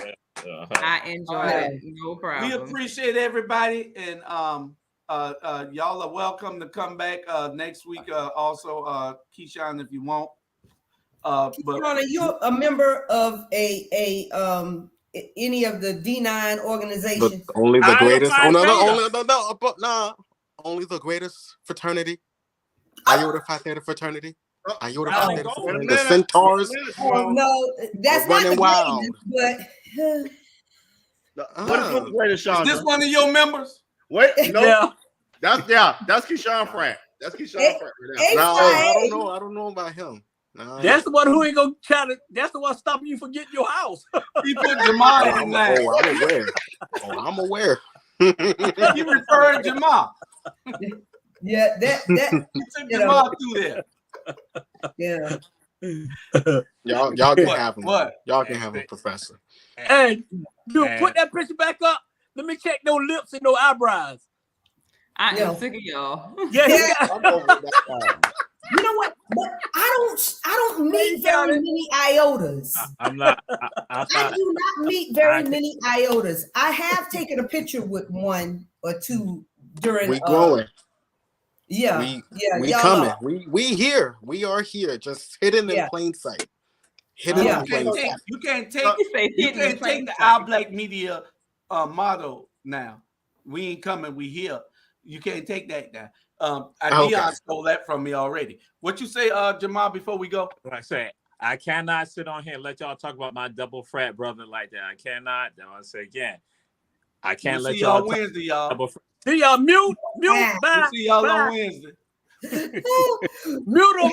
I enjoyed it. No problem. We appreciate everybody, and y'all are welcome to come back next week. Also, Keyshawn, if you want. But Keyshawn, are you a member of any of the D9 organizations? Only the greatest. Only the greatest fraternity. Iota Phi Theta fraternity. Iota Phi Theta fraternity. The Centaurs. Oh no, that's not the wild. Greatest, What is the greatest, Sean? Is this one of your members? Wait, no. That's Keyshawn Pratt. That's Keyshawn Pratt. I don't know about him. No. That's the one who ain't gonna try to. That's the one stopping you from getting your house. He put Jamal in there. I'm aware. He referred Jamal. Yeah, that Jamal through there. Yeah. Y'all can have him. What? Y'all can have him, Professor. Hey, dude, put that picture back up. Let me check no lips and no eyebrows. I am sick of y'all. Yeah. You know what? But I don't meet very many iotas. I'm not. I do not meet very many iotas. I have taken a picture with one or two during. We growing. Yeah, we coming. We here. We are here. Just hidden in plain sight. Hidden in plain sight. You can't take the Our Black Media motto now. We ain't coming. We here. You can't take that now. Dion stole that from me already. What you say, Jamal? Before we go, I say I cannot sit on here and let y'all talk about my double frat brother like that. I cannot. I say again. I can't let y'all talk Wednesday, y'all. See y'all mute. Bye. See y'all on Wednesday. Mute them.